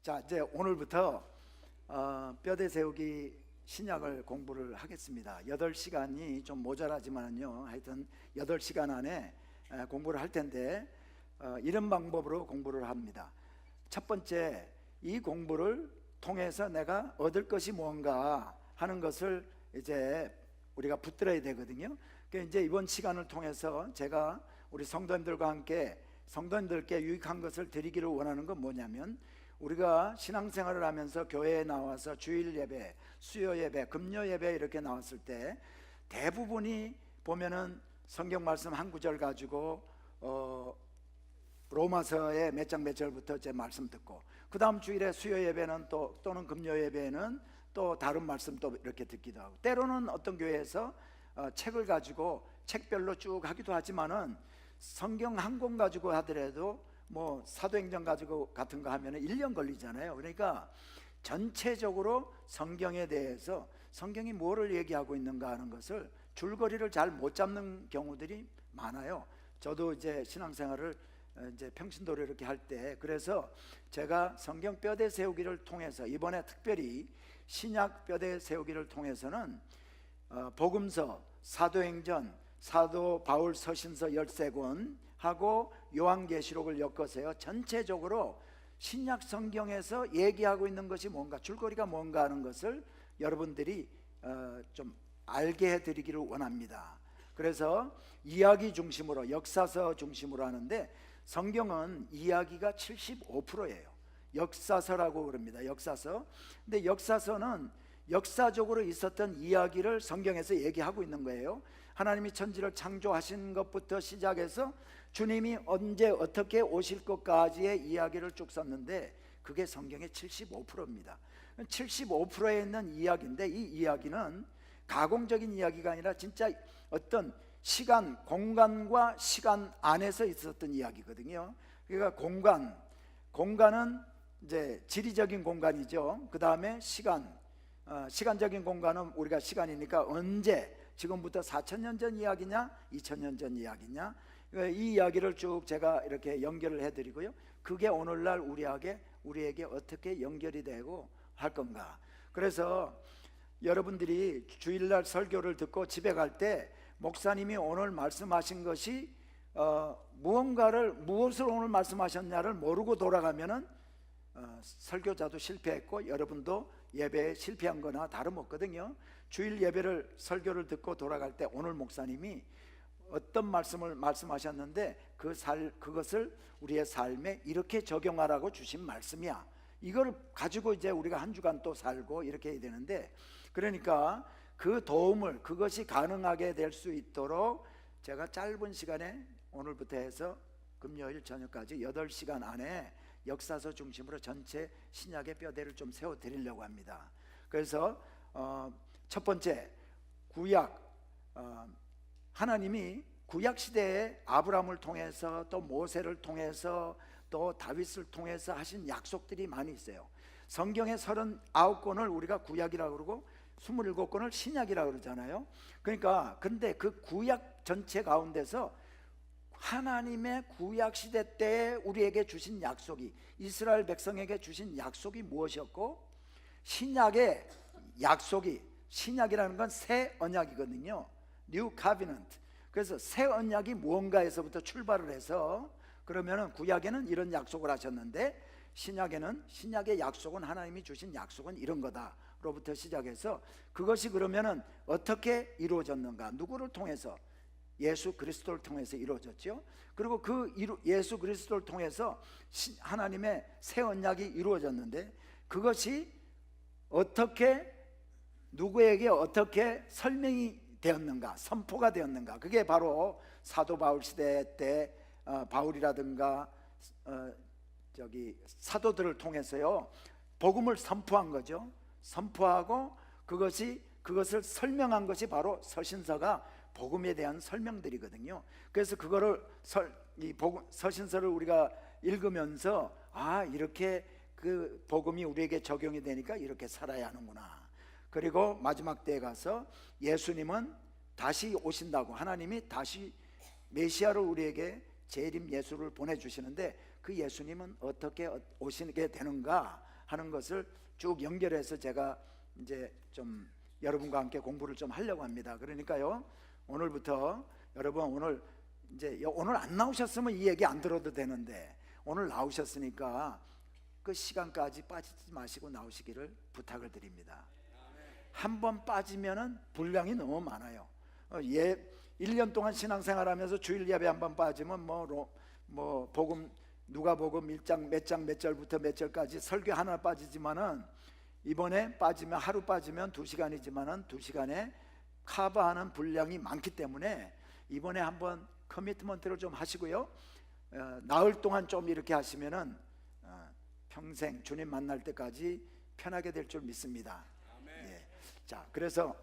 자, 이제 오늘부터 뼈대 세우기 신약을 공부를 하겠습니다. 8시간이 좀 모자라지만요, 하여튼 8시간 안에 공부를 할 텐데 이런 방법으로 공부를 합니다. 첫 번째, 이 공부를 통해서 내가 얻을 것이 뭔가 하는 것을 이제 우리가 붙들어야 되거든요. 그러니까 이제 이번 시간을 통해서 제가 우리 성도님들과 함께 성도님들께 유익한 것을 드리기를 원하는 건 뭐냐면, 우리가 신앙생활을 하면서 교회에 나와서 주일 예배, 수요 예배, 금요 예배 이렇게 나왔을 때 대부분이 보면은 성경 말씀 한 구절 가지고 로마서의 몇 장 몇 절부터 제 말씀 듣고, 그 다음 주일에 수요 예배는 또는 금요 예배는 또 다른 말씀 또 이렇게 듣기도 하고, 때로는 어떤 교회에서 책을 가지고 책별로 쭉 하기도 하지만은 성경 한 권 가지고 하더라도 뭐 사도행전 가지고 같은 거 하면은 1년 걸리잖아요. 그러니까 전체적으로 성경에 대해서 성경이 뭐를 얘기하고 있는가 하는 것을 줄거리를 잘 못 잡는 경우들이 많아요. 저도 이제 신앙생활을 이제 평신도로 이렇게 할 때, 그래서 제가 성경 뼈대 세우기를 통해서 이번에 특별히 신약 뼈대 세우기를 통해서는 복음서, 사도행전, 사도 바울 서신서 13권 하고 요한계시록을 엮어서요, 전체적으로 신약 성경에서 얘기하고 있는 것이 뭔가, 줄거리가 뭔가 하는 것을 여러분들이 좀 알게 해드리기를 원합니다. 그래서 이야기 중심으로, 역사서 중심으로 하는데, 성경은 이야기가 75%예요 역사서라고 그럽니다. 역사서. 근데 역사서는 역사적으로 있었던 이야기를 성경에서 얘기하고 있는 거예요. 하나님이 천지를 창조하신 것부터 시작해서 주님이 언제 어떻게 오실 것까지의 이야기를 쭉 썼는데, 그게 성경의 75%입니다 75%에 있는 이야기인데, 이 이야기는 가공적인 이야기가 아니라 진짜 어떤 시간, 공간과 시간 안에서 있었던 이야기거든요. 그러니까 공간은 이제 지리적인 공간이죠. 그 다음에 시간적인 공간은 우리가 시간이니까 언제, 지금부터 4,000년 전 이야기냐 2,000년 전 이야기냐, 이 이야기를 쭉 제가 이렇게 연결을 해드리고요, 그게 오늘날 우리에게 어떻게 연결이 되고 할 건가. 그래서 여러분들이 주일날 설교를 듣고 집에 갈 때 목사님이 오늘 말씀하신 것이 무엇을 오늘 말씀하셨냐를 모르고 돌아가면은 설교자도 실패했고 여러분도 예배에 실패한 거나 다름없거든요. 주일 예배를 설교를 듣고 돌아갈 때 오늘 목사님이 어떤 말씀을 말씀하셨는데 그것을 우리의 삶에 이렇게 적용하라고 주신 말씀이야, 이걸 가지고 이제 우리가 한 주간 또 살고 이렇게 해야 되는데, 그러니까 그 도움을, 그것이 가능하게 될 수 있도록 제가 짧은 시간에 오늘부터 해서 금요일 저녁까지 8시간 안에 역사서 중심으로 전체 신약의 뼈대를 좀 세워드리려고 합니다. 그래서 첫 번째, 구약, 하나님이 구약시대에 아브라함을 통해서 또 모세를 통해서 또 다윗을 통해서 하신 약속들이 많이 있어요. 성경의 39권을 우리가 구약이라고 그러고 27권을 신약이라고 그러잖아요. 그러니까 근데 그 구약 전체 가운데서 하나님의 구약시대 때 우리에게 주신 약속이, 이스라엘 백성에게 주신 약속이 무엇이었고, 신약의 약속이, 신약이라는 건 새 언약이거든요. New Covenant. 그래서 새 언약이 무언가에서부터 출발을 해서, 그러면은 구약에는 이런 약속을 하셨는데 신약의 약속은, 하나님이 주신 약속은 이런 거다 로부터 시작해서, 그것이 그러면은 어떻게 이루어졌는가, 누구를 통해서? 예수 그리스도를 통해서 이루어졌죠. 그리고 예수 그리스도를 통해서 하나님의 새 언약이 이루어졌는데, 그것이 어떻게, 누구에게 어떻게 설명이 되었는가, 선포가 되었는가, 그게 바로 사도 바울 시대 때 바울이라든가 사도들을 통해서요 복음을 선포한 거죠. 선포하고 그것을 설명한 것이 바로 서신서가 복음에 대한 설명들이거든요. 그래서 그거를 서신서를 우리가 읽으면서 이렇게 그 복음이 우리에게 적용이 되니까 이렇게 살아야 하는구나. 그리고 마지막 때에 가서 예수님은 다시 오신다고, 하나님이 다시 메시아를 우리에게 재림 예수를 보내주시는데, 그 예수님은 어떻게 오시게 되는가 하는 것을 쭉 연결해서 제가 이제 좀 여러분과 함께 공부를 좀 하려고 합니다. 그러니까요, 오늘부터 여러분 오늘 안 나오셨으면 이 얘기 안 들어도 되는데 오늘 나오셨으니까 그 시간까지 빠지지 마시고 나오시기를 부탁을 드립니다. 한번 빠지면은 분량이 너무 많아요. 1년 동안 신앙생활하면서 주일 예배 한번 빠지면 뭐 복음 누가복음 1장 몇 절부터 몇 절까지 설교 하나 빠지지만은 이번에 빠지면 하루 빠지면 2시간이지만은 2시간에 커버하는 분량이 많기 때문에 이번에 한번 커미트먼트를 좀 하시고요. 나흘 동안 좀 이렇게 하시면은 평생 주님 만날 때까지 편하게 될 줄 믿습니다. 예. 자, 그래서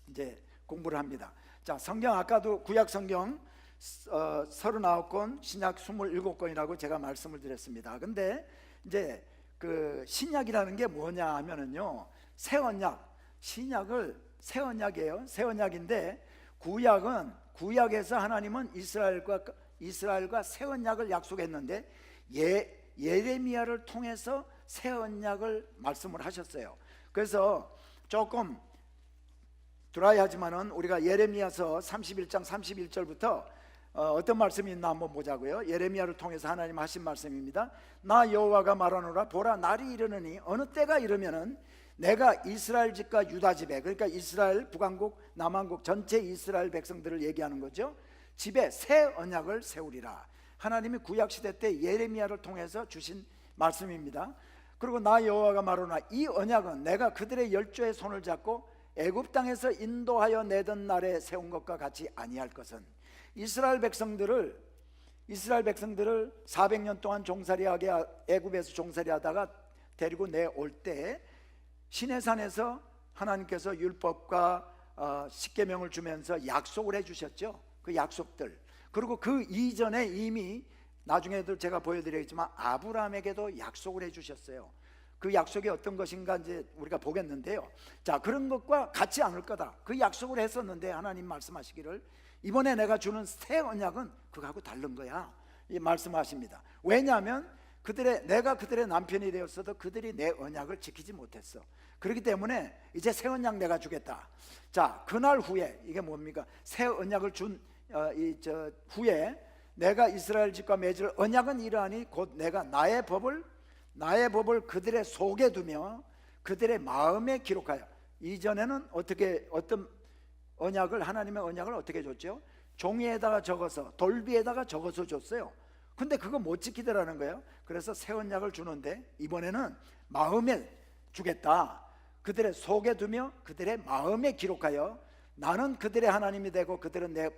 이제 공부를 합니다. 자, 성경 아까도 구약 성경 39권, 신약 27권이라고 제가 말씀을 드렸습니다. 근데 이제 그 신약이라는 게 뭐냐 하면은요, 새 언약, 신약을 새 언약이에요. 새 언약인데 구약에서 하나님은 이스라엘과 새 언약을 약속했는데 예레미야를 통해서 새 언약을 말씀을 하셨어요. 그래서 조금 드라이하지만은 우리가 예레미야서 31장 31절부터 어떤 말씀이 있나 한번 보자고요. 예레미야를 통해서 하나님 하신 말씀입니다. 나 여호와가 말하노라, 보라 날이 이르느니 어느 때가 이르면은 내가 이스라엘 집과 유다 집에, 그러니까 이스라엘 북왕국 남왕국 전체 이스라엘 백성들을 얘기하는 거죠. 집에 새 언약을 세우리라. 하나님이 구약시대 때 예레미야를 통해서 주신 말씀입니다. 그리고 나 여호와가 말하노라, 이 언약은 내가 그들의 열조의 손을 잡고 애굽 땅에서 인도하여 내던 날에 세운 것과 같이 아니할 것은, 이스라엘 백성들을 400년 동안 종살이하게 애굽에서 종살이하다가 데리고 내올 때 시내산에서 하나님께서 율법과 십계명을 주면서 약속을 해주셨죠. 그 약속들. 그리고 그 이전에 이미 나중에도 제가 보여드리겠지만 아브라함에게도 약속을 해주셨어요. 그 약속이 어떤 것인가 이제 우리가 보겠는데요. 자, 그런 것과 같지 않을 거다. 그 약속을 했었는데 하나님 말씀하시기를 이번에 내가 주는 새 언약은 그거하고 다른 거야, 이 말씀하십니다. 왜냐하면 내가 그들의 남편이 되었어도 그들이 내 언약을 지키지 못했어. 그렇기 때문에 이제 새 언약 내가 주겠다. 자, 그날 후에 이게 뭡니까? 새 언약을 준 후에 내가 이스라엘 집과 맺을 언약은 이러하니 곧 내가 나의 법을 그들의 속에 두며 그들의 마음에 기록하여. 이전에는 어떤 언약을, 하나님의 언약을 어떻게 줬죠? 종이에다가 적어서, 돌비에다가 적어서 줬어요. 근데 그거 못 지키더라는 거예요. 그래서 새 언약을 주는데 이번에는 마음에 주겠다. 그들의 속에 두며 그들의 마음에 기록하여 나는 그들의 하나님이 되고 그들은 내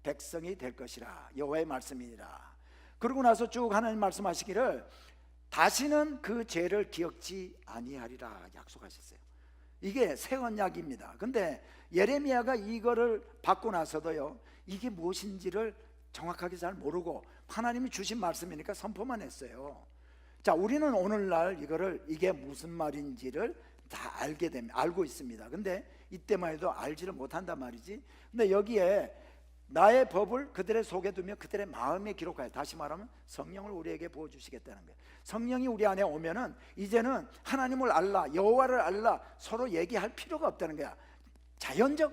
백성이 될 것이라. 여호와의 말씀이니라. 그러고 나서 쭉 하나님 말씀하시기를 다시는 그 죄를 기억지 아니하리라 약속하셨어요. 이게 새 언약입니다. 근데 예레미야가 이거를 받고 나서도요, 이게 무엇인지를 정확하게 잘 모르고 하나님이 주신 말씀이니까 선포만 했어요. 자, 우리는 오늘날 이게 무슨 말인지를 다 알고 있습니다. 근데 이때만 해도 알지를 못한단 말이지. 근데 여기에 나의 법을 그들의 속에 두며 그들의 마음에 기록하여, 다시 말하면 성령을 우리에게 부어주시겠다는 거예요. 성령이 우리 안에 오면은 이제는 하나님을 알라, 여호와를 알라 서로 얘기할 필요가 없다는 거야. 자연적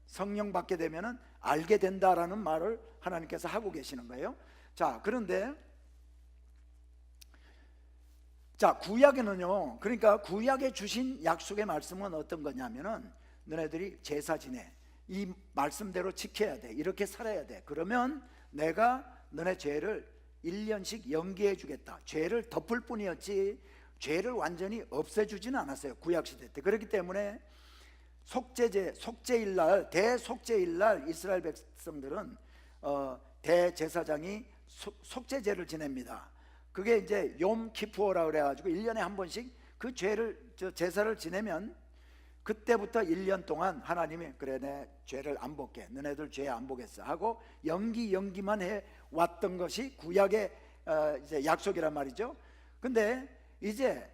성령 받게 되면은 알게 된다라는 말을 하나님께서 하고 계시는 거예요. 자, 그런데 구약에는요, 그러니까 구약에 주신 약속의 말씀은 어떤 거냐면은 너네들이 제사 지내, 이 말씀대로 지켜야 돼, 이렇게 살아야 돼. 그러면 내가 너네 죄를 1년씩 연기해 주겠다. 죄를 덮을 뿐이었지 죄를 완전히 없애주지는 않았어요, 구약시대 때. 그렇기 때문에 속죄일날, 대속죄일날 이스라엘 백성들은 대제사장이 속죄제를 지냅니다. 그게 이제 욤 키푸어라 그래가지고 1년에 한 번씩 그 제사를 지내면 그때부터 1년 동안 하나님이 그래, 내 죄를 안 볼게, 너네들 죄 안 보겠어 하고 연기만 해 왔던 것이 구약의 이제 약속이란 말이죠. 근데 이제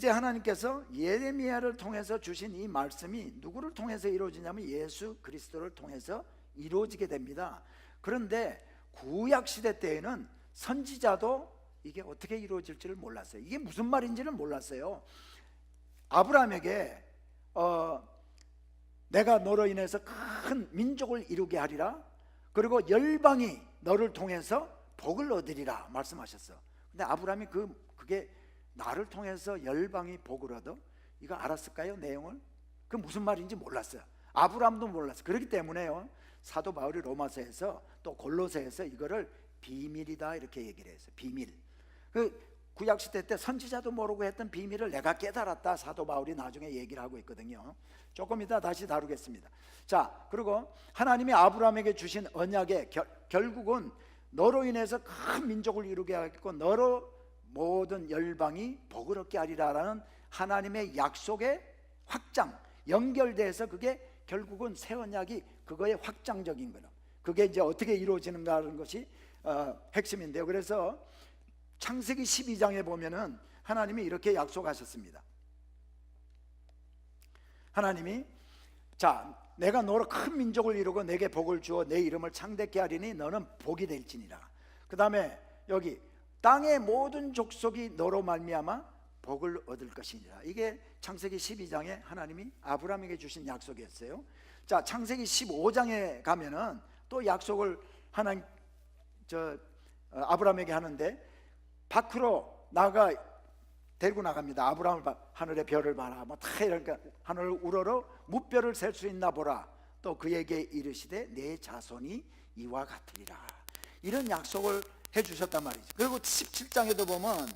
하나님께서 예레미야를 통해서 주신 이 말씀이 누구를 통해서 이루어지냐면 예수 그리스도를 통해서 이루어지게 됩니다. 그런데 구약 시대 때에는 선지자도 이게 어떻게 이루어질지를 몰랐어요. 이게 무슨 말인지를 몰랐어요. 아브라함에게 내가 너로 인해서 큰 민족을 이루게 하리라, 그리고 열방이 너를 통해서 복을 얻으리라 말씀하셨어. 근데 아브라함이 그게 나를 통해서 열방이 복을 얻어? 이거 알았을까요? 내용을? 그 무슨 말인지 몰랐어요. 아브라함도 몰랐어요. 그렇기 때문에요, 사도 바울이 로마서에서 또 골로새에서 이거를 비밀이다 이렇게 얘기를 했어요. 비밀. 그 구약시대 때 선지자도 모르고 했던 비밀을 내가 깨달았다, 사도 바울이 나중에 얘기를 하고 있거든요. 조금 이따 다시 다루겠습니다. 자, 그리고 하나님이 아브라함에게 주신 언약의 결국은 너로 인해서 큰 민족을 이루게 하겠고 너로 모든 열방이 복을 얻게 하리라라는 하나님의 약속의 확장, 연결돼서 그게 결국은 새 언약이 그거의 확장적인 거예요. 그게 이제 어떻게 이루어지는가 하는 것이 핵심인데요. 그래서 창세기 12장에 보면은 하나님이 이렇게 약속하셨습니다. 하나님이 자, 내가 너로 큰 민족을 이루고 내게 복을 주어 내 이름을 창대케 하리니 너는 복이 될지니라. 그 다음에 여기 땅의 모든 족속이 너로 말미암아 복을 얻을 것이니라. 이게 창세기 12장에 하나님이 아브라함에게 주신 약속이었어요. 자, 창세기 15장에 가면은 또 약속을 하나님 아브라함에게 하는데, 밖으로 데리고 나갑니다. 아브라함을 하늘의 별을 봐라, 뭐 다 이러니까 하늘을 우러러 무별을 셀 수 있나 보라. 또 그에게 이르시되 내 자손이 이와 같으리라. 이런 약속을 해주셨단 말이죠. 그리고 17장에도 보면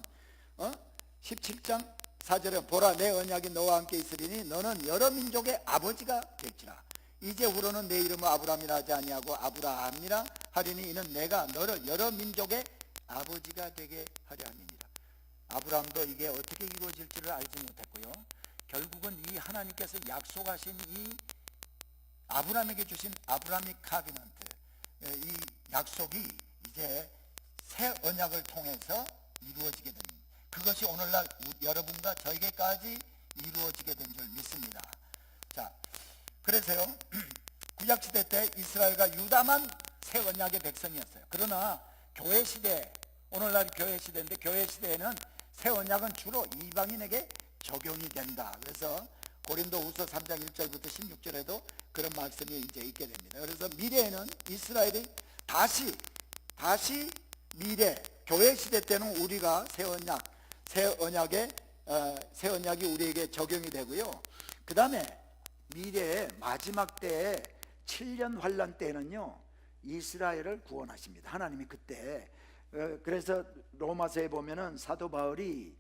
17장 4절에 보라 내 언약이 너와 함께 있으리니 너는 여러 민족의 아버지가 될지라. 이제 후로는 내 이름을 아브라함이라 하지 아니하고 아브라함이라 하리니 이는 내가 너를 여러 민족의 아버지가 되게 하려 함이니라. 아브라함도 이게 어떻게 이루어질지를 알지 못했고요, 결국은 이 하나님께서 약속하신 이 아브라함에게 주신 아브라함ik 카비넌트, 이 약속이 이제 새 언약을 통해서 이루어지게 됩니다. 그것이 오늘날 여러분과 저에게까지 이루어지게 된 줄 믿습니다. 자, 그래서요, 구약시대 때 이스라엘과 유다만 새 언약의 백성이었어요. 그러나 교회시대, 오늘날 교회시대인데 교회시대에는 새 언약은 주로 이방인에게 적용이 된다. 그래서 고린도후서 3장 1절부터 16절에도 그런 말씀이 이제 있게 됩니다. 그래서 미래에는 이스라엘이 다시 미래 교회 시대 때는 우리가 새 언약이 우리에게 적용이 되고요. 그 다음에 미래의 마지막 때에 7년 환란 때는요, 이스라엘을 구원하십니다. 하나님이 그때. 그래서 로마서에 보면은 사도 바울이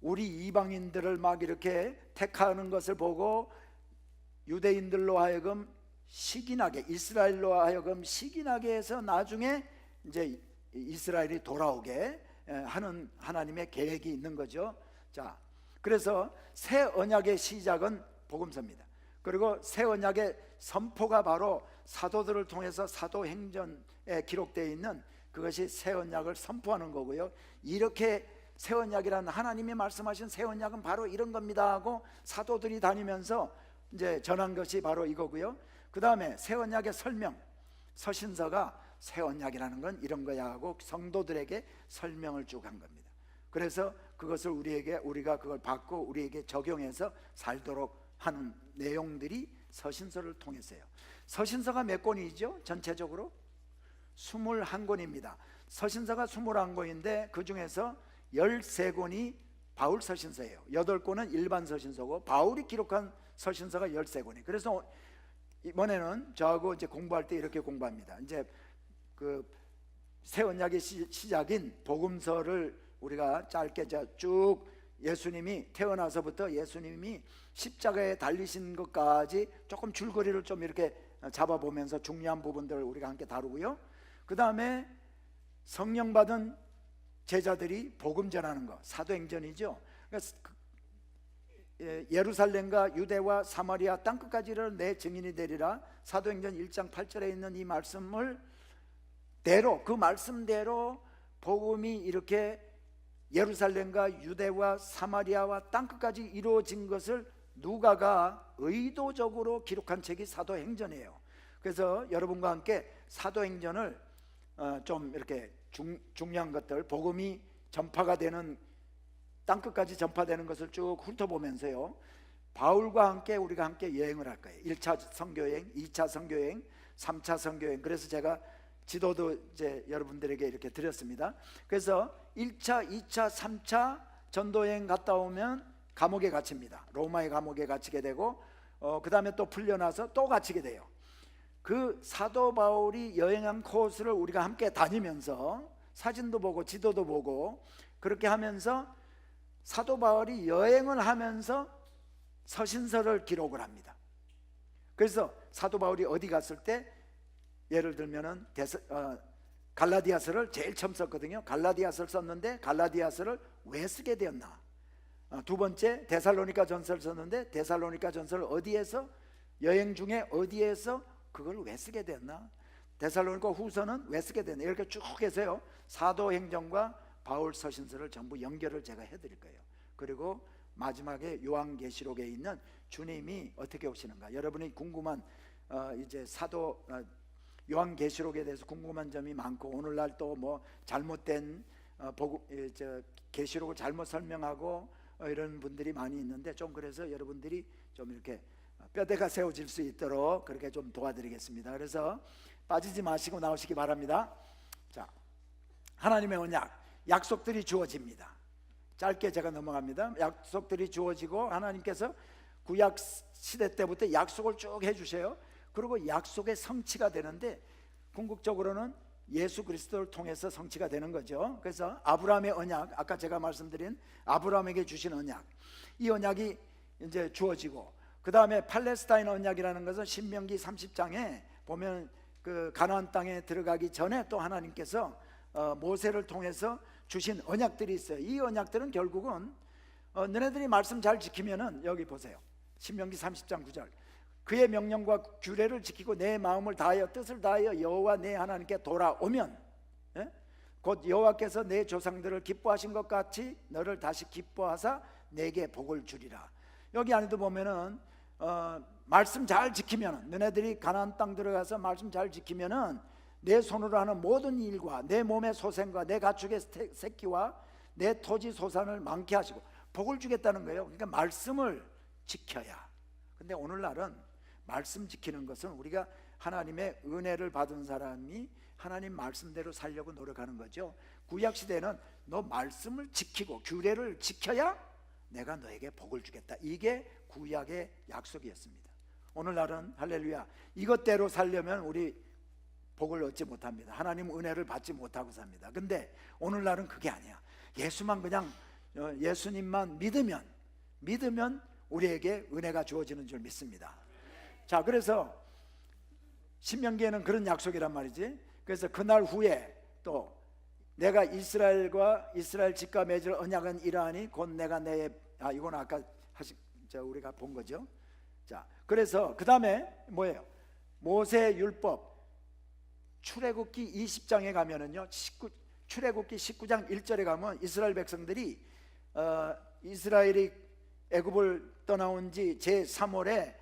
우리 이방인들을 막 이렇게 택하는 것을 보고 유대인들로 하여금 시기나게, 이스라엘로 하여금 시기나게 해서 나중에 이제 이스라엘이 돌아오게 하는 하나님의 계획이 있는 거죠. 자, 그래서 새 언약의 시작은 복음서입니다. 그리고 새 언약의 선포가 바로 사도들을 통해서 사도행전에 기록되어 있는 그것이 새 언약을 선포하는 거고요. 이렇게 새 언약이라는 하나님이 말씀하신 새 언약은 바로 이런 겁니다 하고 사도들이 다니면서 이제 전한 것이 바로 이거고요. 그 다음에 새 언약의 설명, 서신서가 새 언약이라는 건 이런 거야 하고 성도들에게 설명을 쭉 한 겁니다. 그래서 그것을 우리가 그걸 받고 우리에게 적용해서 살도록 하는 내용들이 서신서를 통해서요. 서신서가 몇 권이죠? 전체적으로 21권입니다. 서신서가 21권인데 그 중에서 13권이 바울 서신서예요. 8권은 일반 서신서고 바울이 기록한 서신서가 13권이에요. 그래서 이번에는 저하고 이제 공부할 때 이렇게 공부합니다. 이제 그 새 언약의 시작인 복음서를 우리가 짧게 쭉 예수님이 태어나서부터 예수님이 십자가에 달리신 것까지 조금 줄거리를 좀 이렇게 잡아보면서 중요한 부분들을 우리가 함께 다루고요. 그 다음에 성령 받은 제자들이 복음 전하는 거, 사도행전이죠. 예루살렘과 유대와 사마리아 땅끝까지를 내 증인이 되리라. 사도행전 1장 8절에 있는 이 말씀을 그 말씀대로 복음이 이렇게 예루살렘과 유대와 사마리아와 땅끝까지 이루어진 것을 누가가 의도적으로 기록한 책이 사도행전이에요. 그래서 여러분과 함께 사도행전을 좀 이렇게 중요한 것들, 복음이 전파가 되는, 땅끝까지 전파되는 것을 쭉 훑어보면서요, 바울과 함께 우리가 함께 여행을 할 거예요. 1차 선교여행, 2차 선교여행, 3차 선교여행. 그래서 제가 지도도 이제 여러분들에게 이렇게 드렸습니다. 그래서 1차, 2차, 3차 전도여행 갔다 오면 감옥에 갇힙니다. 로마의 감옥에 갇히게 되고, 그 다음에 또 풀려나서 또 갇히게 돼요. 그 사도 바울이 여행한 코스를 우리가 함께 다니면서 사진도 보고 지도도 보고 그렇게 하면서 사도 바울이 여행을 하면서 서신서를 기록을 합니다. 그래서 사도 바울이 어디 갔을 때, 예를 들면은 갈라디아서를 제일 처음 썼거든요. 갈라디아서를 썼는데 갈라디아서를 왜 쓰게 되었나? 두 번째 데살로니가 전서를 썼는데 데살로니가 전서를 어디에서, 여행 중에 어디에서 그걸 왜 쓰게 됐나? 데살로니가 후서는 왜 쓰게 됐나? 이렇게 쭉 해서요, 사도행전과 바울 서신서를 전부 연결을 제가 해드릴 거예요. 그리고 마지막에 요한계시록에 있는 주님이 어떻게 오시는가, 여러분이 궁금한 이제 요한계시록에 대해서 궁금한 점이 많고, 오늘날 또 뭐 잘못된 계시록을 잘못 설명하고 이런 분들이 많이 있는데, 좀 그래서 여러분들이 좀 이렇게 뼈대가 세워질 수 있도록 그렇게 좀 도와드리겠습니다. 그래서 빠지지 마시고 나오시기 바랍니다. 자, 하나님의 언약, 약속들이 주어집니다. 짧게 제가 넘어갑니다. 약속들이 주어지고 하나님께서 구약 시대 때부터 약속을 쭉 해주세요. 그리고 약속의 성취가 되는데, 궁극적으로는 예수 그리스도를 통해서 성취가 되는 거죠. 그래서 아브라함의 언약, 아까 제가 말씀드린 아브라함에게 주신 언약, 이 언약이 이제 주어지고, 그 다음에 팔레스타인 언약이라는 것은 신명기 30장에 보면 그 가나안 땅에 들어가기 전에 또 하나님께서 모세를 통해서 주신 언약들이 있어요. 이 언약들은 결국은 너네들이 말씀 잘 지키면은, 여기 보세요, 신명기 30장 9절, 그의 명령과 규례를 지키고 내 마음을 다하여 뜻을 다하여 여호와 내 하나님께 돌아오면, 곧 여호와께서 내 조상들을 기뻐하신 것 같이 너를 다시 기뻐하사 내게 복을 주리라. 여기 안에도 보면은 말씀 잘 지키면, 너네들이 가나안 땅 들어가서 말씀 잘 지키면은 내 손으로 하는 모든 일과 내 몸의 소생과 내 가축의 새끼와 내 토지 소산을 많게 하시고 복을 주겠다는 거예요. 그러니까 말씀을 지켜야. 근데 오늘날은 말씀 지키는 것은 우리가 하나님의 은혜를 받은 사람이 하나님 말씀대로 살려고 노력하는 거죠. 구약 시대는 너 말씀을 지키고 규례를 지켜야 내가 너에게 복을 주겠다. 이게 구약의 약속이었습니다. 오늘날은 할렐루야, 이것대로 살려면 우리 복을 얻지 못합니다. 하나님 은혜를 받지 못하고 삽니다. 근데 오늘날은 그게 아니야. 예수만 그냥 예수님만 믿으면 우리에게 은혜가 주어지는 줄 믿습니다. 자, 그래서 신명기에는 그런 약속이란 말이지. 그래서 그날 후에 또 내가 이스라엘과 이스라엘 집과 맺을 언약은 이러하니 곧 내가 이건 아까 우리가 본 거죠. 자, 그래서 그 다음에 뭐예요? 모세 율법, 출애굽기 20장에 가면은요, 출애굽기 19장 1절에 가면 이스라엘 백성들이 이스라엘이 애굽을 떠나온 지 제3월에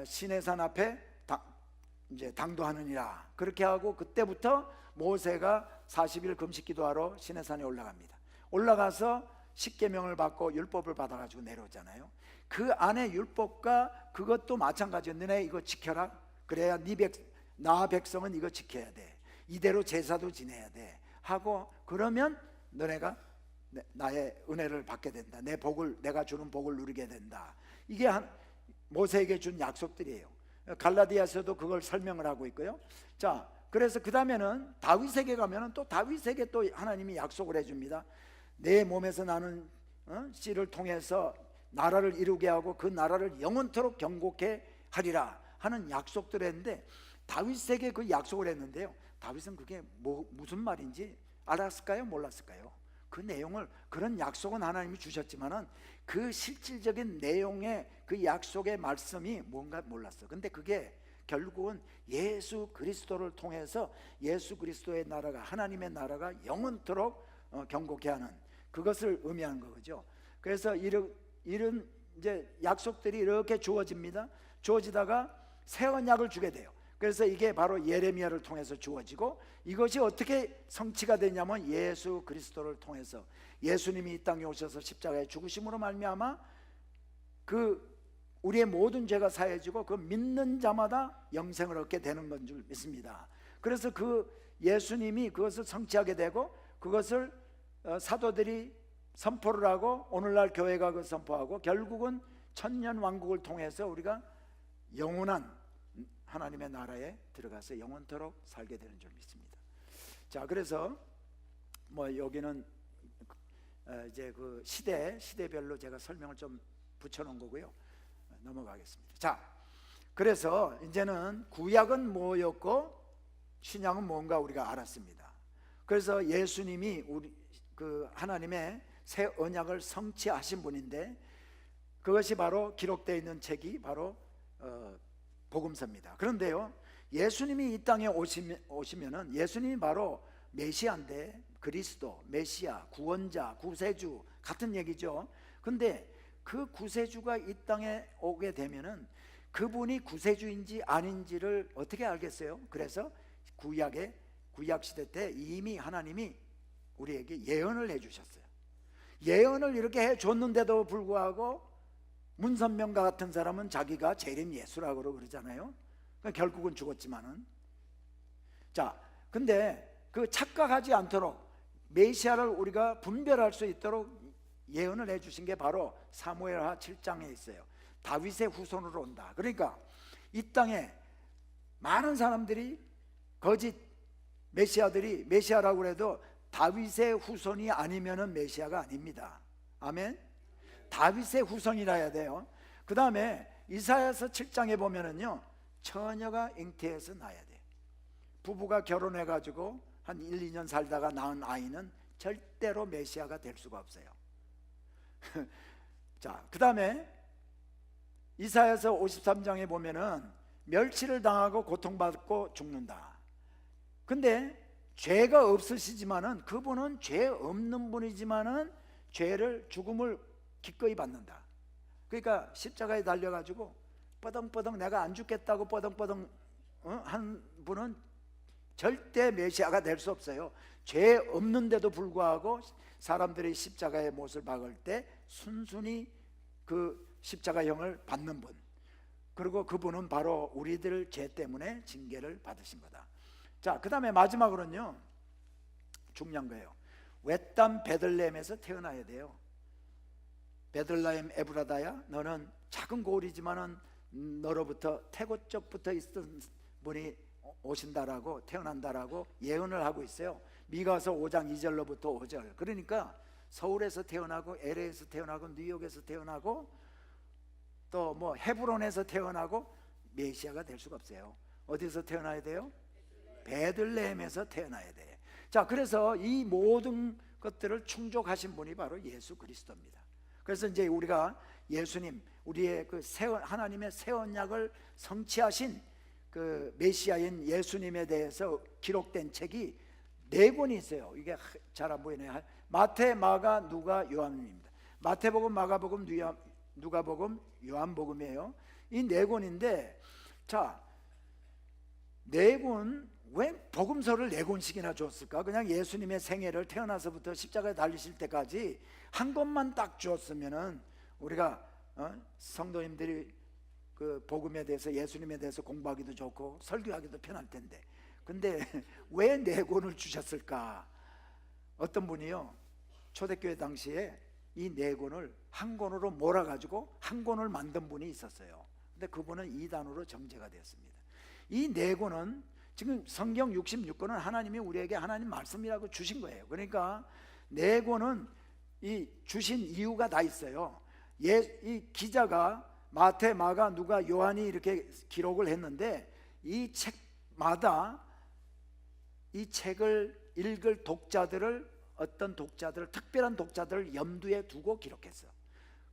시내산 앞에 이제 당도하느니라 그렇게 하고, 그때부터 모세가 40일 금식 기도하러 시내산에 올라갑니다. 올라가서 십계명을 받고 율법을 받아가지고 내려오잖아요. 그 안에 율법과 그것도 마찬가지예요. 너네 이거 지켜라. 그래야 나 백성은 이거 지켜야 돼. 이대로 제사도 지내야 돼 하고, 그러면 너네가 나의 은혜를 받게 된다. 내가 주는 복을 누리게 된다. 이게 모세에게 준 약속들이에요. 갈라디아서도 그걸 설명을 하고 있고요. 자, 그래서 그 다음에는 다윗에게 가면은 또 다윗에게 또 하나님이 약속을 해줍니다. 내 몸에서 나는 씨를 통해서 나라를 이루게 하고 그 나라를 영원토록 경고케 하리라 하는 약속들을 했는데, 다윗에게 그 약속을 했는데요, 다윗은 그게 무슨 말인지 알았을까요? 몰랐을까요? 그 내용을, 그런 약속은 하나님이 주셨지만은 그 실질적인 내용의 그 약속의 말씀이 뭔가 몰랐어요. 근데 그게 결국은 예수 그리스도를 통해서 예수 그리스도의 나라가, 하나님의 나라가 영원토록 경고케 하는 그것을 의미하는 거죠. 그래서 이런 이제 약속들이 이렇게 주어집니다. 주어지다가 새 언약을 주게 돼요. 그래서 이게 바로 예레미야를 통해서 주어지고, 이것이 어떻게 성취가 되냐면 예수 그리스도를 통해서, 예수님이 이 땅에 오셔서 십자가에 죽으심으로 말미암아 그 우리의 모든 죄가 사해지고 그 믿는 자마다 영생을 얻게 되는 건 줄 믿습니다. 그래서 그 예수님이 그것을 성취하게 되고, 그것을 사도들이 선포를 하고, 오늘날 교회가 그 선포하고, 결국은 천년 왕국을 통해서 우리가 영원한 하나님의 나라에 들어가서 영원토록 살게 되는 줄 믿습니다. 자, 그래서 뭐 여기는 이제 그 시대별로 제가 설명을 좀 붙여놓은 거고요. 넘어가겠습니다. 자, 그래서 이제는 구약은 뭐였고 신약은 뭔가 우리가 알았습니다. 그래서 예수님이 우리 그 하나님의 새 언약을 성취하신 분인데, 그것이 바로 기록되어 있는 책이 바로 복음서입니다. 그런데요, 예수님이 이 땅에 오시면은 예수님이 바로 메시아인데, 그리스도, 메시아, 구원자, 구세주 같은 얘기죠. 근데 그 구세주가 이 땅에 오게 되면은 그분이 구세주인지 아닌지를 어떻게 알겠어요? 그래서 구약 시대 때 이미 하나님이 우리에게 예언을 해주셨어요. 예언을 이렇게 해줬는데도 불구하고 문선명과 같은 사람은 자기가 재림 예수라고 그러잖아요. 그러니까 결국은 죽었지만은, 자, 근데 그 착각하지 않도록 메시아를 우리가 분별할 수 있도록 예언을 해주신 게 바로 사무엘하 7장에 있어요. 다윗의 후손으로 온다. 그러니까 이 땅에 많은 사람들이 거짓 메시아들이 메시아라고 해도 다윗의 후손이 아니면은 메시아가 아닙니다. 아멘. 다윗의 후손이라 해야 돼요. 그 다음에 이사야서 7장에 보면은요, 처녀가 잉태해서 낳아야 돼. 부부가 결혼해가지고 한 1, 2년 살다가 낳은 아이는 절대로 메시아가 될 수가 없어요. 자, 그 다음에 이사야서 53장에 보면은 멸치를 당하고 고통받고 죽는다. 근데 죄가 없으시지만은, 그분은 죄 없는 분이지만은 죄를, 죽음을 기꺼이 받는다. 그러니까 십자가에 달려가지고 뻐덩뻐덩 내가 안 죽겠다고 뻐덩뻐덩 한 분은 절대 메시아가 될 수 없어요. 죄 없는데도 불구하고 사람들이 십자가의 못을 박을 때 순순히 그 십자가형을 받는 분, 그리고 그분은 바로 우리들 죄 때문에 징계를 받으신 거다. 자, 그 다음에 마지막으로는요, 중요한 거예요. 외딴 베들레헴에서 태어나야 돼요. 베들레헴 에브라다야, 너는 작은 고을이지만은 너로부터 태고 쪽부터 있던 분이 오신다라고, 태어난다라고 예언을 하고 있어요. 미가서 5장 2절로부터 5절. 그러니까 서울에서 태어나고 LA에서 태어나고 뉴욕에서 태어나고 또 뭐 헤브론에서 태어나고 메시아가 될 수가 없어요. 어디서 태어나야 돼요? 베들레헴에서 태어나야 돼. 자, 그래서 이 모든 것들을 충족하신 분이 바로 예수 그리스도입니다. 그래서 이제 우리가 예수님, 우리의 그 하나님의 새 언약을 성취하신 그 메시아인 예수님에 대해서 기록된 책이 4권이 있어요. 이게 잘 안 보이네요. 마태, 마가, 누가, 요한입니다. 마태복음, 마가복음, 누가복음, 요한복음이에요. 이 4권인데, 자, 4권, 왜 복음서를 4권씩이나 줬을까? 그냥 예수님의 생애를 태어나서부터 십자가에 달리실 때까지 한 권만 딱 주었으면은 우리가 성도님들이 그 복음에 대해서, 예수님에 대해서 공부하기도 좋고 설교하기도 편할 텐데, 근데 왜 4권을 주셨을까? 어떤 분이요, 초대교회 당시에 이 4권을 한 권으로 몰아가지고 한 권을 만든 분이 있었어요. 근데 그분은 이단으로 정죄가 되었습니다. 이 4권은 지금 성경 66권은 하나님이 우리에게 하나님 말씀이라고 주신 거예요. 그러니까 4권은 이 주신 이유가 다 있어요. 이 기자가 마태, 마가, 누가, 요한이 이렇게 기록을 했는데, 이 책마다 이 책을 읽을 독자들을, 어떤 독자들을, 특별한 독자들을 염두에 두고 기록했어.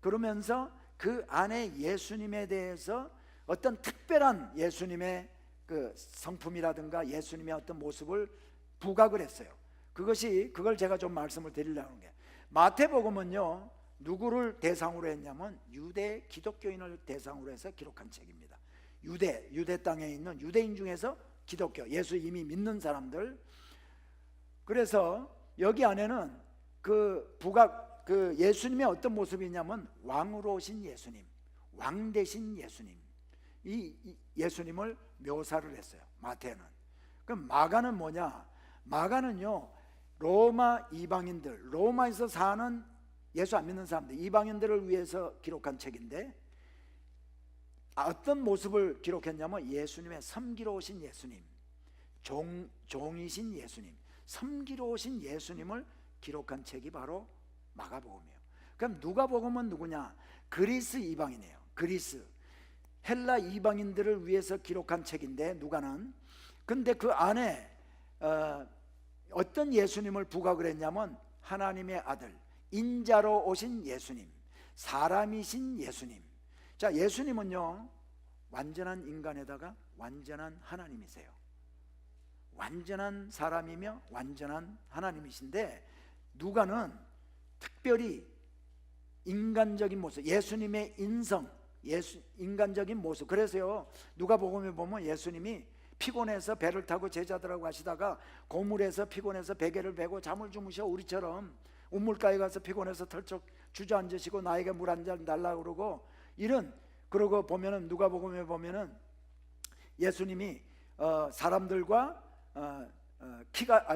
그러면서 그 안에 예수님에 대해서 어떤 특별한 예수님의 그 성품이라든가 예수님의 어떤 모습을 부각을 했어요. 그걸 제가 좀 말씀을 드리려는 게, 마태복음은요 누구를 대상으로 했냐면 유대 기독교인을 대상으로 해서 기록한 책입니다. 유대 땅에 있는 유대인 중에서 기독교, 예수 이미 믿는 사람들. 그래서 여기 안에는 그 예수님의 어떤 모습이 있냐면 왕으로 오신 예수님, 왕 대신 예수님, 이 예수님을 묘사를 했어요, 마태는. 그럼 마가는 뭐냐? 마가는요, 로마 이방인들, 로마에서 사는 예수 안 믿는 사람들, 이방인들을 위해서 기록한 책인데, 어떤 모습을 기록했냐면 예수님의 섬기러 오신 예수님, 종이신 예수님, 섬기러 오신 예수님을 기록한 책이 바로 마가복음이에요. 그럼 누가복음은 누구냐? 그리스 이방인이에요. 그리스, 헬라 이방인들을 위해서 기록한 책인데, 누가는. 근데 그 안에 어떤 예수님을 부각을 했냐면 하나님의 아들, 인자로 오신 예수님, 사람이신 예수님. 자, 예수님은요, 완전한 인간에다가 완전한 하나님이세요. 완전한 사람이며 완전한 하나님이신데, 누가는 특별히 인간적인 모습, 예수님의 인성, 인간적인 모습. 그래서요, 누가복음에 보면 예수님이 피곤해서 배를 타고 제자들하고 가시다가 고물에서 피곤해서 베개를 베고 잠을 주무셔. 우리처럼 우물가에 가서 피곤해서 털썩 주저앉으시고 나에게 물 한 잔 달라고 그러고, 그러고 보면은 누가복음에 보면은 예수님이 사람들과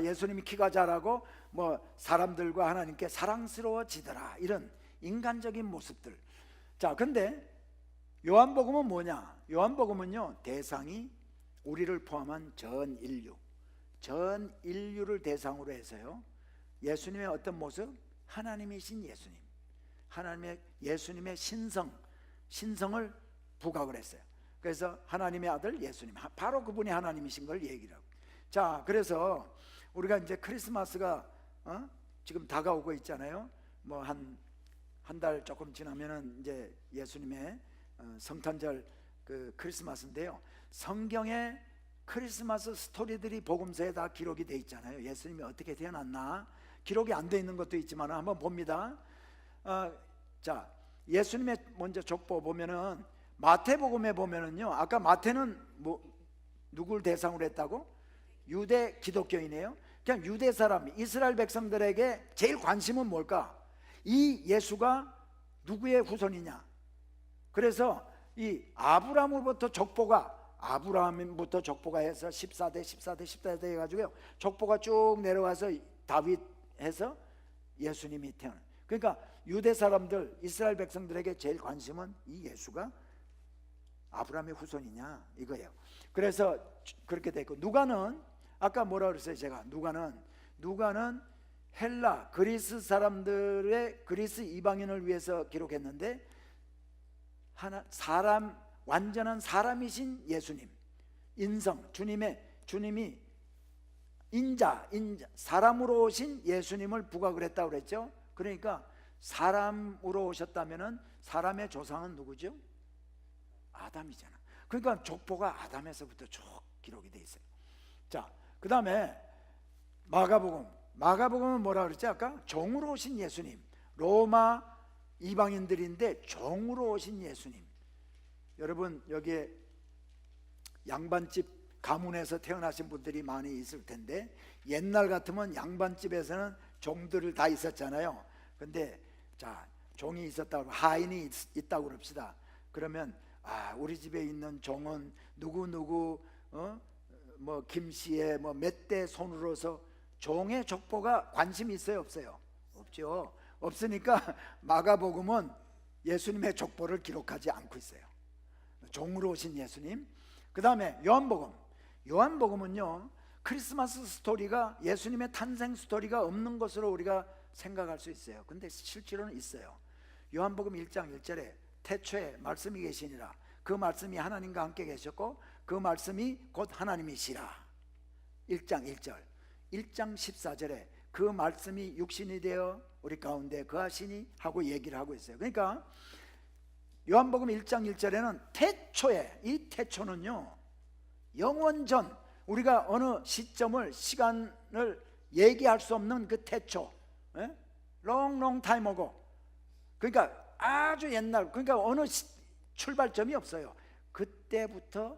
예수님이 키가 자라고 뭐 사람들과 하나님께 사랑스러워지더라, 이런 인간적인 모습들. 자, 근데 요한복음은 뭐냐? 요한복음은요, 대상이 우리를 포함한 전 인류를 대상으로 해서요, 예수님의 어떤 모습? 하나님이신 예수님, 예수님의 신성을 부각을 했어요. 그래서 하나님의 아들 예수님, 바로 그분이 하나님이신 걸 얘기를 하고. 자, 그래서 우리가 이제 크리스마스가 지금 다가오고 있잖아요. 뭐 한 달 조금 지나면은 이제 예수님의 성탄절 그 크리스마스인데요. 성경에 크리스마스 스토리들이 복음서에 다 기록이 돼 있잖아요. 예수님이 어떻게 태어났나 기록이 안 돼 있는 것도 있지만 한번 봅니다. 자, 예수님의 먼저 족보 보면은 마태복음에 보면은요, 아까 마태는 누굴 대상으로 했다고? 유대 기독교인이에요. 그냥 유대 사람, 이스라엘 백성들에게 제일 관심은 뭘까? 이 예수가 누구의 후손이냐? 그래서 이 아브라함부터 족보가 해서 14대 해가지고요, 족보가 쭉 내려와서 다윗 해서 예수님이 태어난. 그러니까 유대 사람들, 이스라엘 백성들에게 제일 관심은 이 예수가 아브라함의 후손이냐 이거예요. 그래서 그렇게 됐고, 누가는 아까 뭐라 그랬어요? 제가 누가는 헬라 그리스 사람들의, 그리스 이방인을 위해서 기록했는데, 완전한 사람이신 예수님, 인성, 주님이 인자 사람으로 오신 예수님을 부각을 했다고 그랬죠. 그러니까 사람으로 오셨다면은 사람의 조상은 누구죠? 아담이잖아. 그러니까 족보가 아담에서부터 쭉 기록이 돼 있어요. 자, 그 다음에 마가복음은 뭐라 그랬지 아까? 종으로 오신 예수님, 로마 이방인들인데 종으로 오신 예수님. 여러분, 여기에 양반집 가문에서 태어나신 분들이 많이 있을 텐데, 옛날 같으면 양반집에서는 종들을 다 있었잖아요. 근데 자, 종이 있었다고, 하인이 있다고 그럽시다. 그러면 우리 집에 있는 종은 누구 뭐 김씨의 뭐 몇 대 손으로서, 종의 족보가 관심이 있어요, 없어요? 없죠. 없으니까 마가복음은 예수님의 족보를 기록하지 않고 있어요. 종으로 오신 예수님. 그 다음에 요한복음은요, 크리스마스 스토리가, 예수님의 탄생 스토리가 없는 것으로 우리가 생각할 수 있어요. 근데 실제로는 있어요. 요한복음 1장 1절에 태초에 말씀이 계시니라, 그 말씀이 하나님과 함께 계셨고 그 말씀이 곧 하나님이시라. 1장 1절. 1장 14절에 그 말씀이 육신이 되어 우리 가운데 거하시니 하고 얘기를 하고 있어요. 그러니까 요한복음 1장 1절에는 태초에, 이 태초는요, 영원전, 우리가 어느 시간을 얘기할 수 없는 그 태초, long time ago, 그러니까 아주 옛날, 그러니까 어느 출발점이 없어요. 그때부터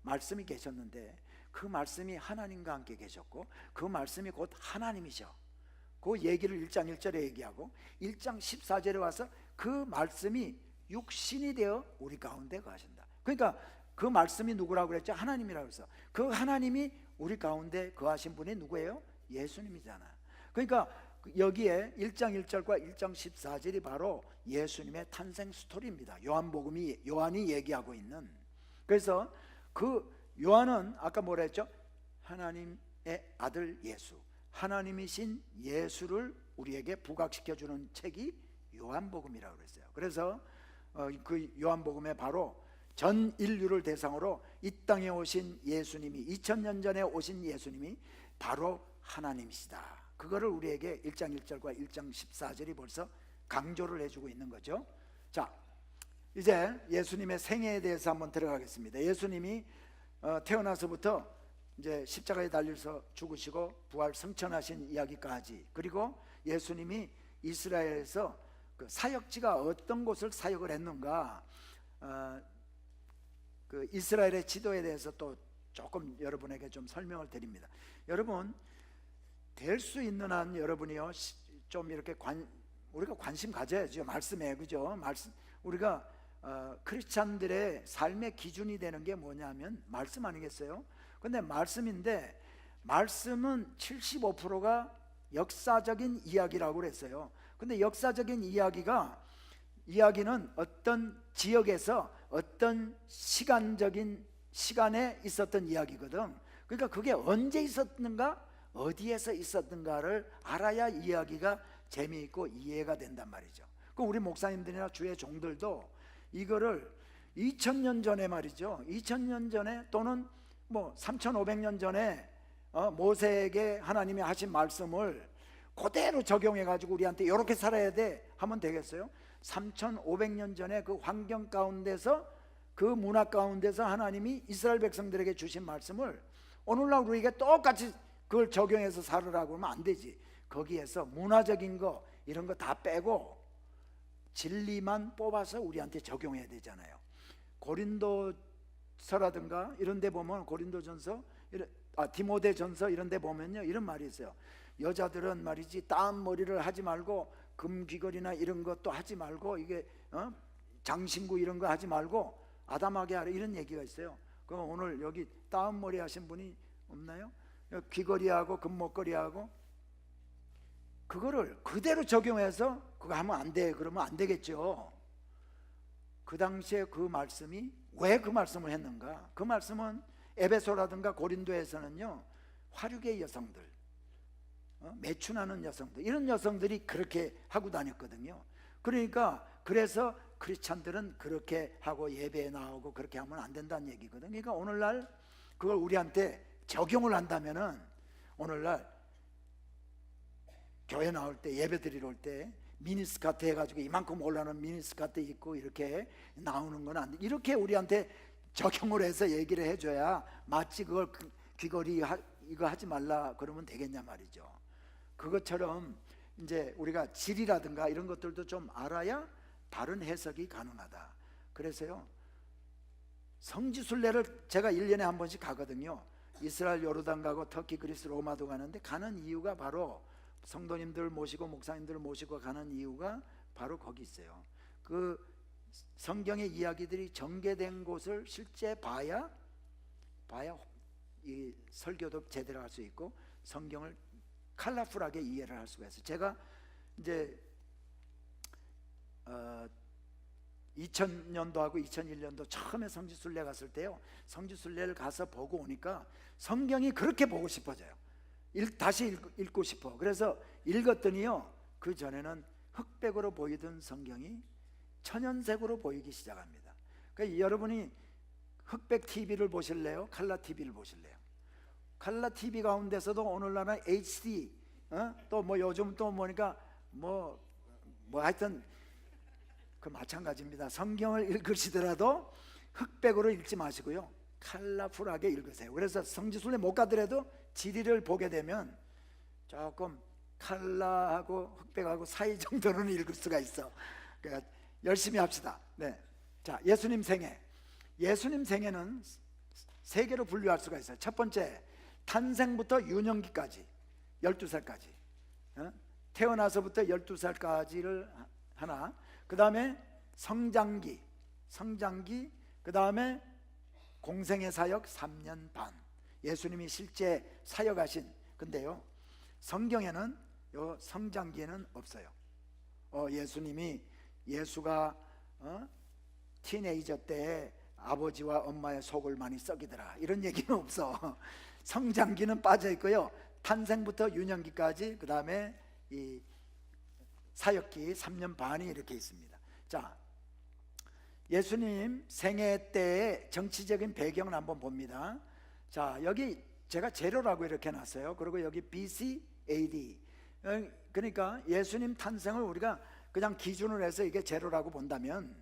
말씀이 계셨는데 그 말씀이 하나님과 함께 계셨고 그 말씀이 곧 하나님이죠. 그 얘기를 1장 1절에 얘기하고 1장 14절에 와서 그 말씀이 육신이 되어 우리 가운데 거하신다. 그러니까 그 말씀이 누구라고 그랬죠? 하나님이라고 해서 그 하나님이 우리 가운데 거하신 분이 누구예요? 예수님이잖아요. 그러니까 여기에 1장 1절과 1장 14절이 바로 예수님의 탄생 스토리입니다. 요한이 얘기하고 있는. 그래서 그 요한은 아까 뭐라 했죠? 하나님의 아들 예수, 하나님이신 예수를 우리에게 부각시켜주는 책이 요한복음이라고 그랬어요. 그래서 그 요한복음에 바로 전 인류를 대상으로 이 땅에 오신 예수님이 2000년 전에 오신 예수님이 바로 하나님이시다. 그거를 우리에게 1장 1절과 1장 14절이 벌써 강조를 해주고 있는 거죠. 자, 이제 예수님의 생애에 대해서 한번 들어가겠습니다. 예수님이 태어나서부터 이제 십자가에 달려서 죽으시고 부활 승천하신 이야기까지, 그리고 예수님이 이스라엘에서 그 사역지가 어떤 곳을 사역을 했는가, 그 이스라엘의 지도에 대해서 또 조금 여러분에게 좀 설명을 드립니다. 여러분, 될 수 있는 한 여러분이요 좀 이렇게 우리가 관심 가져야죠. 말씀에, 그죠? 우리가 크리스찬들의 삶의 기준이 되는 게 뭐냐면 말씀 아니겠어요? 근데 말씀인데 말씀은 75%가 역사적인 이야기라고 그랬어요. 근데 역사적인 이야기는 어떤 지역에서 어떤 시간에 있었던 이야기거든. 그러니까 그게 언제 있었는가, 어디에서 있었는가를 알아야 이야기가 재미있고 이해가 된단 말이죠. 그 우리 목사님들이나 주의 종들도 이거를 2000년 전에 말이죠, 2000년 전에 또는 뭐 3500년 전에 모세에게 하나님이 하신 말씀을 그대로 적용해 가지고 우리한테 이렇게 살아야 돼 하면 되겠어요? 3500년 전에 그 환경 가운데서, 그 문화 가운데서 하나님이 이스라엘 백성들에게 주신 말씀을 오늘날 우리에게 똑같이 그걸 적용해서 살으라고 하면 안 되지. 거기에서 문화적인 거 이런 거 다 빼고 진리만 뽑아서 우리한테 적용해야 되잖아요. 고린도서라든가 이런 데 보면, 고린도전서, 디모데전서 이런 데 보면요 이런 말이 있어요. 여자들은 말이지 따은 머리를 하지 말고 금귀걸이나 이런 것도 하지 말고 이게 장신구 이런 거 하지 말고 아담하게 하라, 이런 얘기가 있어요. 그럼 오늘 여기 따은 머리 하신 분이 없나요? 귀걸이하고 금목걸이하고 그거를 그대로 적용해서 그거 하면 안 돼, 그러면 안 되겠죠. 그 당시에 그 말씀이 왜 그 말씀을 했는가? 그 말씀은 에베소라든가 고린도에서는요 화류계 여성들, 매춘하는 여성들, 이런 여성들이 그렇게 하고 다녔거든요. 그러니까 그래서 크리스찬들은 그렇게 하고 예배에 나오고 그렇게 하면 안 된다는 얘기거든요. 그러니까 오늘날 그걸 우리한테 적용을 한다면은 오늘날 교회 나올 때, 예배 드리러 올 때 미니스커트 해가지고 이만큼 올라오는 미니스커트 입고 이렇게 나오는 건 안 돼. 이렇게 우리한테 적용을 해서 얘기를 해줘야 마치 그걸 귀걸이 이거 하지 말라 그러면 되겠냐 말이죠. 그것처럼 이제 우리가 질이라든가 이런 것들도 좀 알아야 다른 해석이 가능하다. 그래서요 성지순례를 제가 1년에 한 번씩 가거든요. 이스라엘 요르단 가고 터키, 그리스, 로마도 가는데 가는 이유가 바로 성도님들 모시고 목사님들 모시고 가는 이유가 바로 거기 있어요. 그 성경의 이야기들이 전개된 곳을 실제 봐야 이 설교도 제대로 할 수 있고 성경을 컬러풀하게 이해를 할 수가 있어요. 제가 이제 2000년도하고 2001년도 처음에 성지순례 갔을 때요, 성지순례를 가서 보고 오니까 성경이 그렇게 보고 싶어져요. 다시 읽고 싶어. 그래서 읽었더니요 그 전에는 흑백으로 보이던 성경이 천연색으로 보이기 시작합니다. 그러니까 여러분이 흑백 TV를 보실래요? 칼라 TV를 보실래요? 칼라 TV 가운데서도 오늘날은 HD, 또 뭐 요즘 또 뭐니까 뭐 하여튼 그 마찬가지입니다. 성경을 읽으시더라도 흑백으로 읽지 마시고요 컬러풀하게 읽으세요. 그래서 성지순례 못 가더라도 지리를 보게 되면 조금 컬러하고 흑백하고 사이 정도는 읽을 수가 있어. 그러니까 열심히 합시다. 네. 자, 예수님 생애. 예수님 생애는 세 개로 분류할 수가 있어요. 첫 번째, 탄생부터 유년기까지 12살까지, 태어나서부터 12살까지를 하나, 그 다음에 성장기, 그 다음에 공생의 사역 3년 반, 예수님이 실제 사역하신. 근데요, 성경에는 요 성장기에는 없어요. 예수가 티네이저 때에 아버지와 엄마의 속을 많이 썩이더라, 이런 얘기는 없어. 성장기는 빠져 있고요, 탄생부터 유년기까지, 그 다음에 이 사역기 3년 반이 이렇게 있습니다. 자, 예수님 생애 때의 정치적인 배경을 한번 봅니다. 자, 여기 제가 제로라고 이렇게 놨어요. 그리고 여기 BC, AD. 그러니까 예수님 탄생을 우리가 그냥 기준으로 해서 이게 제로라고 본다면,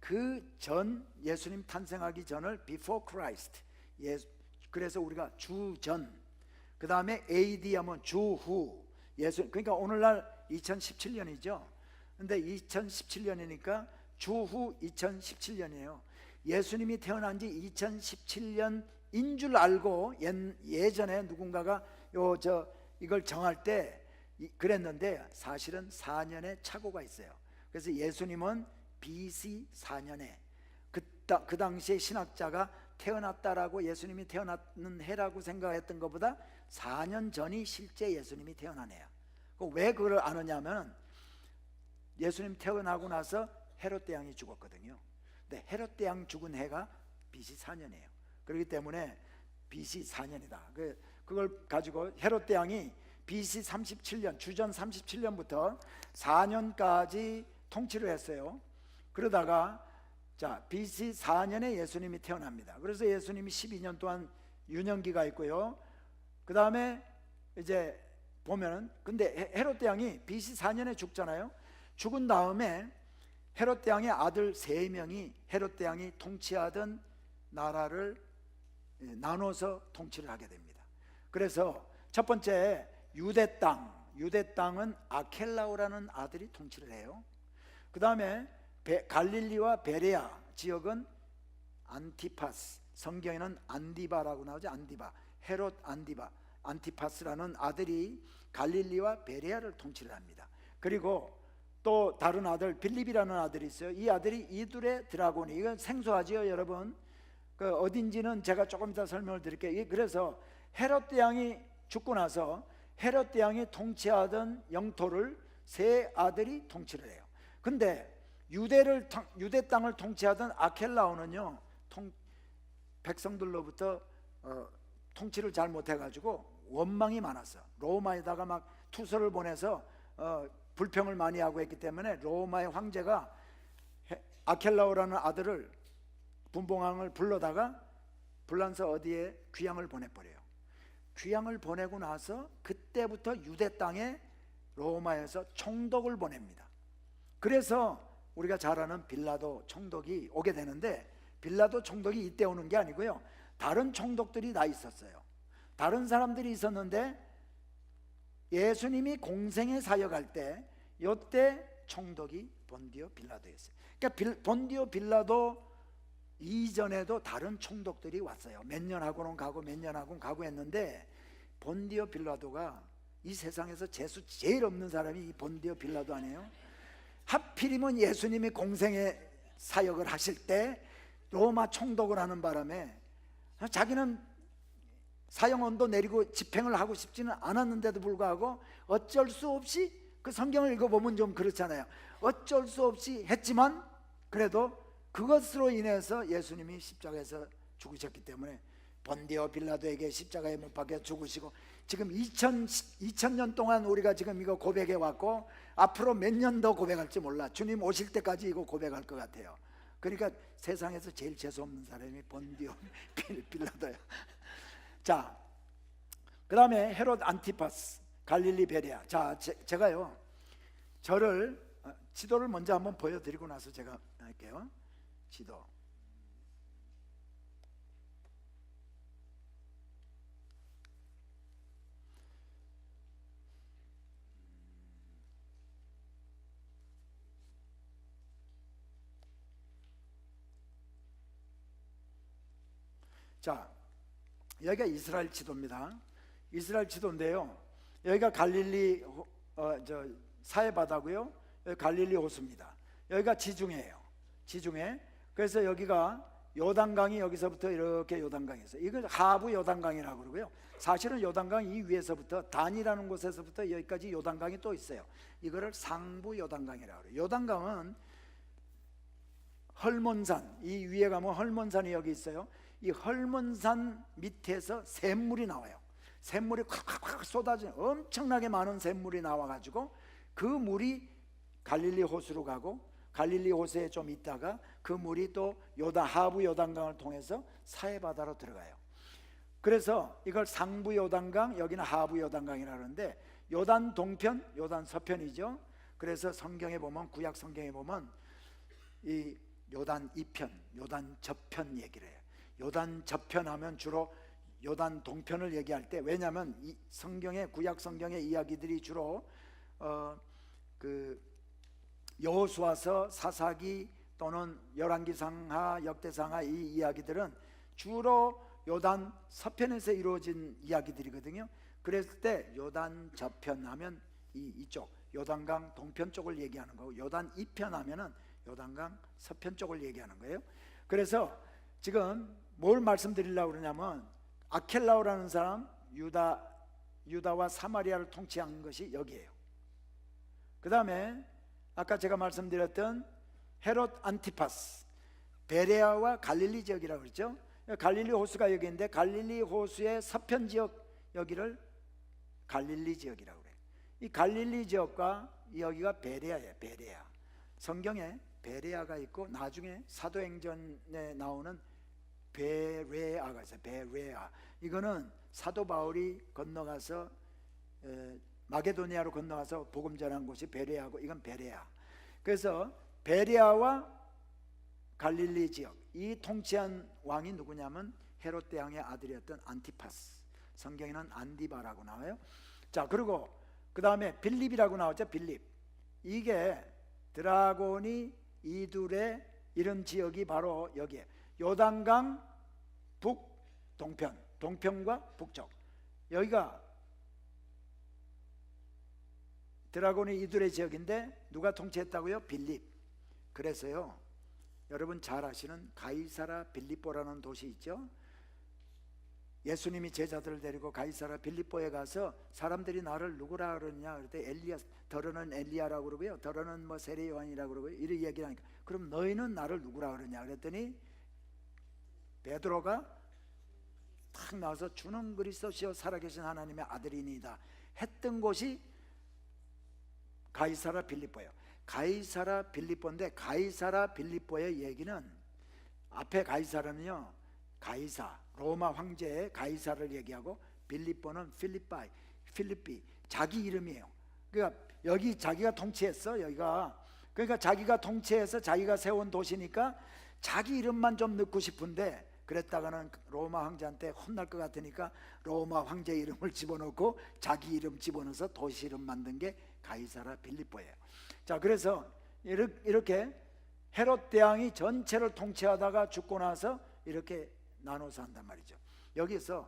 그 전, 예수님 탄생하기 전을 before Christ, 그래서 우리가 주전, 그 다음에 AD 하면 주후, 그러니까 오늘날 2017년이죠. 근데 2017년이니까 주후 2017년이에요. 예수님이 태어난 지 2017년인 줄 알고 예전에 누군가가 이걸 정할 때 그랬는데, 사실은 4년의 착오가 있어요. 그래서 예수님은 BC 4년에 그 당시에 신학자가 태어났다라고, 예수님이 태어났는 해라고 생각했던 것보다 4년 전이 실제 예수님이 태어난 해야. 왜 그걸 아느냐면, 예수님 태어나고 나서 헤롯 대왕이 죽었거든요. 근데 헤롯 대왕 죽은 해가 BC 4년이에요. 그렇기 때문에 BC 4년이다. 그걸 가지고 헤롯 대왕이 BC 37년, 주전 37년부터 4년까지 통치를 했어요. 그러다가 BC 4년에 예수님이 태어납니다. 그래서 예수님이 12년 동안 유년기가 있고요. 그 다음에 이제 보면은, 근데 헤롯 대왕이 BC 4년에 죽잖아요. 죽은 다음에 헤롯 대왕의 아들 3명이 헤롯 대왕이 통치하던 나라를 나눠서 통치를 하게 됩니다. 그래서 첫 번째, 유대 땅은 아켈라오라는 아들이 통치를 해요. 그 다음에 갈릴리와 베레아 지역은 안티파스, 성경에는 안디바라고 나오죠. 헤롯 안티파스라는 아들이 갈릴리와 베레아를 통치를 합니다. 그리고 또 다른 아들 빌립이라는 아들이 있어요. 이 아들이 이두레 드라고니, 이건 생소하지요 여러분? 어딘지는 제가 조금 이따 설명을 드릴게요. 그래서 헤롯 대왕이 죽고 나서 헤롯 대왕이 통치하던 영토를 세 아들이 통치를 해요. 근데 유대 땅을 통치하던 아켈라오는요, 백성들로부터 통치를 잘 못해가지고 원망이 많았어. 로마에다가 막 투서를 보내서 불평을 많이 하고 했기 때문에 로마의 황제가 아켈라오라는 아들을, 분봉왕을 불러서 어디에 귀양을 보내버려요. 귀양을 보내고 나서 그때부터 유대 땅에 로마에서 총독을 보냅니다. 그래서 우리가 잘 아는 빌라도 총독이 오게 되는데, 빌라도 총독이 이때 오는 게 아니고요, 다른 총독들이 다 있었어요. 다른 사람들이 있었는데 예수님이 공생에 사역할 때 이때 총독이 본디오 빌라도였어요. 그러니까 본디오 빌라도 이전에도 다른 총독들이 왔어요. 몇 년 하고는 가고 몇 년 하고는 가고 했는데, 본디오 빌라도가 이 세상에서 재수 제일 없는 사람이 이 본디오 빌라도 아니에요? 하필이면 예수님이 공생의 사역을 하실 때 로마 총독을 하는 바람에 자기는 사형언도 내리고 집행을 하고 싶지는 않았는데도 불구하고 어쩔 수 없이, 그 성경을 읽어보면 좀 그렇잖아요. 어쩔 수 없이 했지만 그래도 그것으로 인해서 예수님이 십자가에서 죽으셨기 때문에 본디오 빌라도에게 십자가에 못 박혀 죽으시고, 지금 2000년 동안 우리가 지금 이거 고백해 왔고, 앞으로 몇 년 더 고백할지 몰라. 주님 오실 때까지 이거 고백할 것 같아요. 그러니까 세상에서 제일 재수없는 사람이 본디오 빌라도야. 자, 그 다음에 헤롯 안티파스, 갈릴리 베레아. 자, 제가요 지도를 먼저 한번 보여드리고 나서 제가 할게요. 지도. 자, 여기가 이스라엘 지도입니다. 이스라엘 지도인데요, 여기가 갈릴리 사해바다고요, 여기 갈릴리 호수입니다. 여기가 지중해예요. 지중해. 그래서 여기가 요단강이 여기서부터 이렇게 요단강에서, 이걸 하부 요단강이라고 그러고요. 사실은 요단강 이 위에서부터 단이라는 곳에서부터 여기까지 요단강이 또 있어요. 이거를 상부 요단강이라고 그래요. 요단강은 헐몬산, 이 위에 가면 헐몬산이 여기 있어요. 이 헐몬산 밑에서 샘물이 나와요. 샘물이 콱콱콱 쏟아지는, 엄청나게 많은 샘물이 나와가지고 그 물이 갈릴리 호수로 가고, 갈릴리 호수에 좀 있다가 그 물이 또 하부 요단강을 통해서 사해바다로 들어가요. 그래서 이걸 상부 요단강, 여기는 하부 요단강이라고 하는데, 요단 동편, 요단 서편이죠. 그래서 성경에 보면, 구약 성경에 보면 이 요단 이편, 요단 저편 얘기를 해요. 요단 저편 하면 주로 요단 동편을 얘기할 때, 왜냐하면 이 성경의, 구약 성경의 이야기들이 주로 여호수아서, 사사기 또는 열왕기상하, 역대상하, 이 이야기들은 주로 요단 서편에서 이루어진 이야기들이거든요. 그랬을 때 요단 저편 하면 이쪽 요단강 동편 쪽을 얘기하는 거고, 요단 이편 하면은 요단강 서편 쪽을 얘기하는 거예요. 그래서 지금 뭘 말씀드리려고 그러냐면, 아켈라오라는 사람, 유다와 사마리아를 통치한 것이 여기에요. 그 다음에 아까 제가 말씀드렸던 헤롯 안티파스, 베레아와 갈릴리 지역이라고 그랬죠. 갈릴리 호수가 여기인데, 갈릴리 호수의 서편 지역, 여기를 갈릴리 지역이라고 그래요. 이 갈릴리 지역과 여기가 베레아예요. 베레아. 성경에 베레아가 있고, 나중에 사도행전에 나오는 베레아가 있어요. 베레아. 이거는 사도 바울이 건너가서 마게도니아로 건너가서 복음 전한 곳이 베레아고, 이건 베레아. 그래서 베레아와 갈릴리 지역, 이 통치한 왕이 누구냐면 헤롯 대왕의 아들이었던 안티파스. 성경에는 안디바라고 나와요. 자, 그리고 그 다음에 빌립이라고 나왔죠. 빌립. 이게 드라곤이 이둘의 이런 지역이 바로 여기에 요단강 북동편, 동편과 북쪽, 여기가 드라곤이 이둘의 지역인데 누가 통치했다고요? 빌립. 그래서요, 여러분 잘 아시는 가이사라 빌립보라는 도시 있죠. 예수님이 제자들을 데리고 가이사라 빌립보에 가서 사람들이 나를 누구라 그러냐 그랬더니 엘리야, 더러는 엘리야라고 그러고요, 더러는 뭐 세례 요한이라고 그러고요, 이렇게 얘기하니까, 그럼 너희는 나를 누구라 그러냐 그랬더니 베드로가 탁 나와서 주는 그리스도시요 살아계신 하나님의 아들이니이다 했던 곳이 가이사라 빌립보예요. 가이사라 빌립보인데, 가이사라 빌립보의 얘기는, 앞에 가이사라는요, 가이사, 로마 황제의 가이사를 얘기하고, 빌립보는 필리피, 자기 이름이에요. 그러니까 여기 자기가 통치했어, 여기가. 그러니까 자기가 통치해서 자기가 세운 도시니까 자기 이름만 좀 넣고 싶은데, 그랬다가는 로마 황제한테 혼날 것 같으니까 로마 황제 이름을 집어넣고 자기 이름 집어넣어서 도시 이름 만든 게 가이사라 빌립보예요. 자, 그래서 이렇게 헤롯 대왕이 전체를 통치하다가 죽고 나서 이렇게 나눠서 한단 말이죠. 여기서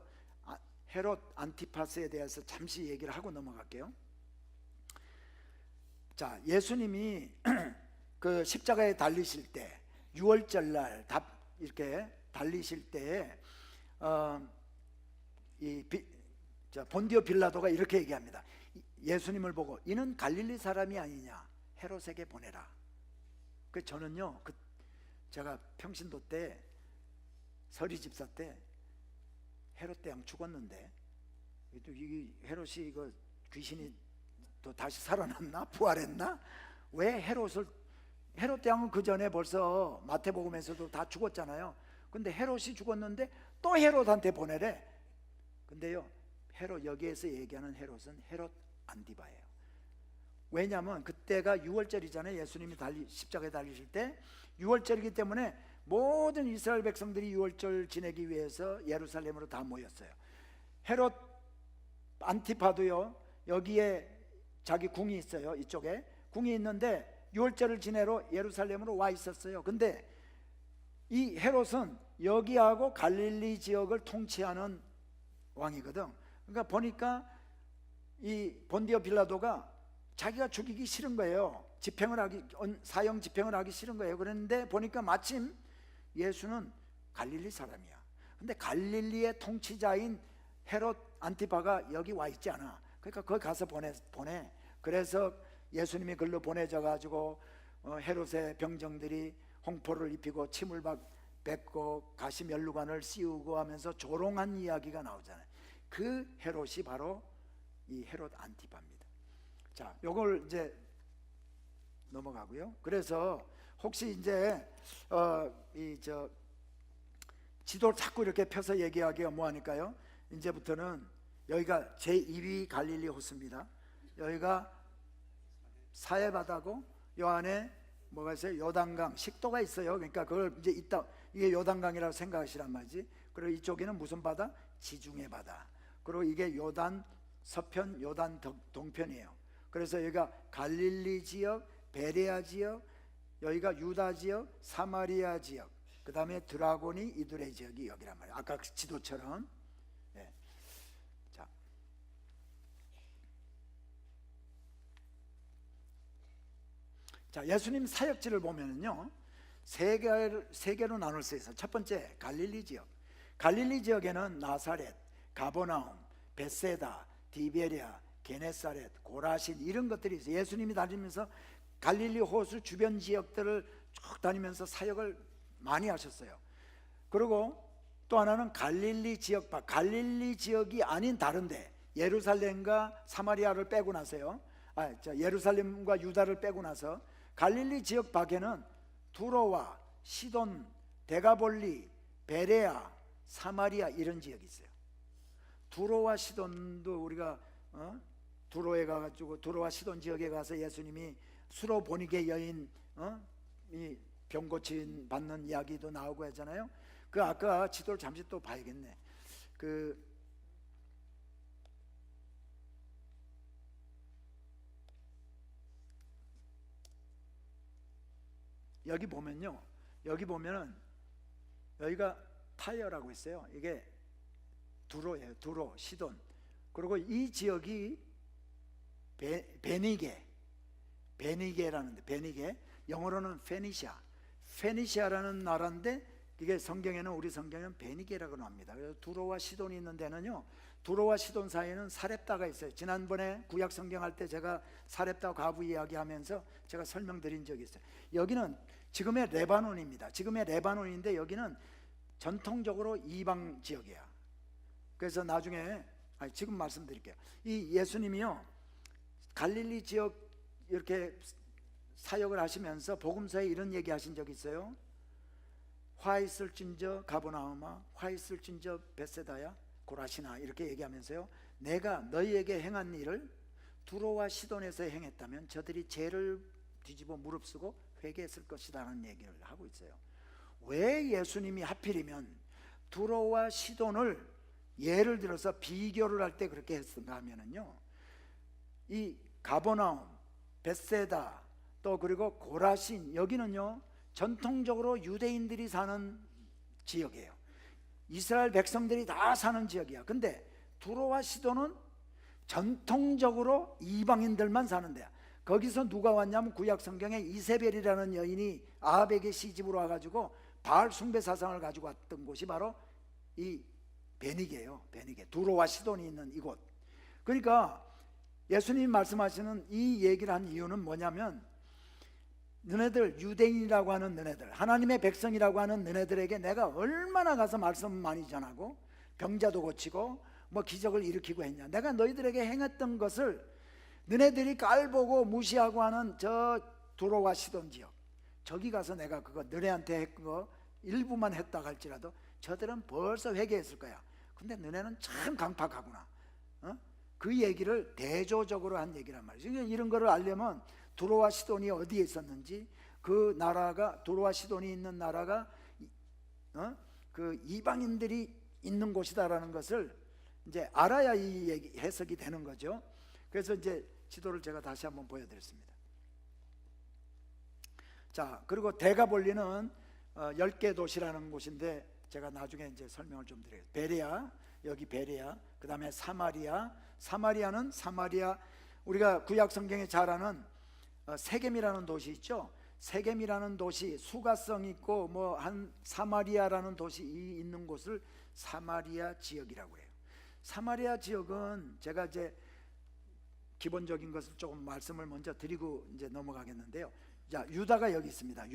헤롯 안티파스에 대해서 잠시 얘기를 하고 넘어갈게요. 자, 예수님이 그 십자가에 달리실 때, 6월절 날 이렇게 달리실 때에 본디오 빌라도가 이렇게 얘기합니다. 예수님을 보고 이는 갈릴리 사람이 아니냐, 헤롯에게 보내라. 그 저는요, 제가 평신도 때 서리 집사 때 헤롯 대왕 죽었는데, 이 헤롯이 이거 귀신이 또 다시 살아났나, 부활했나? 왜 헤롯 대왕은 그 전에 벌써 마태복음에서도 다 죽었잖아요. 근데 헤롯이 죽었는데 또 헤롯한테 보내래. 근데요, 헤롯, 여기에서 얘기하는 헤롯은 헤롯 안디바예요. 왜냐하면 그때가 6월절이잖아요. 예수님이 십자가에 달리실 때 6월절이기 때문에 모든 이스라엘 백성들이 6월절 지내기 위해서 예루살렘으로 다 모였어요. 헤롯 안티파도요, 여기에 자기 궁이 있어요. 이쪽에 궁이 있는데 6월절을 지내러 예루살렘으로 와 있었어요. 근데 이 헤롯은 여기하고 갈릴리 지역을 통치하는 왕이거든. 그러니까 보니까 이 본디오 빌라도가 자기가 죽이기 싫은 거예요. 사형 집행을 하기 싫은 거예요. 그런데 보니까 마침 예수는 갈릴리 사람이야. 근데 갈릴리의 통치자인 헤롯 안티파가 여기 와 있지 않아. 그러니까 거기 가서 보내. 그래서 예수님이 글로 보내져 가지고 헤롯의 병정들이 홍포를 입히고 침을 뱉고 가시 면류관을 씌우고 하면서 조롱한 이야기가 나오잖아요. 그 헤롯이 바로 이 헤롯 안티파입니다. 자, 요걸 이제 넘어가고요. 그래서 혹시 이제 지도를 자꾸 이렇게 펴서 얘기하기가 뭐하니까요. 이제부터는 여기가 제2위 갈릴리 호수입니다. 여기가 사해바다고 요 안에 뭐가 있어요? 요단강, 식도가 있어요. 그러니까 그걸 이제 이게 요단강이라고 생각하시란 말이지. 그리고 이쪽에는 무슨 바다? 지중해 바다. 그리고 이게 요단 서편, 요단 동편이에요. 그래서 여기가 갈릴리 지역, 베레아 지역, 여기가 유다 지역, 사마리아 지역, 그 다음에 드라고니 이두레 지역이 여기란 말이에요. 아까 그 지도처럼. 네. 자, 예수님 사역지를 보면은요, 세 개로 나눌 수 있어요. 첫 번째, 갈릴리 지역. 갈릴리 지역에는 나사렛, 가버나움, 벳세다, 디베랴, 게네사렛, 고라신 이런 것들이 있어요. 예수님이 다니면서 갈릴리 호수 주변 지역들을 쭉 다니면서 사역을 많이 하셨어요. 그리고 또 하나는 갈릴리 지역 밖, 갈릴리 지역이 아닌 다른데, 예루살렘과 사마리아를 빼고 나서요, 예루살렘과 유다를 빼고 나서 갈릴리 지역 밖에는 두로와 시돈, 데가볼리, 베레아, 사마리아 이런 지역이 있어요. 두로와 시돈도 우리가 두로에 가가지고 두로와 시돈 지역에 가서 예수님이 수로보니게 여인 이 병 고침 받는 이야기도 나오고 하잖아요. 그 아까 지도를 잠시 또 봐야겠네. 여기 보면요, 여기 보면은 여기가 타이어라고 있어요. 이게 두로예요. 두로, 시돈. 그리고 이 지역이 베니게라는데, 베니게 영어로는 페니시아라는 나라인데, 이게 성경에는, 우리 성경에는 베니게라고 합니다. 그래서 두로와 시돈이 있는 데는요, 두로와 시돈 사이에는 사렙다가 있어요. 지난번에 구약 성경 할 때 제가 사렙다 과부 이야기하면서 제가 설명드린 적이 있어요. 여기는 지금의 레바논입니다. 지금의 레바논인데 여기는 전통적으로 이방 지역이야. 그래서 나중에 지금 말씀드릴게요. 이 예수님이요, 갈릴리 지역 이렇게 사역을 하시면서 복음서에 이런 얘기 하신 적 있어요. 화 있을진저 가버나움아, 화 있을진저 벳세다야, 고라시나, 이렇게 얘기하면서요, 내가 너희에게 행한 일을 두로와 시돈에서 행했다면 저들이 죄를 뒤집어 무릅쓰고 회개했을 것이라는 얘기를 하고 있어요. 왜 예수님이 하필이면 두로와 시돈을 예를 들어서 비교를 할 때 그렇게 했는가 하면은요, 이 가버나움, 벳세다, 또 그리고 고라신, 여기는요 전통적으로 유대인들이 사는 지역이에요. 이스라엘 백성들이 다 사는 지역이야. 근데 두로와 시돈은 전통적으로 이방인들만 사는 데야. 거기서 누가 왔냐면 구약 성경에 이세벨이라는 여인이 아합에게 시집으로 와가지고 바알 숭배 사상을 가지고 왔던 곳이 바로 이 베니게예요. 베니게, 두로와 시돈이 있는 이곳. 그러니까 예수님이 말씀하시는 이 얘기를 한 이유는 뭐냐면, 너네들 유대인이라고 하는 너네들, 하나님의 백성이라고 하는 너네들에게 내가 얼마나 가서 말씀 많이 전하고 병자도 고치고 뭐 기적을 일으키고 했냐. 내가 너희들에게 행했던 것을 너네들이 깔보고 무시하고 하는 저 두로와 시돈 지역, 저기 가서 내가 그거 너네한테 했던 거 일부만 했다 할지라도 저들은 벌써 회개했을 거야. 근데 너네는 참 강팍하구나. 그 얘기를 대조적으로 한 얘기란 말이죠. 이런 거를 알려면 두로와 시돈이 어디에 있었는지, 그 나라가, 두로와 시돈이 있는 나라가 그 이방인들이 있는 곳이다라는 것을 이제 알아야 이 얘기 해석이 되는 거죠. 그래서 이제 지도를 제가 다시 한번 보여드렸습니다. 자, 그리고 데가볼리는 10개 도시라는 곳인데, 제가 나중에 이제 설명을 좀 드리겠습니다. 베레아, 여기 베레아, 그 다음에 사마리아. 사마리아는 사마리아, 우리가 구약 성경에 잘 아는 세겜이라는 도시 있죠. 세겜이라는 도시, 수가성 있고 뭐 한 사마리아라는 도시 있는 곳을 사마리아 지역이라고 해요. 사마리아 지역은 제가 이제 기본적인 것을 조금 말씀을 먼저 드리고 이제 넘어가겠는데요. 자, 유다가 여기 있습니다.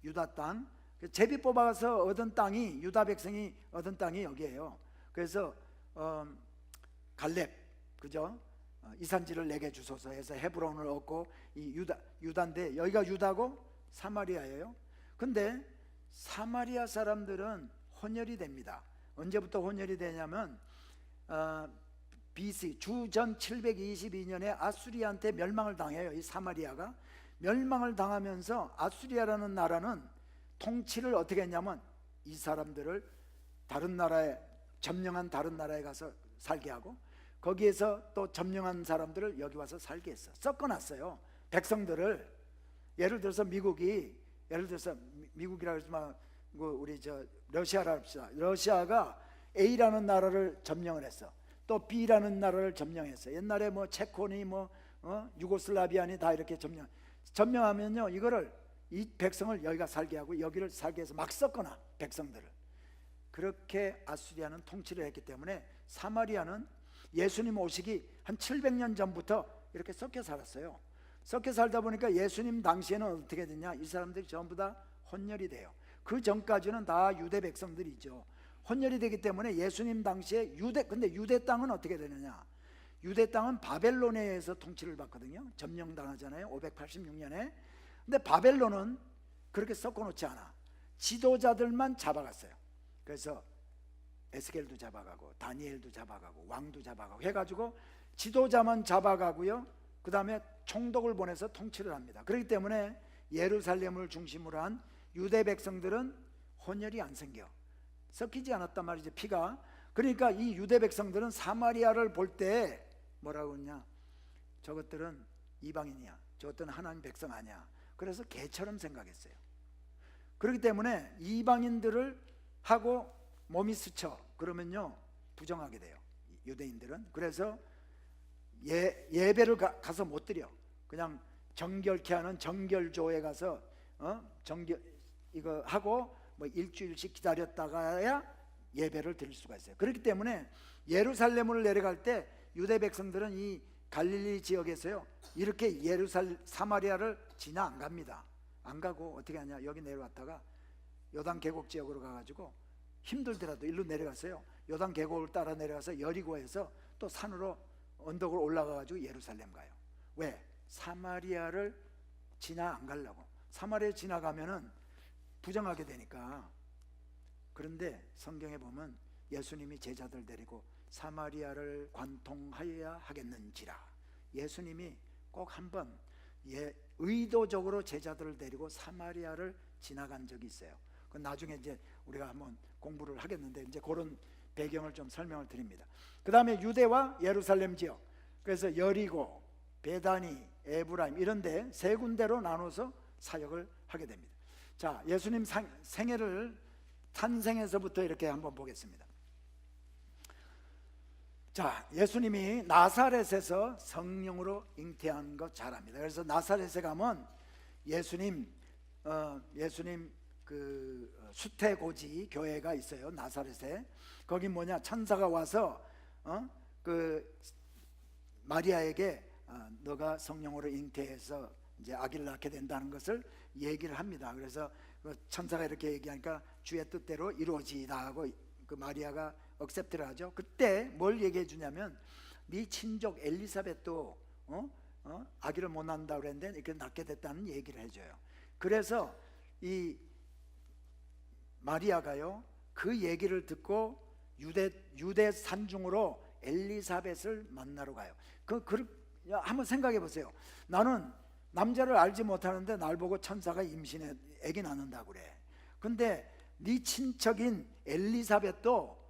유다 땅, 제비 뽑아서 얻은 땅이, 유다 백성이 얻은 땅이 여기에요. 그래서 갈렙, 그죠? 이 산지를 내게 주소서 해서 헤브론을 얻고, 이 유다인데 여기가 유다고 사마리아예요. 근데 사마리아 사람들은 혼혈이 됩니다. 언제부터 혼혈이 되냐면 BC 주전 722년에 아수리한테 멸망을 당해요. 이 사마리아가 멸망을 당하면서 아수리아라는 나라는 통치를 어떻게 했냐면 이 사람들을 다른 나라에, 점령한 다른 나라에 가서 살게 하고, 거기에서 또 점령한 사람들을 여기 와서 살게 했어. 섞어놨어요. 백성들을. 예를 들어서 미국이라고 해서 우리 러시아라 합시다. 러시아가 A라는 나라를 점령을 했어. 또 B라는 나라를 점령했어. 옛날에 뭐 체코니 유고슬라비아니 다 이렇게 점령하면요, 이거를, 이 백성을 여기가 살게 하고 여기를 살게 해서 막 섞어놔, 백성들을. 그렇게 아수리아는 통치를 했기 때문에 사마리아는 예수님 오시기 한 700년 전부터 이렇게 섞여 살았어요. 섞여 살다 보니까 예수님 당시에는 어떻게 됐냐, 이 사람들이 전부 다 혼혈이 돼요. 그 전까지는 다 유대 백성들이죠. 혼혈이 되기 때문에 예수님 당시에 근데 유대 땅은 어떻게 되느냐, 유대 땅은 바벨론에 의해서 통치를 받거든요. 점령당하잖아요, 586년에. 근데 바벨론은 그렇게 섞어놓지 않아. 지도자들만 잡아갔어요. 그래서 에스겔도 잡아가고 다니엘도 잡아가고 왕도 잡아가고 해가지고 지도자만 잡아가고요, 그 다음에 총독을 보내서 통치를 합니다. 그렇기 때문에 예루살렘을 중심으로 한 유대 백성들은 혼혈이 안 생겨, 섞이지 않았단 말이죠, 피가. 그러니까 이 유대 백성들은 사마리아를 볼 때 뭐라고 하냐, 저것들은 이방인이야, 저것들은 하나님 백성 아니야. 그래서 개처럼 생각했어요. 그렇기 때문에 이방인들을 하고 몸이 스쳐 그러면요, 부정하게 돼요, 유대인들은. 그래서 예배를 가서 못 드려. 그냥 정결케 하는 정결조에 가서 이거 하고 뭐 일주일씩 기다렸다가야 예배를 드릴 수가 있어요. 그렇기 때문에 예루살렘을 내려갈 때 유대 백성들은 이 갈릴리 지역에서요, 이렇게 사마리아를 지나 안 갑니다. 안 가고 어떻게 하냐, 여기 내려왔다가 요단 계곡 지역으로 가가지고 힘들더라도 일로 내려갔어요. 요단 계곡을 따라 내려가서 여리고에서 또 산으로 언덕을 올라가가지고 예루살렘 가요. 왜? 사마리아를 지나 안 가려고. 사마리아 지나가면은 부정하게 되니까. 그런데 성경에 보면 예수님이 제자들 데리고 사마리아를 관통하여야 하겠는지라, 예수님이 꼭 한번 의도적으로 제자들을 데리고 사마리아를 지나간 적이 있어요. 그 나중에 이제 우리가 한번 공부를 하겠는데 이제 그런 배경을 좀 설명을 드립니다. 그 다음에 유대와 예루살렘 지역, 그래서 여리고, 베다니, 에브라임 이런데 세 군데로 나눠서 사역을 하게 됩니다. 자, 예수님 생애를 탄생에서부터 이렇게 한번 보겠습니다. 자, 예수님이 나사렛에서 성령으로 잉태한 거 잘 압니다. 그래서 나사렛에 가면 예수님 그 수태고지 교회가 있어요, 나사렛에. 거기 뭐냐, 천사가 와서 그 마리아에게 너가 성령으로 잉태해서 이제 아기를 낳게 된다는 것을 얘기를 합니다. 그래서 그 천사가 이렇게 얘기하니까 주의 뜻대로 이루어지다 하고 그 마리아가 억셉트를 하죠. 그때 뭘 얘기해 주냐면, 네 친족 엘리사벳도 아기를 못 낳는다고 그랬는데 이렇게 낳게 됐다는 얘기를 해줘요. 그래서 이 마리아가요, 그 얘기를 듣고 유대 산중으로 엘리사벳을 만나러 가요. 한번 생각해 보세요. 나는 남자를 알지 못하는데 날 보고 천사가 임신해 애기 낳는다고 그래. 근데 네 친척인 엘리사벳도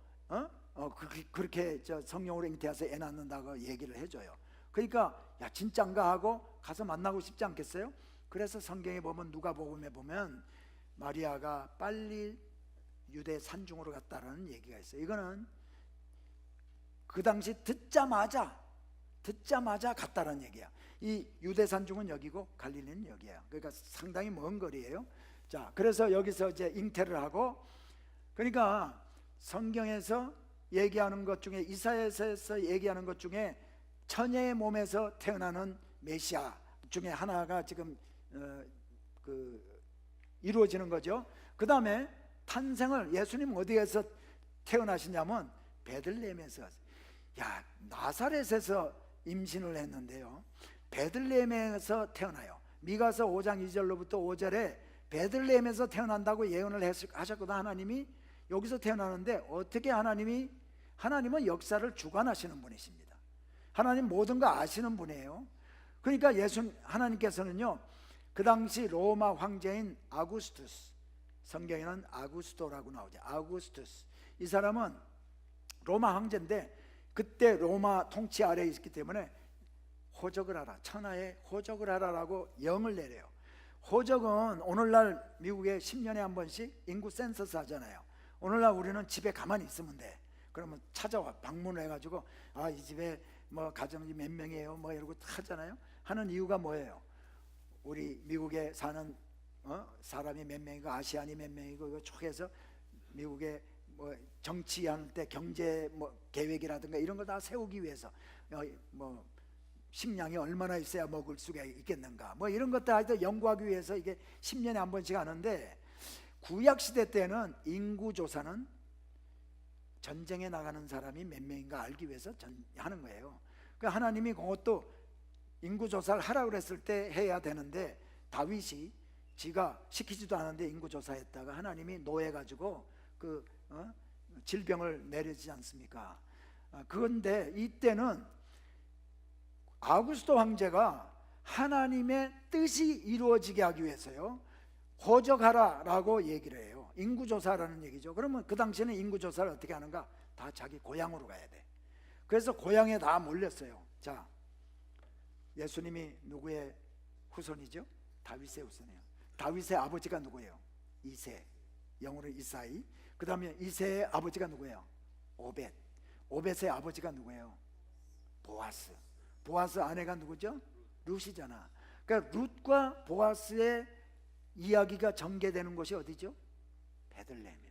그렇게 성령으로 잉태해서 애 낳는다고 얘기를 해줘요. 그러니까 야, 진짠가 하고 가서 만나고 싶지 않겠어요? 그래서 성경에 보면, 누가복음에 보면 마리아가 빨리 유대 산중으로 갔다라는 얘기가 있어요. 이거는 그 당시 듣자마자 갔다라는 얘기야. 이 유대 산중은 여기고 갈릴리는 여기야. 그러니까 상당히 먼 거리예요. 자, 그래서 여기서 이제 잉태를 하고, 그러니까 성경에서 얘기하는 것 중에, 이사야서에서 얘기하는 것 중에 처녀의 몸에서 태어나는 메시아 중에 하나가 지금 이루어지는 거죠. 그 다음에 탄생을, 예수님 어디에서 태어나시냐면 베들레헴에서. 야, 나사렛에서 임신을 했는데요, 베들레헴에서 태어나요. 미가서 5장 2절로부터 5절에 베들레헴에서 태어난다고 예언을 하셨거든. 하나님이 여기서 태어나는데, 어떻게 하나님은 역사를 주관하시는 분이십니다. 하나님 모든 거 아시는 분이에요. 그러니까 하나님께서는요, 그 당시 로마 황제인 아구스투스, 성경에는 아구스토라고 나오죠. 아구스투스, 이 사람은 로마 황제인데 그때 로마 통치 아래에 있기 때문에 호적을 하라, 천하에 호적을 하라라고 영을 내려요. 호적은 오늘날 미국에 10년에 한 번씩 인구 센서스 하잖아요. 오늘날 우리는 집에 가만히 있으면 돼. 그러면 찾아와, 방문을 해가지고 이 집에 뭐 가정이 몇 명이에요 뭐 이러고 하잖아요. 하는 이유가 뭐예요? 우리 미국에 사는 사람이 몇 명이고 아시안이 몇 명이고 이거 쭉 해서 미국에 뭐 정치할 때 경제 뭐 계획이라든가 이런 거 다 세우기 위해서 뭐 식량이 얼마나 있어야 먹을 수가 있겠는가 뭐 이런 것들 하여튼 연구하기 위해서 이게 10년에 한 번씩 하는데, 구약 시대 때는 인구 조사는 전쟁에 나가는 사람이 몇 명인가 알기 위해서 하는 거예요. 그러니까 하나님이 그것도 인구 조사를 하라고 그랬을 때 해야 되는데, 다윗이 지가 시키지도 않았는데 인구 조사했다가 하나님이 노해가지고 질병을 내리지 않습니까? 그런데 이때는 아구스도 황제가 하나님의 뜻이 이루어지게 하기 위해서요, 호적하라라고 얘기를 해요. 인구조사라는 얘기죠. 그러면 그 당시에는 인구조사를 어떻게 하는가? 다 자기 고향으로 가야 돼. 그래서 고향에 다 몰렸어요. 자, 예수님이 누구의 후손이죠? 다윗의 후손이에요. 다윗의 아버지가 누구예요? 이새, 영어로 이사이. 그 다음에 이새의 아버지가 누구예요? 오벳. 오벳의 아버지가 누구예요? 보아스. 보아스 아내가 누구죠? 룻이잖아. 그러니까 룻과 보아스의 이야기가 전개되는 곳이 어디죠? 베들레헴이에요.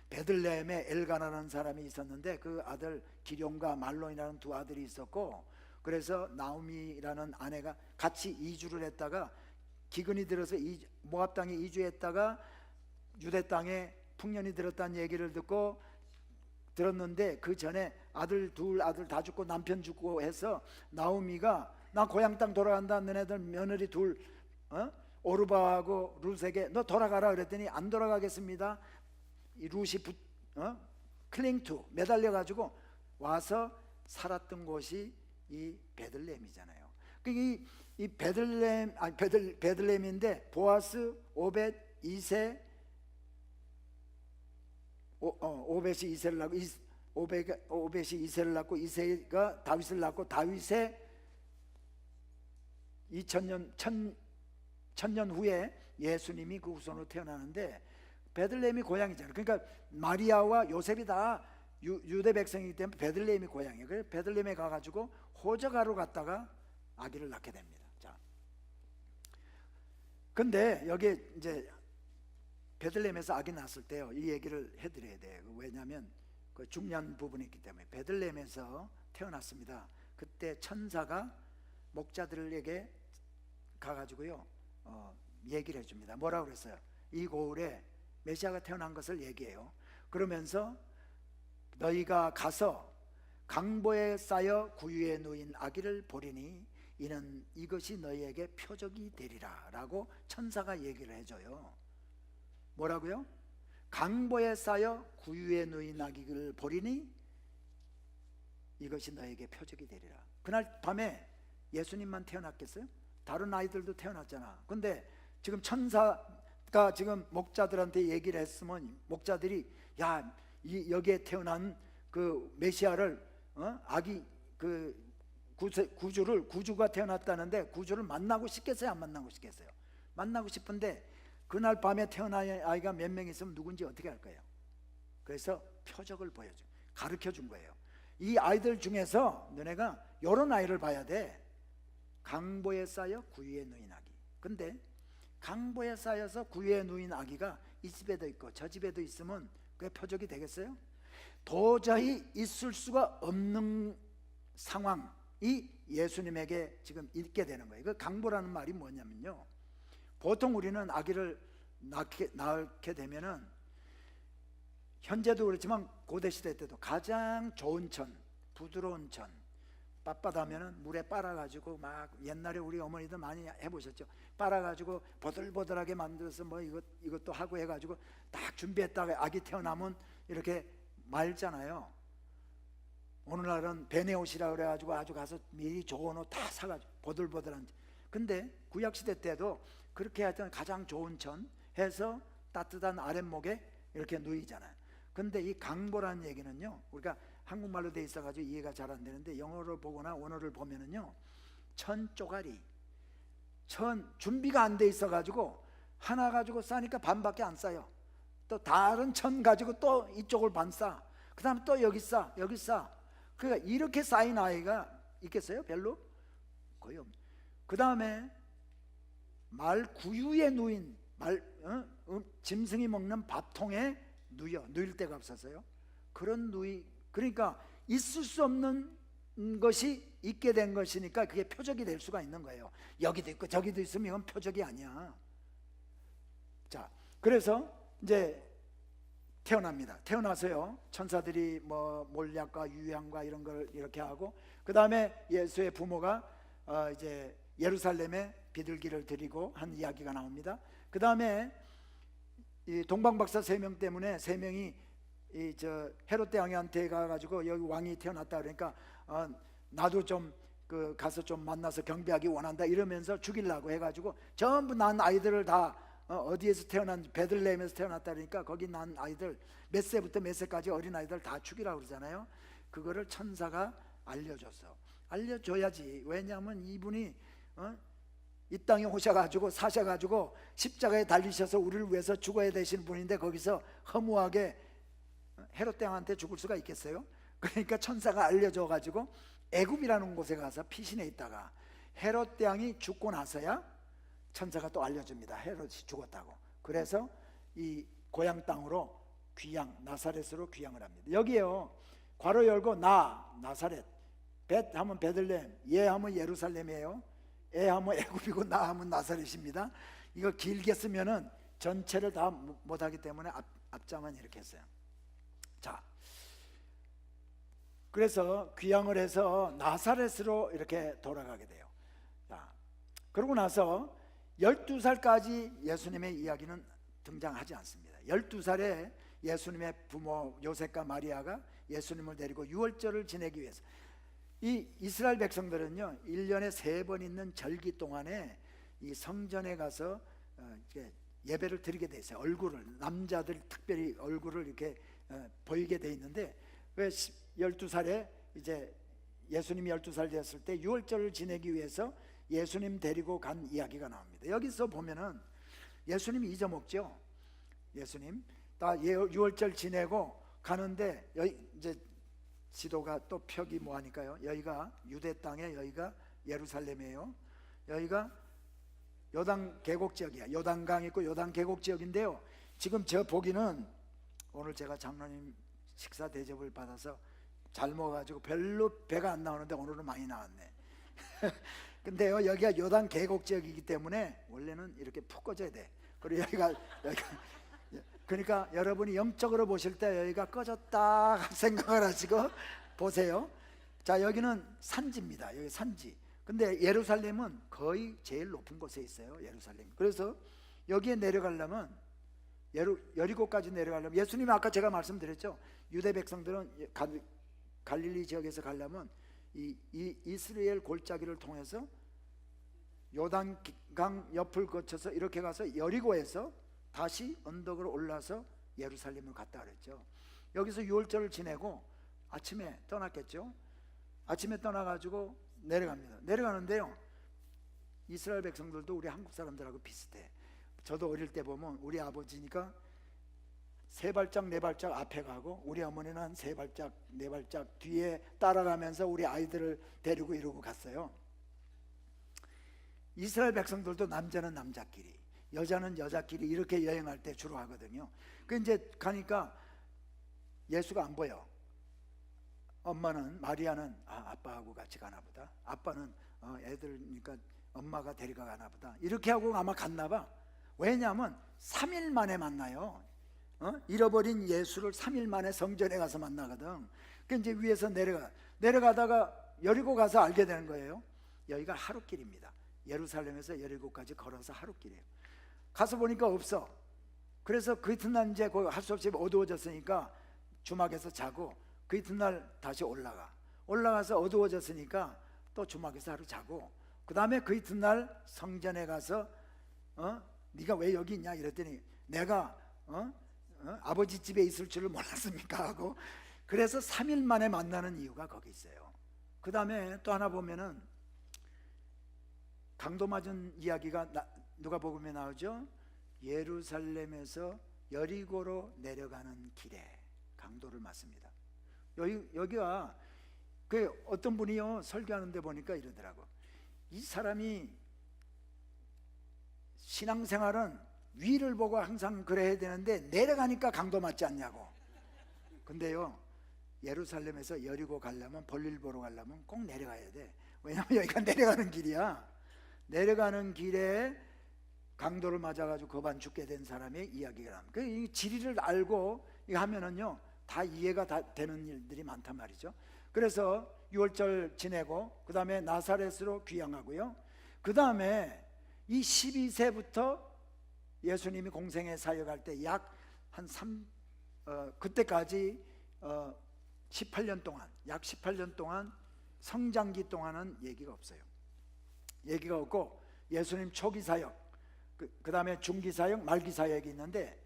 베들레헴에 엘가나라는 사람이 있었는데 그 아들 기럯과 말론이라는 두 아들이 있었고, 그래서 나오미라는 아내가 같이 이주를 했다가 기근이 들어서 모압 땅에 이주했다가 유대 땅에 풍년이 들었다는 얘기를 들었는데, 그 전에 아들 다 죽고 남편 죽고 해서 나오미가 나 고향 땅 돌아간다, 너네들 며느리 둘 오르바하고 룻에게 너 돌아가라 그랬더니 안 돌아가겠습니다. 이 룻이 클링투 매달려 가지고 와서 살았던 곳이 이 베들레헴이잖아요. 이 베들레헴 베들레헴인데 보아스, 오벳, 이세, 오벳이 이세를 낳고 오벳이 이세를 낳고 이세가 다윗을 낳고 다윗의 1000년 후에 예수님이 그 후손으로 태어나는데, 베들레헴이 고향이잖아요. 그러니까 마리아와 요셉이 다 유대 백성이기 때문에 베들레헴이 고향이에요. 그래서 베들레헴에 가가지고 호적하러 갔다가 아기를 낳게 됩니다. 자, 근데 여기 이제 베들레헴에서 아기 낳았을 때요, 이 얘기를 해드려야 돼요. 왜냐하면 그 중요한 부분이 있기 때문에. 베들레헴에서 태어났습니다. 그때 천사가 목자들에게 가가지고요 얘기를 해줍니다. 뭐라고 그랬어요? 이 고을에 메시아가 태어난 것을 얘기해요. 그러면서 너희가 가서 강보에 쌓여 구유에 놓인 아기를 보리니 이는 이것이 너희에게 표적이 되리라 라고 천사가 얘기를 해줘요. 뭐라고요? 강보에 쌓여 구유에 놓인 아기를 보리니 이것이 너에게 표적이 되리라. 그날 밤에 예수님만 태어났겠어요? 다른 아이들도 태어났잖아. 근데 지금 천사가 지금 목자들한테 얘기를 했으면 목자들이 여기에 태어난 그 메시아를 아기 그 구주가 태어났다는데 구주를 만나고 싶겠어요? 안 만나고 싶겠어요? 만나고 싶은데 그날 밤에 태어난 아이가 몇 명 있으면 누군지 어떻게 할 거예요? 그래서 표적을 보여줘, 가르쳐 준 거예요. 이 아이들 중에서 너네가 이런 아이를 봐야 돼. 강보에 쌓여 구유에 누인 아기. 근데 강보에 쌓여서 구유에 누인 아기가 이 집에도 있고 저 집에도 있으면 그게 표적이 되겠어요? 도저히 있을 수가 없는 상황이 예수님에게 지금 있게 되는 거예요. 그 강보라는 말이 뭐냐면요, 보통 우리는 아기를 낳게 되면은, 현재도 그렇지만 고대시대 때도 가장 좋은 천, 부드러운 천, 빳빳하면은 물에 빨아가지고 막, 옛날에 우리 어머니들 많이 해보셨죠? 빨아가지고 보들보들하게 만들어서 뭐 이것도 하고 해가지고 딱 준비했다가 아기 태어나면 이렇게 말잖아요. 오늘날은 베네 옷이라 그래가지고 아주 가서 미리 좋은 옷 다 사가지고 보들보들한. 근데 구약시대 때도 그렇게 하여튼 가장 좋은 천 해서 따뜻한 아랫목에 이렇게 누이잖아요. 근데 이 강보라는 얘기는요, 우리가 한국말로 돼 있어가지고 이해가 잘 안 되는데, 영어를 보거나 원어를 보면은요, 천 쪼가리, 천 준비가 안 돼 있어가지고 하나 가지고 싸니까 반밖에 안 싸요. 또 다른 천 가지고 또 이쪽을 반 싸. 그 다음에 또 여기 싸, 여기 싸. 그러니까 이렇게 쌓인 아이가 있겠어요? 별로? 거의 없네. 그 다음에 말 구유에 누인, 짐승이 먹는 밥통에 누일 데가 없었어요. 그런 그러니까 있을 수 없는 것이 있게 된 것이니까 그게 표적이 될 수가 있는 거예요. 여기도 있고 저기도 있으면 이건 표적이 아니야. 자, 그래서 이제 태어납니다. 태어나서요, 천사들이 뭐 몰약과 유향과 이런 걸 이렇게 하고, 그 다음에 예수의 부모가 이제 예루살렘에 비둘기를 드리고 한 이야기가 나옵니다. 그 다음에 이 동방박사 3명 때문에 3명이 헤롯 대왕한테 가가지고 여기 왕이 태어났다 그러니까 나도 좀 가서 좀 만나서 경배하기 원한다 이러면서 죽이려고 해가지고 전부 난 아이들을 다 어디에서 태어난, 베들레헴에서 태어났다 그러니까 거기 난 아이들 몇 세부터 몇 세까지 어린 아이들 다 죽이라고 그러잖아요. 그거를 천사가 알려줬어. 알려줘야지. 왜냐하면 이분이 이 땅에 오셔가지고 사셔가지고 십자가에 달리셔서 우리를 위해서 죽어야 되신 분인데 거기서 허무하게 헤롯 대왕한테 죽을 수가 있겠어요? 그러니까 천사가 알려줘가지고 애굽이라는 곳에 가서 피신해 있다가 헤롯 대왕이 죽고 나서야 천사가 또 알려줍니다. 헤롯이 죽었다고. 그래서 이 고향 땅으로 귀양, 나사렛으로 귀양을 합니다. 여기에요, 괄호 열고 나사렛, 벳 하면 베들레헴, 예 하면 예루살렘이에요. 애 하면 애굽이고 나 하면 나사렛입니다. 이거 길게 쓰면은 전체를 다 못하기 때문에 앞자만 이렇게 했어요. 자, 그래서 귀향을 해서 나사렛으로 이렇게 돌아가게 돼요. 자, 그러고 나서 12살까지 예수님의 이야기는 등장하지 않습니다. 12살에 예수님의 부모 요셉과 마리아가 예수님을 데리고 유월절을 지내기 위해서, 이 이스라엘 백성들은요 1년에 3번 있는 절기 동안에 이 성전에 가서 예배를 드리게 돼 있어요. 얼굴을, 남자들 특별히 얼굴을 이렇게 보이게 돼 있는데, 왜 12살에 이제 예수님이 12살 됐을 때 유월절을 지내기 위해서 예수님 데리고 간 이야기가 나옵니다. 여기서 보면은 예수님이 잊어먹죠. 예수님 다 유월절 지내고 가는데 여기 이제 지도가 또 벽이 뭐하니까요, 여기가 유대 땅에, 여기가 예루살렘이에요. 여기가 요단 계곡 지역이야. 요단강 있고 요단 계곡 지역인데요, 지금 저 보기는 오늘 제가 장로님 식사 대접을 받아서 잘 먹어가지고 별로 배가 안 나오는데 오늘은 많이 나왔네. 근데요 여기가 요단 계곡 지역이기 때문에 원래는 이렇게 푹 꺼져야 돼. 그리고 여기가 그러니까 여러분이 영적으로 보실 때 여기가 꺼졌다 생각을 하시고 보세요. 자, 여기는 산지입니다. 여기 산지. 근데 예루살렘은 거의 제일 높은 곳에 있어요. 예루살렘. 그래서 여기에 내려가려면 여리고까지 내려가려면, 예수님이 아까 제가 말씀드렸죠, 유대 백성들은 갈릴리 지역에서 가려면 이 이스라엘 골짜기를 통해서 요단강 옆을 거쳐서 이렇게 가서 여리고에서 다시 언덕으로 올라서 예루살렘을 갔다 그랬죠. 여기서 유월절을 지내고 아침에 떠났겠죠. 아침에 떠나가지고 내려갑니다. 내려가는데요, 이스라엘 백성들도 우리 한국 사람들하고 비슷해. 저도 어릴 때 보면 우리 아버지니까 세 발짝 네 발짝 앞에 가고 우리 어머니는 한 세 발짝 네 발짝 뒤에 따라가면서 우리 아이들을 데리고 이러고 갔어요. 이스라엘 백성들도 남자는 남자끼리 여자는 여자끼리 이렇게 여행할 때 주로 하거든요. 그 이제 가니까 예수가 안 보여. 엄마는 마리아는 아빠하고 같이 가나 보다. 아빠는 애들이니까 엄마가 데리고 가나 보다. 이렇게 하고 아마 갔나 봐. 왜냐하면 3일 만에 만나요. 잃어버린 예수를 3일 만에 성전에 가서 만나거든. 그 이제 위에서 내려가다가 여리고 가서 알게 되는 거예요. 여기가 하루길입니다. 예루살렘에서 여리고까지 걸어서 하루길이에요. 가서 보니까 없어. 그래서 그 이튿날 이제 할 수 없이 어두워졌으니까 주막에서 자고 그 이튿날 다시 올라가서 어두워졌으니까 또 주막에서 하루 자고 그 다음에 그 이튿날 성전에 가서 네가 왜 여기 있냐 이랬더니 내가 아버지 집에 있을 줄을 몰랐습니까 하고 그래서 3일 만에 만나는 이유가 거기 있어요. 그 다음에 또 하나 보면은 강도 맞은 이야기가 누가복음에 나오죠. 예루살렘에서 여리고로 내려가는 길에 강도를 맞습니다. 여기가 그 어떤 분이요 설교하는데 보니까 이러더라고. 이 사람이 신앙생활은 위를 보고 항상 그래야 되는데 내려가니까 강도 맞지 않냐고. 근데요 예루살렘에서 여리고 가려면 볼일 보러 가려면 꼭 내려가야 돼. 왜냐면 여기가 내려가는 길이야. 내려가는 길에 강도를 맞아가지고 거반 죽게 된 사람의 이야기가 납니다. 그 지리를 알고 이거 하면은요 다 이해가 다 되는 일들이 많단 말이죠. 그래서 6월절 지내고 그 다음에 나사렛으로 귀향하고요. 그 다음에 이 12세부터 예수님이 공생애 사역할 때 약 한 그때까지 18년 동안 약 18년 동안 성장기 동안은 얘기가 없어요. 얘기가 없고 예수님 초기 사역 그 다음에 중기 사역 말기 사역이 있는데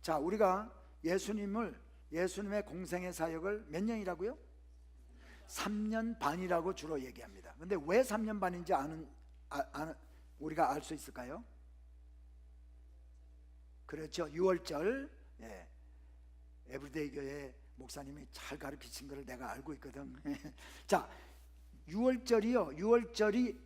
자 우리가 예수님의 공생애 사역을 몇 년이라고요? 3년 반이라고 주로 얘기합니다. 근데 왜 3년 반인지 우리가 알 수 있을까요? 그렇죠. 6월절 에브리데이 교회 목사님이 잘 가르치신 것을 내가 알고 있거든. 자 6월절이요 6월절이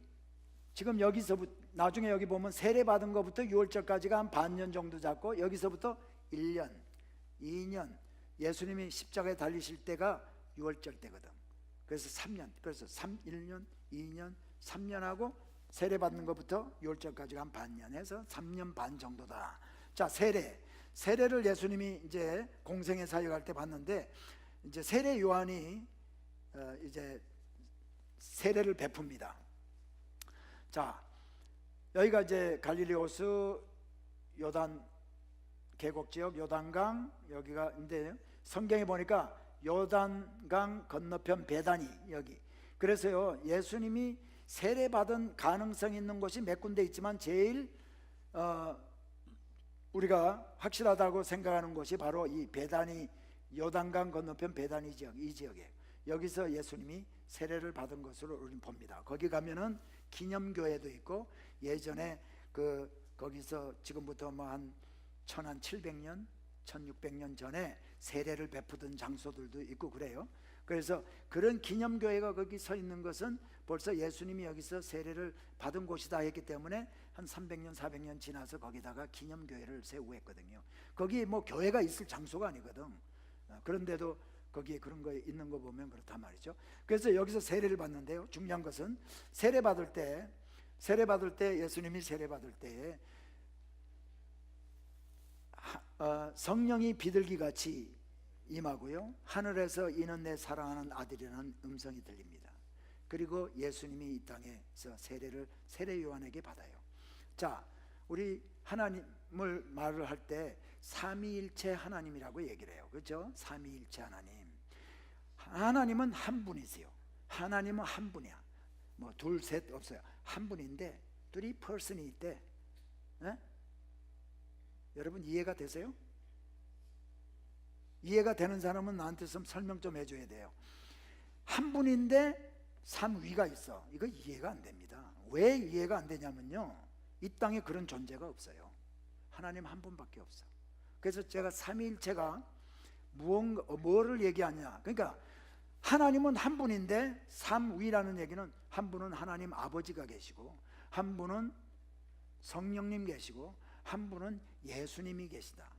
지금 여기서부터 나중에 여기 보면 세례 받은 것부터 6월절까지가 한 반년 정도 잡고 여기서부터 1년 2년 예수님이 십자가에 달리실 때가 6월절 때거든. 그래서 3년 그래서 1년 2년 3년하고 세례 받는 것부터 6월절까지가 한 반년 해서 3년 반 정도다. 자 세례를 예수님이 이제 공생애 사역할 때 봤는데 이제 세례 요한이 이제 세례를 베풉니다. 자 여기가 이제 갈릴리 호수 요단 계곡 지역 요단강 여기가 인데 성경에 보니까 요단강 건너편 베다니 여기 그래서요 예수님이 세례 받은 가능성이 있는 곳이 몇 군데 있지만 제일 우리가 확실하다고 생각하는 곳이 바로 이 베다니 요단강 건너편 베다니 지역 이 지역에 여기서 예수님이 세례를 받은 것으로 우리는 봅니다. 거기 가면은 기념교회도 있고 예전에 거기서 지금부터 뭐 한 1700년 1600년 전에 세례를 베푸던 장소들도 있고 그래요. 그래서 그런 기념교회가 거기 서 있는 것은 벌써 예수님이 여기서 세례를 받은 곳이다 했기 때문에 한 300년 400년 지나서 거기다가 기념교회를 세우고 했거든요. 거기 뭐 교회가 있을 장소가 아니거든. 그런데도 거기에 그런 거 있는 거 보면 그렇단 말이죠. 그래서 여기서 세례를 받는데요. 중요한 것은 세례 받을 때 예수님이 세례 받을 때 성령이 비둘기같이 임하고요. 하늘에서 이는 내 사랑하는 아들이라는 음성이 들립니다. 그리고 예수님이 이 땅에서 세례 요한에게 받아요. 자, 우리 하나님을 말을 할 때 삼위일체 하나님이라고 얘기를 해요. 그렇죠? 삼위일체 하나님은 한 분이세요. 하나님은 한 분이야. 뭐 둘, 셋 없어요. 한 분인데 둘이 person이 있대. 에? 여러분 이해가 되세요? 이해가 되는 사람은 나한테 좀 설명 좀 해줘야 돼요. 한 분인데 삼위가 있어. 이거 이해가 안 됩니다. 왜 이해가 안 되냐면요, 이 땅에 그런 존재가 없어요. 하나님 한 분밖에 없어. 그래서 제가 삼위일체가 뭐를 얘기하냐, 그러니까 하나님은 한 분인데 삼위라는 얘기는 한 분은 하나님 아버지가 계시고, 한 분은 성령님 계시고, 한 분은 예수님이 계시다.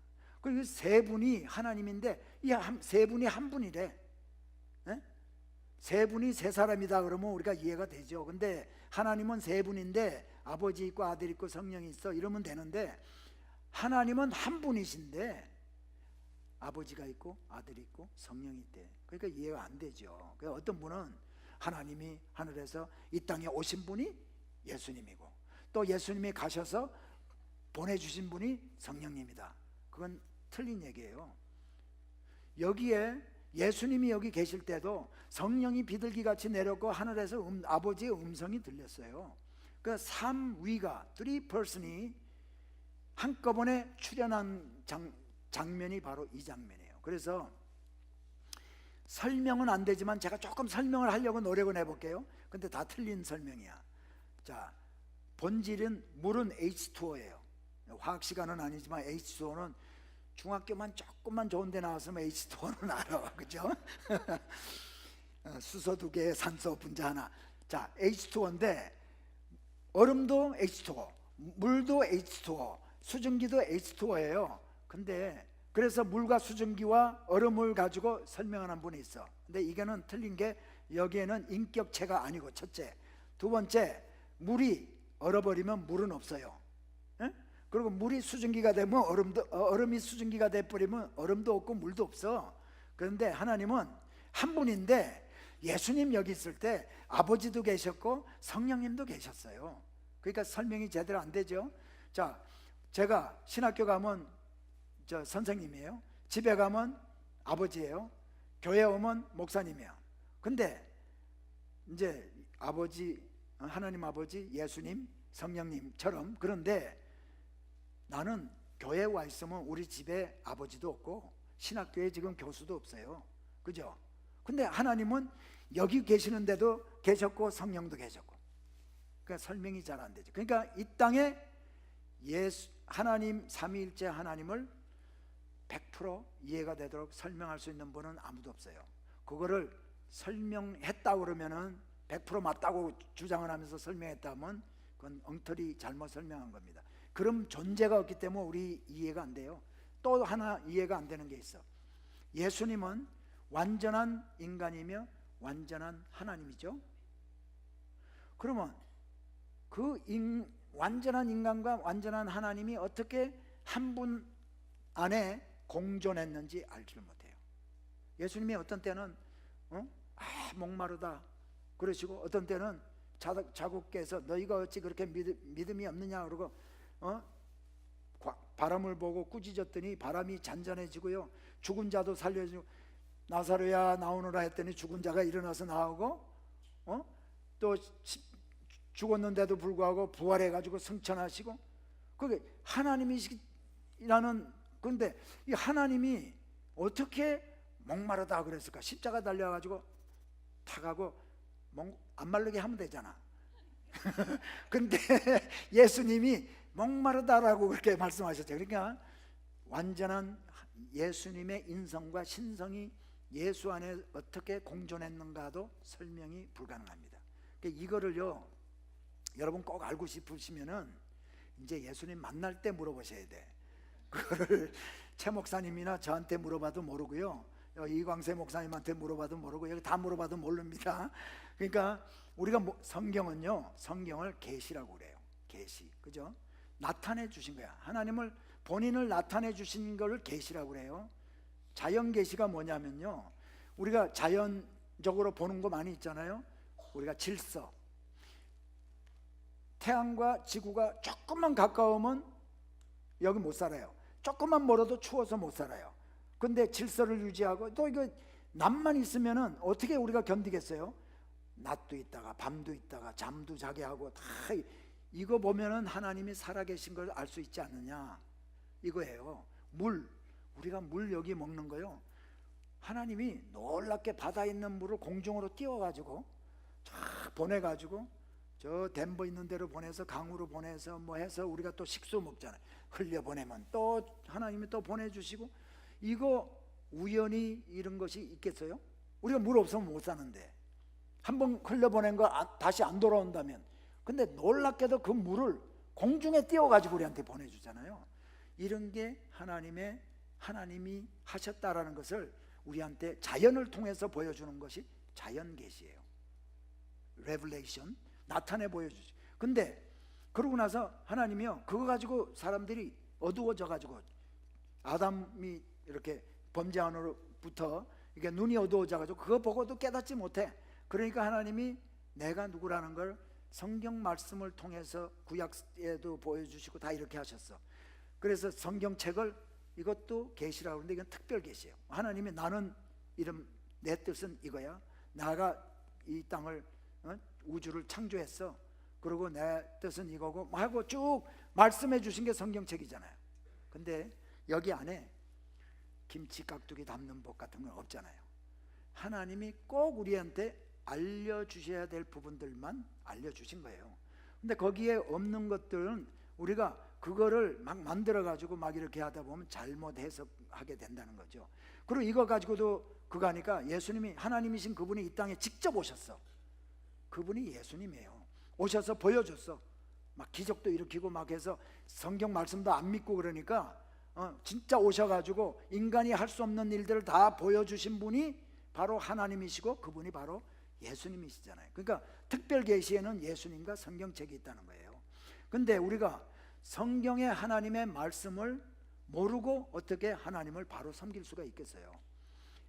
그리고 세 분이 하나님인데 이 세 분이 한 분이래. 네? 세 분이 세 사람이다 그러면 우리가 이해가 되죠. 근데 하나님은 세 분인데 아버지 있고 아들 있고 성령이 있어 이러면 되는데, 하나님은 한 분이신데 아버지가 있고 아들이 있고 성령이 있대. 그러니까 이해가 안 되죠. 그러니까 어떤 분은 하나님이 하늘에서 이 땅에 오신 분이 예수님이고, 또 예수님이 가셔서 보내주신 분이 성령님이다. 그건 틀린 얘기예요. 여기에 예수님이 여기 계실 때도 성령이 비둘기같이 내렸고 하늘에서 아버지의 음성이 들렸어요. 그 삼위가, three person이 한꺼번에 출현한 장면이 바로 이 장면이에요. 그래서 설명은 안 되지만 제가 조금 설명을 하려고 노력을 해볼게요. 근데 다 틀린 설명이야. 자, 본질은 물은 H2O예요. 화학 시간은 아니지만 H2O는 중학교만 조금만 좋은 데 나왔으면 H2O는 알아. 그죠? 수소 2개, 산소 분자 하나. 자, H2O인데 얼음도 H2O, 물도 H2O, 수증기도 H2O예요. 근데 그래서 물과 수증기와 얼음을 가지고 설명하는 분이 있어. 근데 이거는 틀린 게, 여기에는 인격체가 아니고 첫째. 두 번째, 물이 얼어버리면 물은 없어요. 에? 그리고 물이 수증기가 되면 얼음이 수증기가 돼버리면 얼음도 없고 물도 없어. 그런데 하나님은 한 분인데 예수님 여기 있을 때 아버지도 계셨고 성령님도 계셨어요. 그러니까 설명이 제대로 안 되죠. 자, 제가 신학교 가면 저 선생님이에요. 집에 가면 아버지예요. 교회 오면 목사님이에요. 근데 이제 아버지, 하나님 아버지, 예수님, 성령님처럼. 그런데 나는 교회에 와 있으면 우리 집에 아버지도 없고 신학교에 지금 교수도 없어요. 그죠? 근데 하나님은 여기 계시는데도 계셨고 성령도 계셨고. 그러니까 설명이 잘 안 되죠. 그러니까 이 땅에 하나님, 삼위일체 하나님을 100% 이해가 되도록 설명할 수 있는 분은 아무도 없어요. 그거를 설명했다 그러면은 100% 맞다고 주장을 하면서 설명했다면 그건 엉터리 잘못 설명한 겁니다. 그럼 존재가 없기 때문에 우리 이해가 안 돼요. 또 하나 이해가 안 되는 게 있어. 예수님은 완전한 인간이며 완전한 하나님이죠. 그러면 그 완전한 인간과 완전한 하나님이 어떻게 한 분 안에 공존했는지 알지를 못해요. 예수님이 어떤 때는 목마르다 그러시고, 어떤 때는 자국께서 너희가 어찌 그렇게 믿음이 없느냐 그러고 바람을 보고 꾸짖었더니 바람이 잔잔해지고요, 죽은 자도 살려주고 나사로야 나오너라 했더니 죽은 자가 일어나서 나오고, 또 죽었는데도 불구하고 부활해가지고 승천하시고, 그게 하나님이시라는. 그런데 이 하나님이 어떻게 목마르다 그랬을까? 십자가 달려가지고 타가고 안 마르게 하면 되잖아. 근데 예수님이 목마르다라고 그렇게 말씀하셨죠. 그러니까 완전한 예수님의 인성과 신성이 예수 안에 어떻게 공존했는가도 설명이 불가능합니다. 그러니까 이거를요, 여러분 꼭 알고 싶으시면은 이제 예수님 만날 때 물어보셔야 돼. 그거를 최 목사님이나 저한테 물어봐도 모르고요, 이광세 목사님한테 물어봐도 모르고, 여기 다 물어봐도 모릅니다. 그러니까 우리가 성경은요, 성경을 계시라고 그래요. 계시, 그죠? 나타내 주신 거야. 하나님을, 본인을 나타내 주신 걸 계시라고 그래요. 자연 계시가 뭐냐면요, 우리가 자연적으로 보는 거 많이 있잖아요. 우리가 질서, 태양과 지구가 조금만 가까우면 여기 못 살아요. 조금만 멀어도 추워서 못 살아요. 근데 질서를 유지하고, 또 이거 낮만 있으면은 어떻게 우리가 견디겠어요? 낮도 있다가 밤도 있다가 잠도 자게 하고, 다 이거 보면은 하나님이 살아계신 걸 알 수 있지 않느냐, 이거예요. 물, 우리가 물 여기 먹는 거요, 하나님이 놀랍게 바다에 있는 물을 공중으로 띄워가지고 쫙 보내가지고 저 덴버 있는 데로 보내서 강으로 보내서 뭐 해서 우리가 또 식수 먹잖아요. 흘려 보내면 또 하나님이 또 보내주시고, 이거 우연히 이런 것이 있겠어요? 우리가 물 없으면 못 사는데 한번 흘려 보낸 거 다시 안 돌아온다면. 근데 놀랍게도 그 물을 공중에 띄워가지고 우리한테 보내주잖아요. 이런 게 하나님이 하셨다라는 것을 우리한테 자연을 통해서 보여주는 것이 자연 계시예요. 레블레이션, 나타내 보여주지. 근데 그러고 나서 하나님이요, 그거 가지고 사람들이 어두워져 가지고, 아담이 이렇게 범죄한으로부터 이게 눈이 어두워져 가지고 그거 보고도 깨닫지 못해. 그러니까 하나님이 내가 누구라는 걸 성경 말씀을 통해서 구약에도 보여주시고 다 이렇게 하셨어. 그래서 성경책을, 이것도 계시라고 하는데 이건 특별 계시예요. 하나님이 나는 이름, 내 뜻은 이거야. 나가 이 땅을, 우주를 창조했어. 그리고 내 뜻은 이거고 하고 쭉 말씀해 주신 게 성경책이잖아요. 근데 여기 안에 김치 깍두기 담는 법 같은 건 없잖아요. 하나님이 꼭 우리한테 알려주셔야 될 부분들만 알려주신 거예요. 근데 거기에 없는 것들은 우리가 그거를 막 만들어 가지고 막 이렇게 하다 보면 잘못 해석하게 된다는 거죠. 그리고 이거 가지고도 그거 하니까 예수님이, 하나님이신 그분이 이 땅에 직접 오셨어. 그분이 예수님이에요. 오셔서 보여줬어. 막 기적도 일으키고 막 해서 성경 말씀도 안 믿고 그러니까 진짜 오셔가지고 인간이 할 수 없는 일들을 다 보여주신 분이 바로 하나님이시고 그분이 바로 예수님이시잖아요. 그러니까 특별 계시에는 예수님과 성경책이 있다는 거예요. 근데 우리가 성경의 하나님의 말씀을 모르고 어떻게 하나님을 바로 섬길 수가 있겠어요?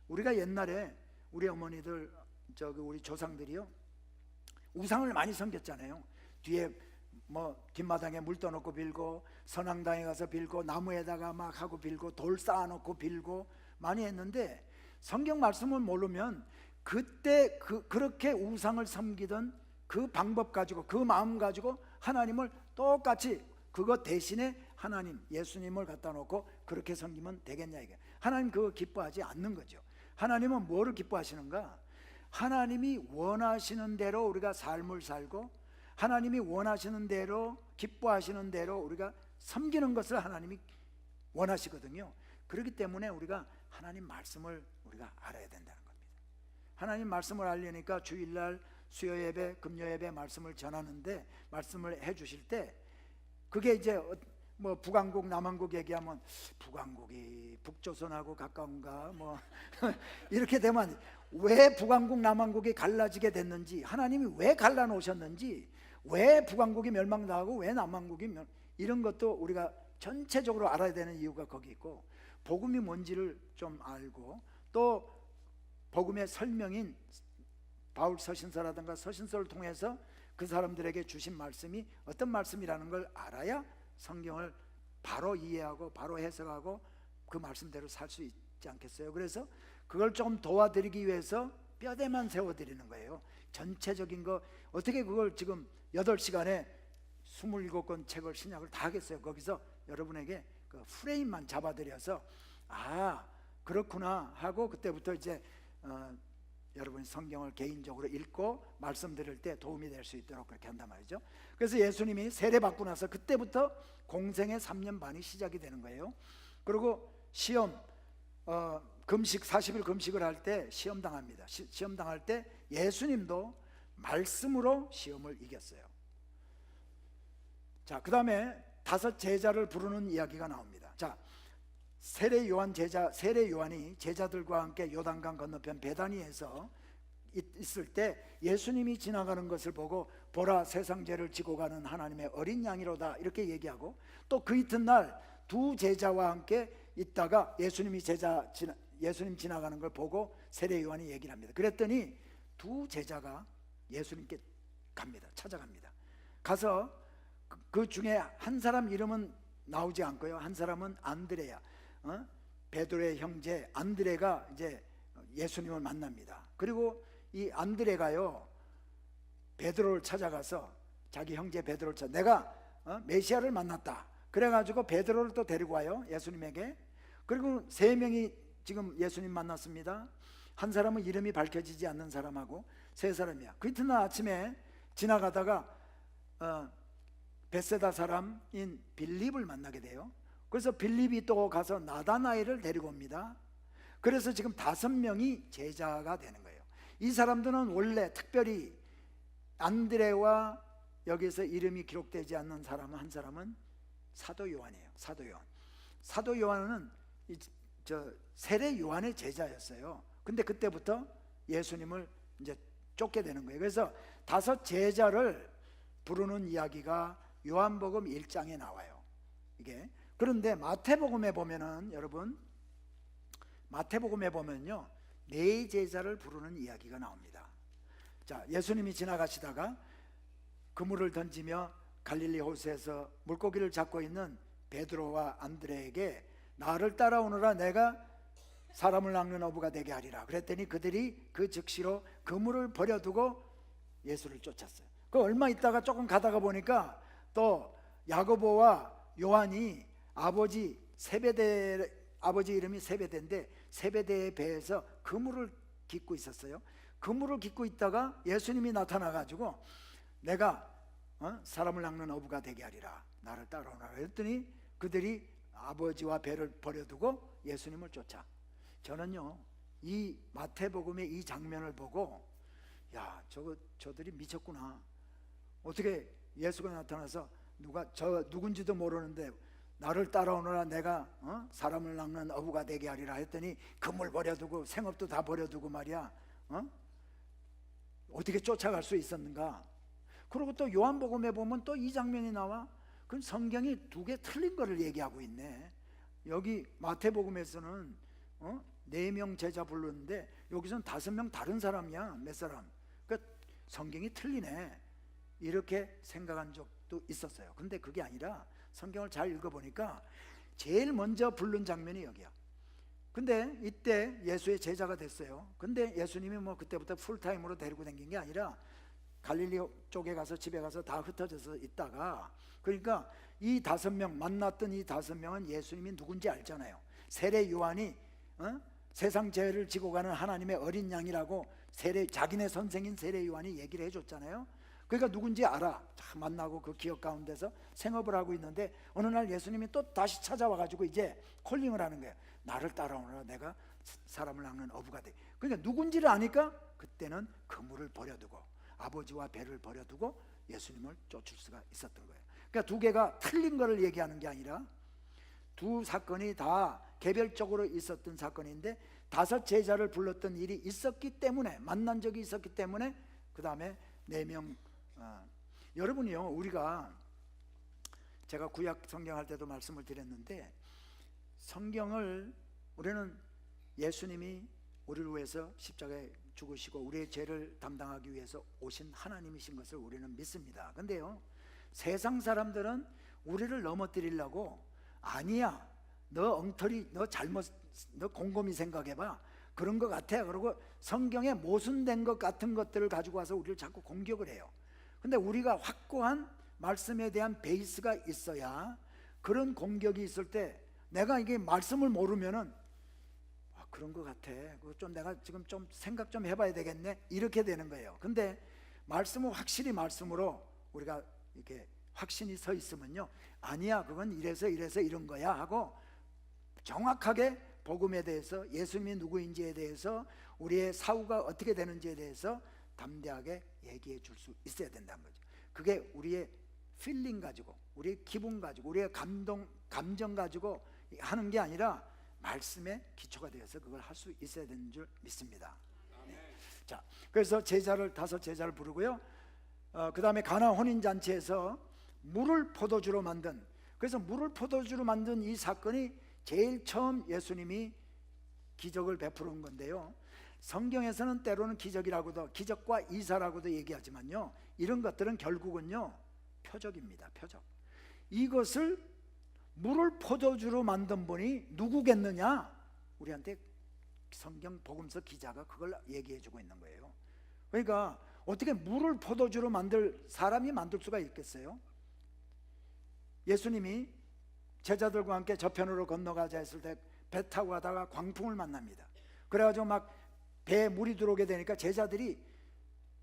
우리가 옛날에 우리 어머니들, 우리 조상들이요, 우상을 많이 섬겼잖아요. 뒤에 뭐 뒷마당에 물 떠놓고 빌고, 선앙당에 가서 빌고, 나무에다가 막 하고 빌고, 돌 쌓아놓고 빌고 많이 했는데, 성경 말씀을 모르면 그때 그렇게 우상을 섬기던 그 방법 가지고, 그 마음 가지고 하나님을 똑같이 그것 대신에 하나님, 예수님을 갖다 놓고 그렇게 섬기면 되겠냐 이게. 하나님 그거 기뻐하지 않는 거죠. 하나님은 뭐를 기뻐하시는가? 하나님이 원하시는 대로 우리가 삶을 살고, 하나님이 원하시는 대로, 기뻐하시는 대로 우리가 섬기는 것을 하나님이 원하시거든요. 그렇기 때문에 우리가 하나님 말씀을 우리가 알아야 된다는 겁니다. 하나님 말씀을 알려니까 주일날 수요 예배, 금요 예배 말씀을 전하는데, 말씀을 해 주실 때 그게 이제 뭐 북왕국 남왕국 얘기하면 북왕국이 북조선하고 가까운가 뭐 이렇게 되면 왜 북왕국 남왕국이 갈라지게 됐는지, 하나님이 왜 갈라놓으셨는지, 왜 북왕국이 멸망당하고 왜 남왕국이 이런 것도 우리가 전체적으로 알아야 되는 이유가 거기 있고, 복음이 뭔지를 좀 알고, 또 복음의 설명인 바울 서신서라든가 서신서를 통해서 그 사람들에게 주신 말씀이 어떤 말씀이라는 걸 알아야 성경을 바로 이해하고 바로 해석하고 그 말씀대로 살 수 있지 않겠어요? 그래서 그걸 좀 도와드리기 위해서 뼈대만 세워드리는 거예요. 전체적인 거 어떻게 그걸 지금 8시간에 27권 책을, 신약을 다 하겠어요? 거기서 여러분에게 그 프레임만 잡아드려서 그렇구나 하고, 그때부터 이제 여러분이 성경을 개인적으로 읽고 말씀드릴 때 도움이 될 수 있도록 그렇게 한단 말이죠. 그래서 예수님이 세례받고 나서 그때부터 공생의 3년 반이 시작이 되는 거예요. 그리고 시험, 금식 40일 금식을 할 때 시험 당합니다. 시험 당할 때 예수님도 말씀으로 시험을 이겼어요. 자, 그 다음에 5 제자를 부르는 이야기가 나옵니다. 자, 세례 요한이 제자들과 함께 요단강 건너편 베다니에서 있을 때 예수님이 지나가는 것을 보고 보라, 세상 죄를 지고 가는 하나님의 어린 양이로다 이렇게 얘기하고, 또 그 이튿날 2 제자와 함께 있다가 예수님 지나가는 걸 보고 세례 요한이 얘기를 합니다. 그랬더니 2 제자가 예수님께 갑니다. 찾아갑니다. 가서 그 중에 한 사람 이름은 나오지 않고요, 한 사람은 안드레야, 베드로의 형제 안드레가 이제 예수님을 만납니다. 그리고 이 안드레가요, 베드로를 찾아가서 자기 형제 베드로를 내가 메시아를 만났다 그래가지고 베드로를 또 데리고 와요, 예수님에게. 그리고 3명이 지금 예수님 만났습니다. 한 사람은 이름이 밝혀지지 않는 사람하고 3 사람이야. 그 이튿날 아침에 지나가다가 베세다 사람인 빌립을 만나게 돼요. 그래서 빌립이 또 가서 나다나엘을 데리고 옵니다. 그래서 지금 5명이 제자가 되는 거예요. 이 사람들은 원래 특별히 안드레와 여기서 이름이 기록되지 않는 사람 한 사람은 사도 요한이에요. 사도 요한은 세례 요한의 제자였어요. 근데 그때부터 예수님을 이제 쫓게 되는 거예요. 그래서 5 제자를 부르는 이야기가 요한복음 1장에 나와요. 이게 그런데 마태복음에 보면은 여러분, 마태복음에 보면요 4 제자를 부르는 이야기가 나옵니다. 자, 예수님이 지나가시다가 그물을 던지며 갈릴리 호수에서 물고기를 잡고 있는 베드로와 안드레에게 나를 따라오너라, 내가 사람을 낚는 어부가 되게 하리라. 그랬더니 그들이 그 즉시로 그물을 버려두고 예수를 쫓았어요. 그 얼마 있다가 조금 가다가 보니까 또 야고보와 요한이 아버지 이름이 세베대인데 세베대의 배에서 그물을 깃고 있었어요. 그물을 깃고 있다가 예수님이 나타나 가지고 내가 사람을 낚는 어부가 되게 하리라, 나를 따라오라 그랬더니 그들이 아버지와 배를 버려두고 예수님을 쫓아. 저는요 이 마태복음의 이 장면을 보고 야, 저들이 미쳤구나. 어떻게 예수가 나타나서 누군지도 모르는데 나를 따라오너라, 내가 사람을 낚는 어부가 되게 하리라 했더니 그물 버려두고 생업도 다 버려두고 말이야, 어떻게 쫓아갈 수 있었는가. 그리고 또 요한복음에 보면 또 이 장면이 나와. 그럼 성경이 2개 틀린 거를 얘기하고 있네. 여기 마태복음에서는 4명 제자 부르는데 여기서는 5명 다른 사람이야. 몇 사람. 그러니까 성경이 틀리네, 이렇게 생각한 적도 있었어요. 근데 그게 아니라 성경을 잘 읽어보니까 제일 먼저 부른 장면이 여기야. 근데 이때 예수의 제자가 됐어요. 근데 예수님이 뭐 그때부터 풀타임으로 데리고 다닌 게 아니라 갈릴리 쪽에 가서 집에 가서 다 흩어져서 있다가, 그러니까 이 5명 만났던 이 5명은 예수님이 누군지 알잖아요. 세례 요한이 세상 죄를 지고 가는 하나님의 어린 양이라고 자기네 선생인 세례 요한이 얘기를 해줬잖아요. 그러니까 누군지 알아. 만나고 그 기억 가운데서 생업을 하고 있는데 어느 날 예수님이 또 다시 찾아와 가지고 이제 콜링을 하는 거예요. 나를 따라오너라, 내가 사람을 낚는 어부가 돼. 그러니까 누군지를 아니까 그때는 그물을 버려두고 아버지와 배를 버려두고 예수님을 쫓을 수가 있었던 거예요. 그러니까 2개가 틀린 거를 얘기하는 게 아니라 2 사건이 다 개별적으로 있었던 사건인데 5 제자를 불렀던 일이 있었기 때문에, 만난 적이 있었기 때문에 그 다음에 4명. 여러분이요, 제가 구약 성경 할 때도 말씀을 드렸는데, 성경을 우리는 예수님이 우리를 위해서 십자가에 죽으시고 우리의 죄를 담당하기 위해서 오신 하나님이신 것을 우리는 믿습니다. 근데요, 세상 사람들은 우리를 넘어뜨리려고 아니야, 너 엉터리, 너 곰곰이 생각해봐, 그런 것 같아. 그러고 성경에 모순된 것 같은 것들을 가지고 와서 우리를 자꾸 공격을 해요. 근데 우리가 확고한 말씀에 대한 베이스가 있어야 그런 공격이 있을 때 내가 이게 말씀을 모르면은 그런 것 같아, 그거 좀 내가 지금 좀 생각 좀 해봐야 되겠네, 이렇게 되는 거예요. 근데 말씀은 확실히 말씀으로 우리가 이렇게 확신이 서 있으면요, 아니야, 그건 이래서 이런 거야 하고 정확하게 복음에 대해서, 예수님이 누구인지에 대해서, 우리의 사후가 어떻게 되는지에 대해서 담대하게 얘기해 줄 수 있어야 된다는 거죠. 그게 우리의 필링 가지고, 우리의 기분 가지고, 우리의 감정 가지고 하는 게 아니라 말씀에 기초가 되어서 그걸 할 수 있어야 되는 줄 믿습니다. 네. 자, 그래서 5 제자를 부르고요. 그 다음에 가나 혼인잔치에서 물을 포도주로 만든, 그래서 물을 포도주로 만든 이 사건이 제일 처음 예수님이 기적을 베푸는 건데요. 성경에서는 때로는 기적이라고도, 기적과 이사라고도 얘기하지만요, 이런 것들은 결국은요 표적입니다. 표적. 이것을 물을 포도주로 만든 분이 누구겠느냐? 우리한테 성경 복음서 기자가 그걸 얘기해 주고 있는 거예요. 그러니까 어떻게 물을 포도주로 사람이 만들 수가 있겠어요? 예수님이 제자들과 함께 저편으로 건너가자 했을 때 배 타고 가다가 광풍을 만납니다. 그래가지고 막 배에 물이 들어오게 되니까 제자들이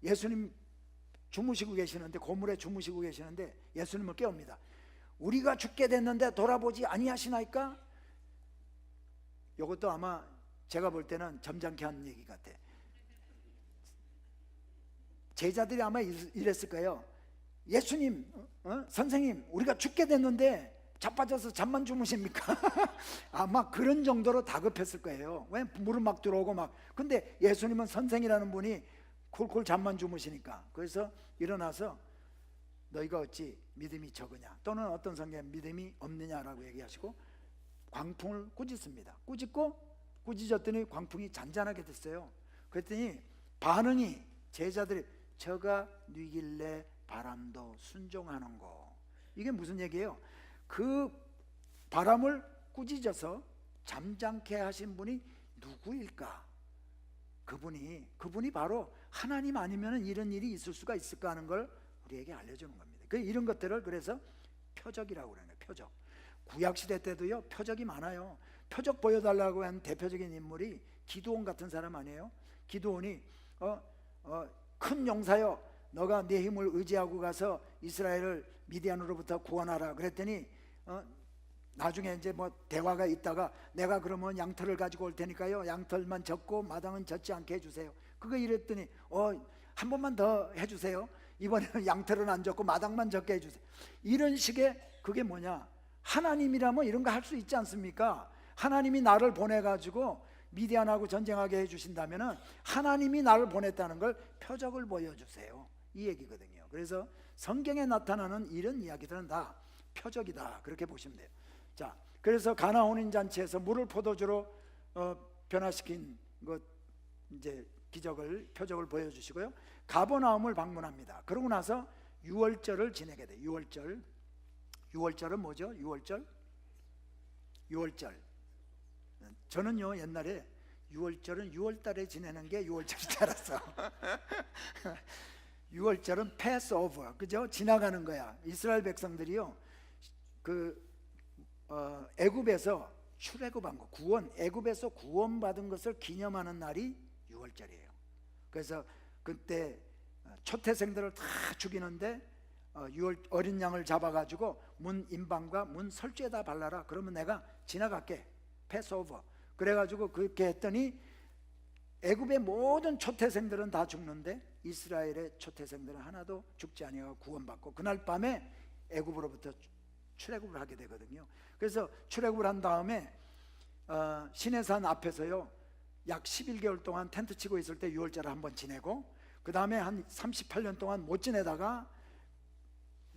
예수님 주무시고 계시는데, 고물에 주무시고 계시는데 예수님을 깨웁니다. 우리가 죽게 됐는데 돌아보지 아니하시나이까? 이것도 아마 제가 볼 때는 점잖게 한 얘기 같아. 제자들이 아마 이랬을 거예요. 예수님, 선생님, 우리가 죽게 됐는데 자빠져서 잠만 주무십니까? 아마 그런 정도로 다급했을 거예요. 왜? 물은 막 들어오고 막. 근데 예수님은 선생이라는 분이 콜콜 잠만 주무시니까. 그래서 일어나서 너희가 어찌 믿음이 적으냐, 또는 어떤 성경에 믿음이 없느냐라고 얘기하시고 광풍을 꾸짖습니다. 꾸짖었더니 광풍이 잔잔하게 됐어요. 그랬더니 반응이, 제자들이 저가 뉘길래 바람도 순종하는 거. 이게 무슨 얘기예요? 그 바람을 꾸짖어서 잠잠케 하신 분이 누구일까? 그분이 바로 하나님 아니면 이런 일이 있을 수가 있을까 하는 걸 우리에게 알려주는 겁니다. 이런 것들을 그래서 표적이라고 그러는 거예요. 표적. 구약시대 때도요 표적이 많아요. 표적 보여달라고 한 대표적인 인물이 기드온 같은 사람 아니에요? 기드온이 큰 용사여, 너가 내 힘을 의지하고 가서 이스라엘을 미디안으로부터 구원하라 그랬더니 나중에 이제 뭐 대화가 있다가 내가 그러면 양털을 가지고 올 테니까요 양털만 젓고 마당은 젓지 않게 해주세요. 그거 이랬더니 한 번만 더 해주세요. 이번에는 양털은 안 젓고 마당만 젓게 해주세요. 이런 식의, 그게 뭐냐, 하나님이라면 이런 거 할 수 있지 않습니까? 하나님이 나를 보내가지고 미디안하고 전쟁하게 해주신다면 하나님이 나를 보냈다는 걸 표적을 보여주세요, 이 얘기거든요. 그래서 성경에 나타나는 이런 이야기들은 다 표적이다, 그렇게 보시면 돼요. 자, 그래서 가나 혼인잔치에서 물을 포도주로 변화시킨 것, 이제 표적을 보여주시고요. 가버나움을 방문합니다. 그러고 나서 유월절을 지내게 돼요. 유월절은 뭐죠? 유월절. 저는요 옛날에 유월절은 6월달에 지내는 게 유월절인 줄 알았어. 유월절은 패스오버, 그죠? 지나가는 거야. 이스라엘 백성들이요 애굽에서 출애굽한 거, 애굽에서 구원받은 것을 기념하는 날이 유월절이에요. 그래서 그때 초태생들을 다 죽이는데 어린 양을 잡아가지고 문 인방과 문 설주에다 발라라, 그러면 내가 지나갈게, 패스오버. 그래가지고 그렇게 했더니 애굽의 모든 초태생들은 다 죽는데 이스라엘의 초태생들은 하나도 죽지 아니하고 구원받고 그날 밤에 애굽으로부터 출애굽을 하게 되거든요. 그래서 출애굽을 한 다음에 시내산 앞에서요 약 11개월 동안 텐트 치고 있을 때 유월절을 한번 지내고, 그 다음에 한 38년 동안 못 지내다가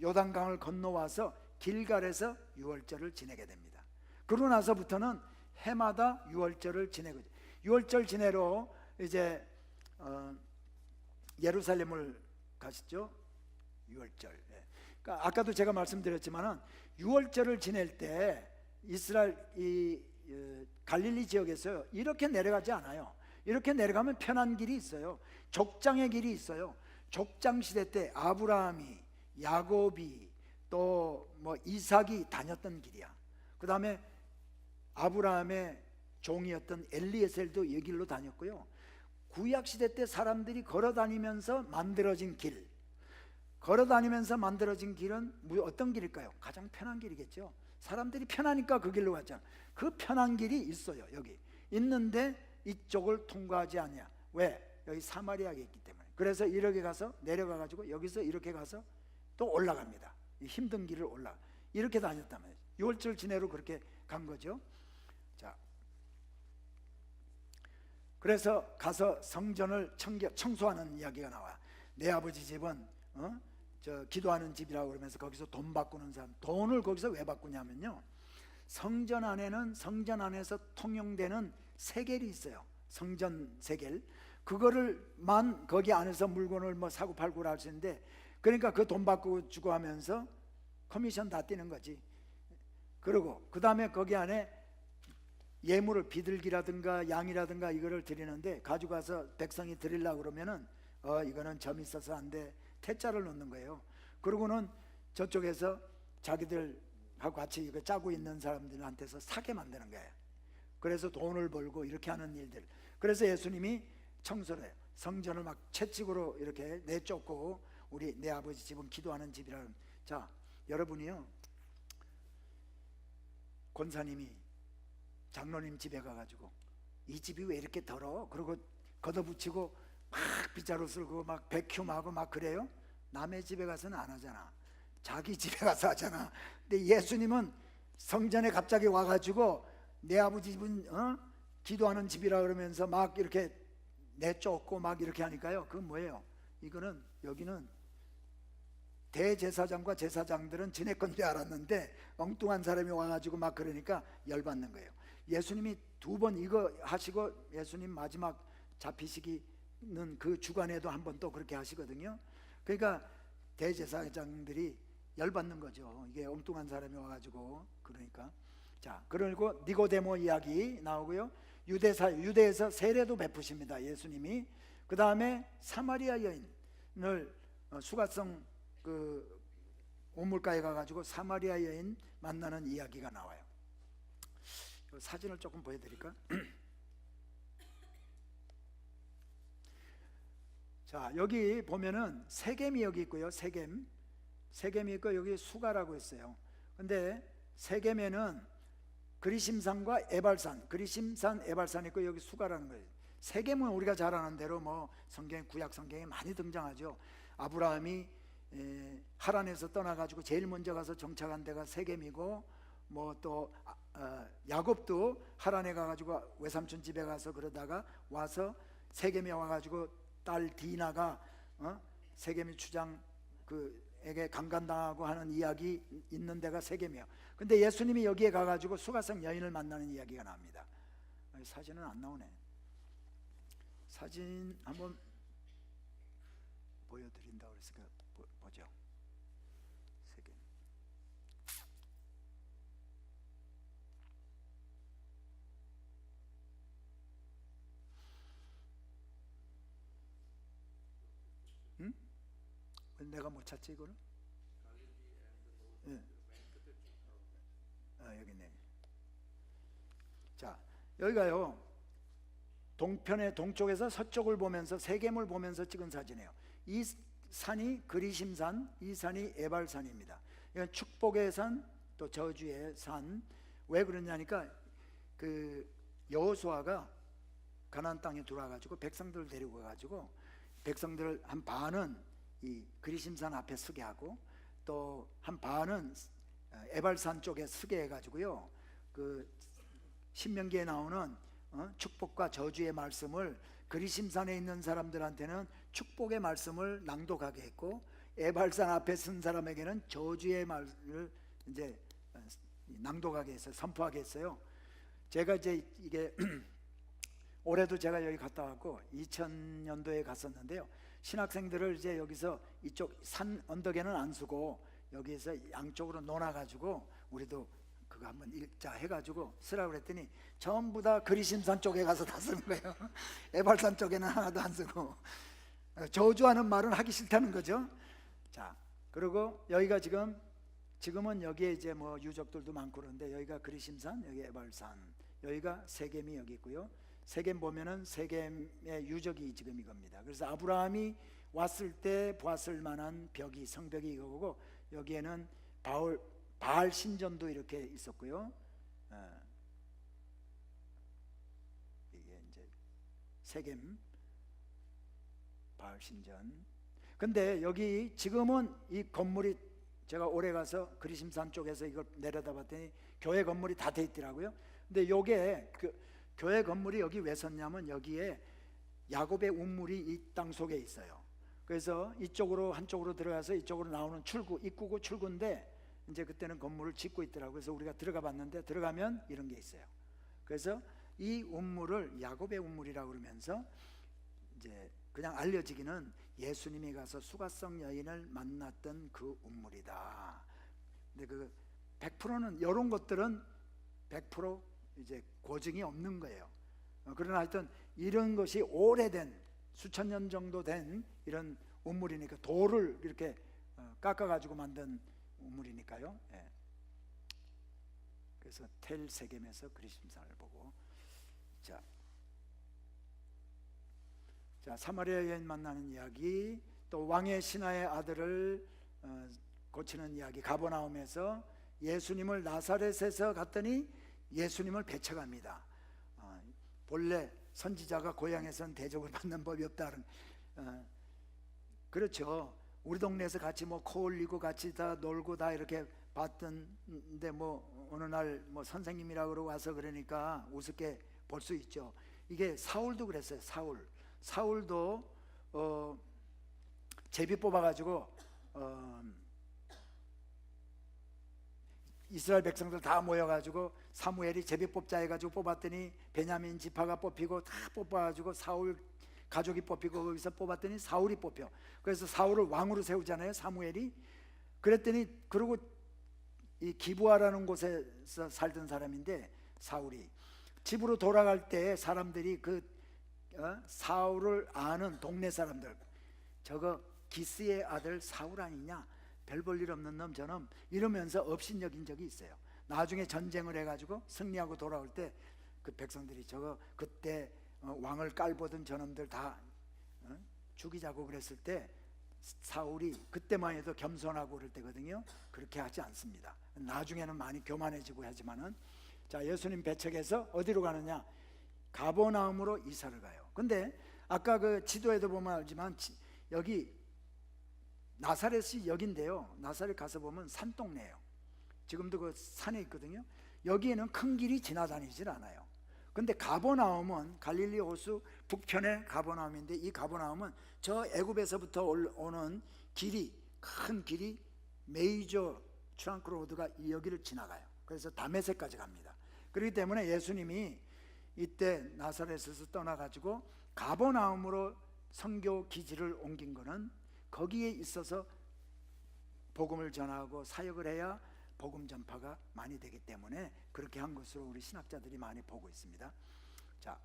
요단강을 건너와서 길갈에서 유월절을 지내게 됩니다. 그러고 나서부터는 해마다 유월절을 지내고, 유월절 지내러 이제 예루살렘을 가시죠. 유월절. 그러니까 아까도 제가 말씀드렸지만은 유월절을 지낼 때 이스라엘 갈릴리 지역에서 이렇게 내려가지 않아요. 이렇게 내려가면 편한 길이 있어요. 족장의 길이 있어요. 족장 시대 때 아브라함이, 야곱이, 또 뭐 이삭이 다녔던 길이야. 그 다음에 아브라함의 종이었던 엘리에셀도 이 길로 다녔고요. 구약 시대 때 사람들이 걸어다니면서 만들어진 길, 걸어다니면서 만들어진 길은 어떤 길일까요? 가장 편한 길이겠죠. 사람들이 편하니까 그 길로 갔잖아. 그 편한 길이 있어요. 여기 있는데 이쪽을 통과하지 않냐. 왜? 여기 사마리아가 있기 때문에. 그래서 이렇게 가서 내려가 가지고 여기서 이렇게 가서 또 올라갑니다. 이 힘든 길을 이렇게 다녔단 말이에요. 유월절 지내러 그렇게 간 거죠. 자, 그래서 가서 성전을 청소하는 이야기가 나와. 내 아버지 집은 기도하는 집이라고 그러면서 거기서 돈 바꾸는 사람, 돈을 거기서 왜 바꾸냐면요, 성전 안에는 성전 안에서 통용되는 세겔이 있어요. 성전 세겔. 그거를만 거기 안에서 물건을 뭐 사고 팔고를 할 수 있는데, 그러니까 그 돈 바꾸고 주고 하면서 커미션 다 떼는 거지. 그리고 그 다음에 거기 안에 예물을 비둘기라든가 양이라든가 이거를 드리는데 가져가서 백성이 드리려고 그러면은 이거는 점 있어서 안 돼, 태자를 넣는 거예요. 그러고는 저쪽에서 자기들하고 같이 이거 짜고 있는 사람들한테서 사게 만드는 거예요. 그래서 돈을 벌고 이렇게 하는 일들. 그래서 예수님이 청소를 해요. 성전을 막 채찍으로 이렇게 내쫓고 우리 내 아버지 집은 기도하는 집이라. 자, 여러분이요, 권사님이 장로님 집에 가가지고 이 집이 왜 이렇게 더러워? 그리고 걷어붙이고 막 빗자루 쓸고 막 백큐하고 막 그래요? 남의 집에 가서는 안 하잖아. 자기 집에 가서 하잖아. 근데 예수님은 성전에 갑자기 와가지고 내 아버지 집은 기도하는 집이라 그러면서 막 이렇게 내쫓고 막 이렇게 하니까요, 그건 뭐예요? 이거는, 여기는 대제사장과 제사장들은 지네 건데 알았는데 엉뚱한 사람이 와가지고 막 그러니까 열받는 거예요. 예수님이 2번 이거 하시고 예수님 마지막 잡히시기는 그 주간에도 한 번 또 그렇게 하시거든요. 그러니까 대제사장들이 열받는 거죠. 이게 엉뚱한 사람이 와가지고. 그러니까 자, 그리고 니고데모 이야기 나오고요. 유대에서 세례도 베푸십니다, 예수님이. 그 다음에 사마리아 여인을 수가성 그 우물가에 가가지고 사마리아 여인 만나는 이야기가 나와요. 사진을 조금 보여드릴까? 자, 여기 보면은 세겜이 여기 있고요. 세겜이 있고 여기 수가라고 있어요. 근데 세겜에는 그리심산과 에발산, 그리심산, 에발산 있고 여기 수가라는 거예요. 세겜은 우리가 잘 아는 대로 뭐 구약 성경에 많이 등장하죠. 아브라함이 하란에서 떠나가지고 제일 먼저 가서 정착한 데가 세겜이고, 뭐 또 야곱도 하란에 가가지고 외삼촌 집에 가서 그러다가 와서 세겜에 와가지고 딸 디나가 세겜이 추장 에게 강간당하고 하는 이야기 있는 데가 세겜이에요. 근데 예수님이 여기에 가가지고 수가성 여인을 만나는 이야기가 나옵니다. 사진은 안 나오네. 사진 한번 보여드린다고 그랬으니까 보죠. 세겜. 응? 왜 내가 못 찾지 이거를? 예. 여기 있네. 자, 여기가요, 동편의 동쪽에서 서쪽을 보면서 세겜을 보면서 찍은 사진이에요. 이 산이 그리심산, 이 산이 에발산입니다. 이건 축복의 산, 또 저주의 산. 왜 그러냐니까 그 여호수아가 가나안 땅에 들어와가지고 백성들을 데리고 가가지고 백성들 한 반은 이 그리심산 앞에 서게 하고 또 한 반은 에발산 쪽에 서게 해가지고요, 그 신명기에 나오는 축복과 저주의 말씀을 그리심산에 있는 사람들한테는 축복의 말씀을 낭독하게 했고, 에발산 앞에 쓴 사람에게는 저주의 말을 이제 낭독하게 했어요. 선포하게 했어요. 제가 이제 이게 올해도 제가 여기 갔다 왔고 2000년도에 갔었는데요. 신학생들을 이제 여기서 이쪽 산 언덕에는 안 쓰고 여기에서 양쪽으로 놓아가지고 우리도 그거 한번 읽자 해가지고 쓰라고 그랬더니 전부 다 그리심산 쪽에 가서 다 쓰는 거예요. 에발산 쪽에는 하나도 안 쓰고. 저주하는 말은 하기 싫다는 거죠. 자, 그리고 여기가 지금은 여기에 이제 뭐 유적들도 많고 그런데 여기가 그리심산, 여기 에발산, 여기가 세겜이 여기 있고요. 세겜 보면은 세겜의 유적이 지금 이겁니다. 그래서 아브라함이 왔을 때 보았을 만한 벽이, 성벽이 이거고, 여기에는 바알 신전도 이렇게 있었고요. 이게 이제 세겜 바알 신전. 근데 여기 지금은 이 건물이, 제가 올해 가서 그리심산 쪽에서 이걸 내려다 봤더니 교회 건물이 다 돼 있더라고요. 근데 요게 교회 건물이 여기 왜 섰냐면 여기에 야곱의 운물이 이 땅 속에 있어요. 그래서 이쪽으로 한쪽으로 들어가서 이쪽으로 나오는 출구, 입구고 출구인데 이제 그때는 건물을 짓고 있더라고요. 그래서 우리가 들어가 봤는데 들어가면 이런 게 있어요. 그래서 이 운물을 야곱의 운물이라고 그러면서 이제 그냥 알려지기는 예수님이 가서 수가성 여인을 만났던 그 운물이다. 근데 그 100%는 이런 것들은 100% 이제 고증이 없는 거예요. 그러나 하여튼 이런 것이 오래된 수천 년 정도 된 이런 운물이니까 돌을 이렇게 깎아가지고 만든 운물이니까요. 예. 그래서 텔 세겜에서 그리심산을 보고, 자 사마리아 여인 만나는 이야기. 또 왕의 신하의 아들을 고치는 이야기. 가버나움에서 예수님을 나사렛에서 갔더니 예수님을 배척합니다. 본래 선지자가 고향에선 대접을 받는 법이 없다는. 그렇죠. 우리 동네에서 같이 뭐 코 올리고 같이 다 놀고 다 이렇게 봤던데 뭐 어느 날 뭐 선생님이라고 그러고 와서 그러니까 우습게 볼 수 있죠. 이게 사울도 그랬어요. 사울도 제비 뽑아가지고 이스라엘 백성들 다 모여가지고 사무엘이 제비 뽑자 해가지고 뽑았더니 베냐민 지파가 뽑히고 다 뽑아가지고 사울 가족이 뽑히고 거기서 뽑았더니 사울이 뽑혀. 그래서 사울을 왕으로 세우잖아요, 사무엘이. 그랬더니 그러고 이 기브아라는 곳에서 살던 사람인데 사울이 집으로 돌아갈 때 사람들이 사울을 아는 동네 사람들, 저거 기스의 아들 사울 아니냐, 별 볼 일 없는 놈 저놈, 이러면서 업신여긴 적이 있어요. 나중에 전쟁을 해가지고 승리하고 돌아올 때 그 백성들이 저거 그때 왕을 깔보던 저놈들 다 죽이자고 그랬을 때 사울이 그때만 해도 겸손하고 그럴 때거든요. 그렇게 하지 않습니다. 나중에는 많이 교만해지고 하지만은. 자, 예수님 배척해서 어디로 가느냐? 가버나움으로 이사를 가요. 근데 아까 그 지도에도 보면 알지만 여기 나사렛이 여긴데요, 나사렛 가서 보면 산동네예요. 지금도 그 산에 있거든요. 여기에는 큰 길이 지나다니질 않아요. 근데 가버나움은 갈릴리 호수 북편의 가버나움인데, 이 가버나움은 저 애굽에서부터 오는 길이, 큰 길이 메이저 트렁크 로드가 여기를 지나가요. 그래서 다메섹까지 갑니다. 그렇기 때문에 예수님이 이때 나사렛에서 떠나가지고 가버나움으로 선교 기지를 옮긴 거는 거기에 있어서 복음을 전하고 사역을 해야 복음 전파가 많이 되기 때문에 그렇게 한 것으로 우리 신학자들이 많이 보고 있습니다. 자,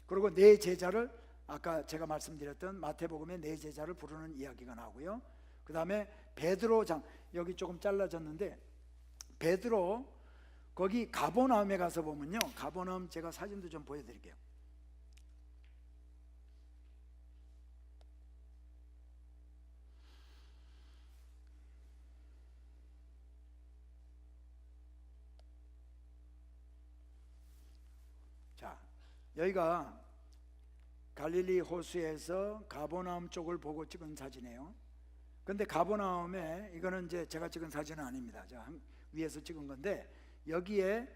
그리고 네 제자를, 아까 제가 말씀드렸던 마태복음의 네 제자를 부르는 이야기가 나오고요. 그 다음에 베드로 여기 조금 잘라졌는데, 베드로 거기 가버나움에 가서 보면요, 가버나움 제가 사진도 좀 보여드릴게요. 자, 여기가 갈릴리 호수에서 가버나움 쪽을 보고 찍은 사진이에요. 근데 가버나움에, 이거는 이제 제가 찍은 사진은 아닙니다. 위에서 찍은 건데, 여기에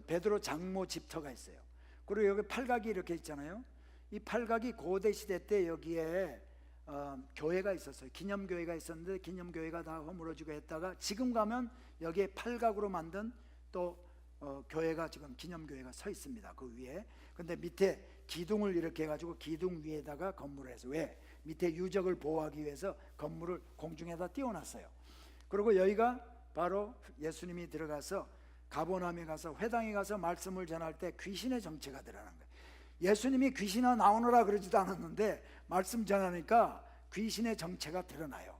베드로 장모 집터가 있어요. 그리고 여기 팔각이 이렇게 있잖아요. 이 팔각이 고대 시대 때 여기에 교회가 있었어요. 기념교회가 있었는데 기념교회가 다 허물어지고 했다가 지금 가면 여기에 팔각으로 만든 또 교회가, 지금 기념교회가 서 있습니다. 그 위에. 근데 밑에 기둥을 이렇게 해가지고 기둥 위에다가 건물을 해서, 왜? 밑에 유적을 보호하기 위해서 건물을 공중에다 띄워놨어요. 그리고 여기가 바로 예수님이 들어가서 가버나움에 가서 회당에 가서 말씀을 전할 때 귀신의 정체가 드러나는 거예요. 예수님이 귀신아 나오너라 그러지도 않았는데 말씀 전하니까 귀신의 정체가 드러나요.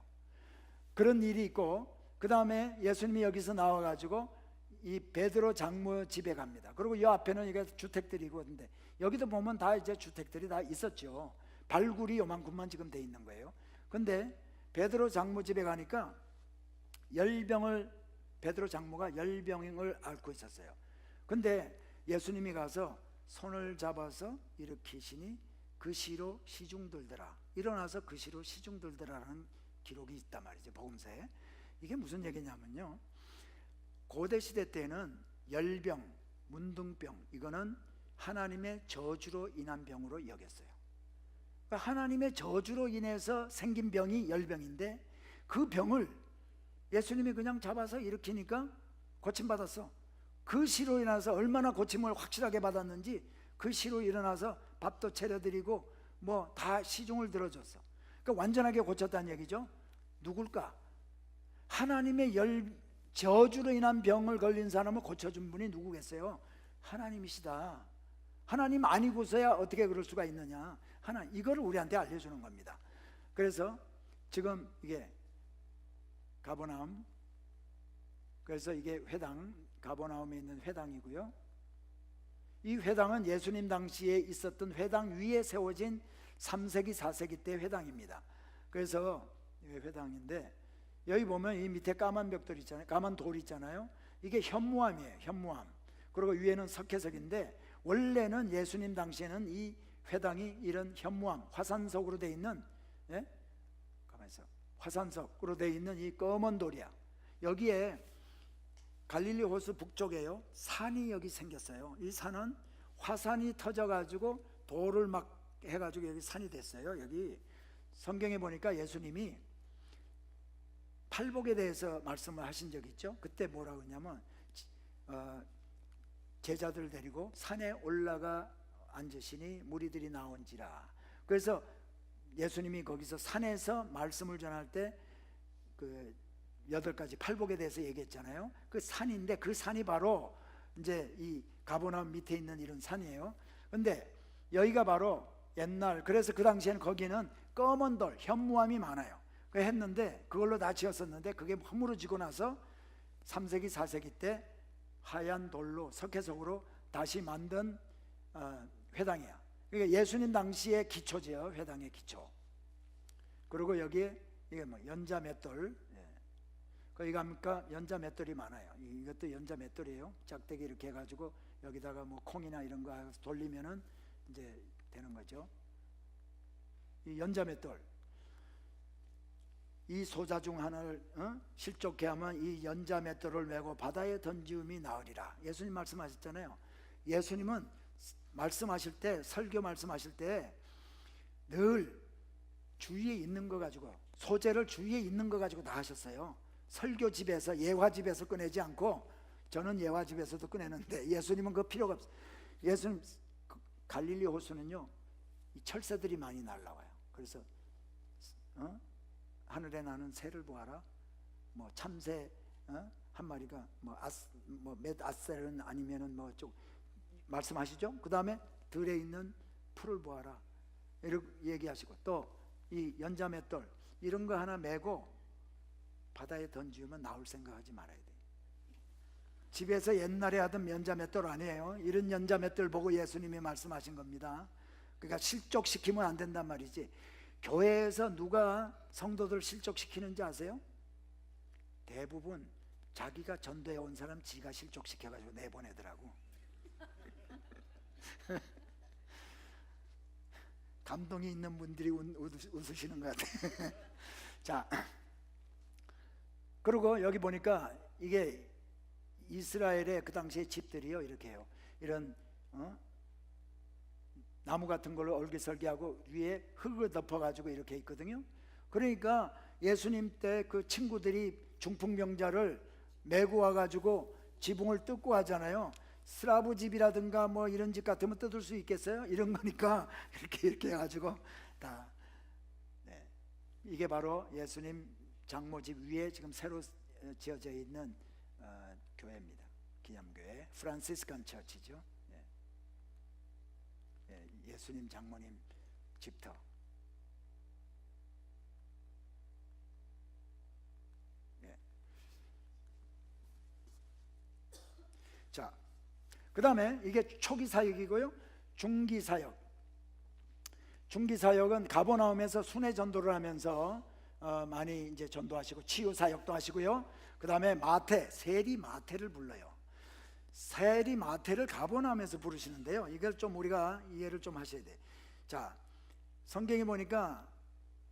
그런 일이 있고, 그 다음에 예수님이 여기서 나와가지고 이 베드로 장모 집에 갑니다. 그리고 이 앞에는 이게 주택들이고, 근데 여기도 보면 다 이제 주택들이 다 있었죠. 발굴이 요만큼만 지금 돼 있는 거예요. 근데 베드로 장모 집에 가니까 베드로 장모가 열병을 앓고 있었어요. 근데 예수님이 가서 손을 잡아서 일으키시니 그 시로 시중 들더라, 일어나서 그 시로 시중 들더라라는 기록이 있단 말이죠, 복음서에. 이게 무슨 얘기냐면요, 고대 시대 때는 열병, 문둥병, 이거는 하나님의 저주로 인한 병으로 여겼어요. 그러니까 하나님의 저주로 인해서 생긴 병이 열병인데, 그 병을 예수님이 그냥 잡아서 일으키니까 고침받았어. 그 시로 인해서 얼마나 고침을 확실하게 받았는지, 그 시로 일어나서 밥도 차려드리고 뭐 다 시중을 들어줬어. 그러니까 완전하게 고쳤다는 얘기죠. 누굴까? 하나님의 저주로 인한 병을 걸린 사람을 고쳐준 분이 누구겠어요? 하나님이시다. 하나님 아니고서야 어떻게 그럴 수가 있느냐. 이거를 우리한테 알려주는 겁니다. 그래서 지금 이게 가버나움, 그래서 이게 회당, 가버나움에 있는 회당이고요. 이 회당은 예수님 당시에 있었던 회당 위에 세워진 3세기 4세기 때 회당입니다. 그래서 회당인데 여기 보면 이 밑에 까만 벽돌 있잖아요. 까만 돌 있잖아요. 이게 현무암이에요. 현무암. 그리고 위에는 석회석인데 원래는 예수님 당시에는 이 회당이 이런 현무암, 화산석으로 되어 있는, 예? 가만히 있어. 화산석으로 되어 있는 이 검은 돌이야. 여기에 갈릴리 호수 북쪽에요, 산이 여기 생겼어요. 이 산은 화산이 터져가지고 돌을 막 해가지고 여기 산이 됐어요. 여기 성경에 보니까 예수님이 팔복에 대해서 말씀을 하신 적이 있죠. 그때 뭐라고 했냐면 제자들 데리고 산에 올라가 앉으시니 무리들이 나온지라. 그래서 예수님이 거기서 산에서 말씀을 전할 때 그 8가지 팔복에 대해서 얘기했잖아요. 그 산인데 그 산이 바로 이제 이 가버나움 밑에 있는 이런 산이에요. 근데 여기가 바로 옛날, 그래서 그 당시에는 거기는 검은 돌, 현무암이 많아요. 그 했는데 그걸로 다 지었었는데 그게 허물어지고 나서 3세기 4세기 때 하얀 돌로 석회석으로 다시 만든 회당이야. 그러니까 예수님 당시의 기초죠. 회당의 기초. 그리고 여기에 이게 뭐 연자 맷돌, 거기 가니까 연자 맷돌이 많아요. 이것도 연자 맷돌이에요. 짝대기 이렇게 해가지고 여기다가 뭐 콩이나 이런 거 돌리면은 이제 되는 거죠. 이 연자 맷돌, 이 소자 중 하나를 실족케 하면 이 연자 맷돌을 메고 바다에 던지음이 나으리라. 예수님 말씀하셨잖아요. 예수님은 말씀하실 때, 설교 말씀하실 때 늘 주위에 있는 거 가지고, 소재를 주위에 있는 거 가지고 다 하셨어요. 설교집에서, 예화집에서 꺼내지 않고, 저는 예화집에서도 꺼내는데 예수님은 그 필요가 없어요. 예수님 갈릴리 호수는요, 이 철새들이 많이 날라와요. 그래서 하늘에 나는 새를 보아라. 뭐 참새 한 마리가 몇 아셀은 아니면은 뭐 좀 말씀하시죠. 그 다음에 들에 있는 풀을 보아라 이렇게 얘기하시고, 또 이 연자 맷돌 이런 거 하나 메고 바다에 던지면 나올 생각하지 말아야 돼. 집에서 옛날에 하던 연자 맷돌 아니에요. 이런 연자 맷돌 보고 예수님이 말씀하신 겁니다. 그러니까 실족시키면 안 된단 말이지. 교회에서 누가 성도들 실족시키는지 아세요? 대부분 자기가 전도해 온 사람 지가 실족시켜가지고 내보내더라고. 감동이 있는 분들이 웃으시는 것 같아요. 자, 그리고 여기 보니까 이게 이스라엘의 그 당시의 집들이요, 이렇게 해요. 이런 나무 같은 걸로 얼기설기하고 위에 흙을 덮어가지고 이렇게 있거든요. 그러니까 예수님 때 그 친구들이 중풍병자를 메고 와가지고 지붕을 뜯고 하잖아요. 스라브 집이라든가 뭐 이런 집 같으면 뜯을 수 있겠어요? 이런 거니까 이렇게 해가지고 다. 네. 이게 바로 예수님 장모집 위에 지금 새로 지어져 있는 교회입니다. 기념교회, 프란시스칸 처치죠. 예수님 장모님 집터. 자, 그 다음에 이게 초기 사역이고요. 중기 사역. 중기 사역은 가버나움에서 순회 전도를 하면서 많이 이제 전도하시고 치유 사역도 하시고요. 그 다음에 마태, 세리 마태를 불러요. 세리 마태를 가버나움에서 부르시는데요. 이걸 좀 우리가 이해를 좀 하셔야 돼. 자, 성경에 보니까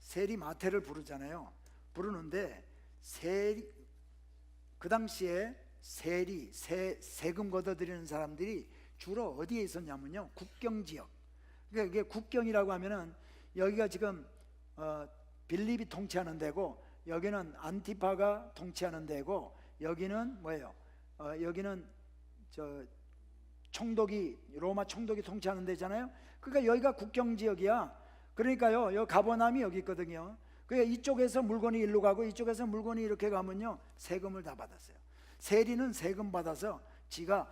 세리 마태를 부르잖아요. 부르는데 그 당시에 세금 걷어들이는 사람들이 주로 어디에 있었냐면요, 국경 지역. 그러니까 이게 국경이라고 하면은 여기가 지금 빌립이 통치하는 데고, 여기는 안티파가 통치하는 데고, 여기는 뭐예요? 여기는 로마 총독이 통치하는 데잖아요. 그러니까 여기가 국경 지역이야. 그러니까요, 여기 가버나움이 여기 있거든요. 그러니까 이쪽에서 물건이 일로 가고 이쪽에서 물건이 이렇게 가면요, 세금을 다 받았어요. 세리는 세금 받아서 지가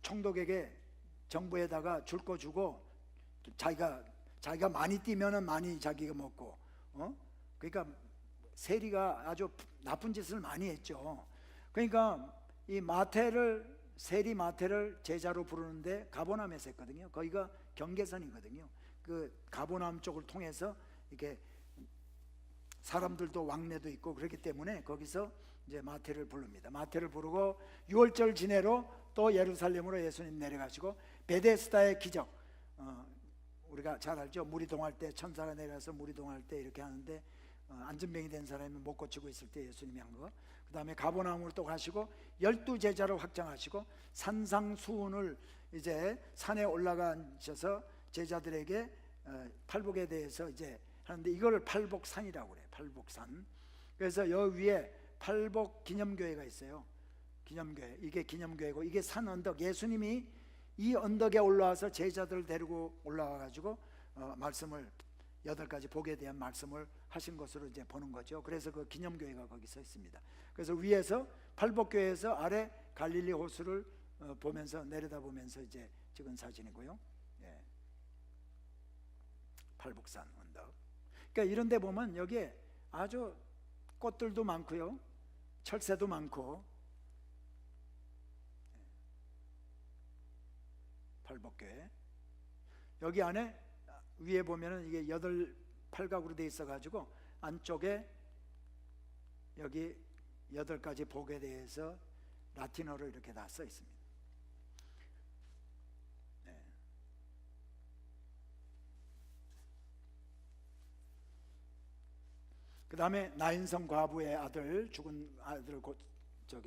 총독에게 정부에다가 줄 거 주고, 자기가 많이 뛰면은 많이 자기가 먹고, 그러니까 세리가 아주 나쁜 짓을 많이 했죠. 그러니까 이 세리 마태를 제자로 부르는데 가버나움에서 했거든요. 거기가 경계선이거든요. 그 가버나움 쪽을 통해서 이렇게 사람들도 왕래도 있고 그렇기 때문에 거기서 이제 마태를 부릅니다. 마태를 부르고 유월절 지내로 또 예루살렘으로 예수님 내려가시고 베데스다의 기적, 우리가 잘 알죠. 물이 동할 때 천사가 내려서 물이 동할 때 이렇게 하는데 안전병이 된 사람이 못 고치고 있을 때 예수님이 한 거. 그 다음에 가버나움으로 또 가시고 12제자를 확정하시고 산상수훈을 이제 산에 올라가셔서 제자들에게 팔복에 대해서 이제 하는데 이거를 팔복산이라고 그래요. 팔복산. 그래서 여기 위에 팔복 기념교회가 있어요. 기념교회. 이게 기념교회고 이게 산 언덕. 예수님이 이 언덕에 올라와서 제자들을 데리고 올라와 가지고 말씀을 8가지 복에 대한 말씀을 하신 것으로 이제 보는 거죠. 그래서 그 기념교회가 거기 서 있습니다. 그래서 위에서 팔복교회에서 아래 갈릴리 호수를 보면서 내려다보면서 이제 찍은 사진이고요. 예. 팔복산 언덕. 그러니까 이런 데 보면 여기에 아주 꽃들도 많고요. 철새도 많고. 팔복교회. 여기 안에 위에 보면은 이게 8각으로 돼 있어 가지고 안쪽에 여기 8가지 복에 대해서 라틴어로 이렇게 다 써 있습니다. 네. 그 다음에 나인성 과부의 아들, 죽은 아들을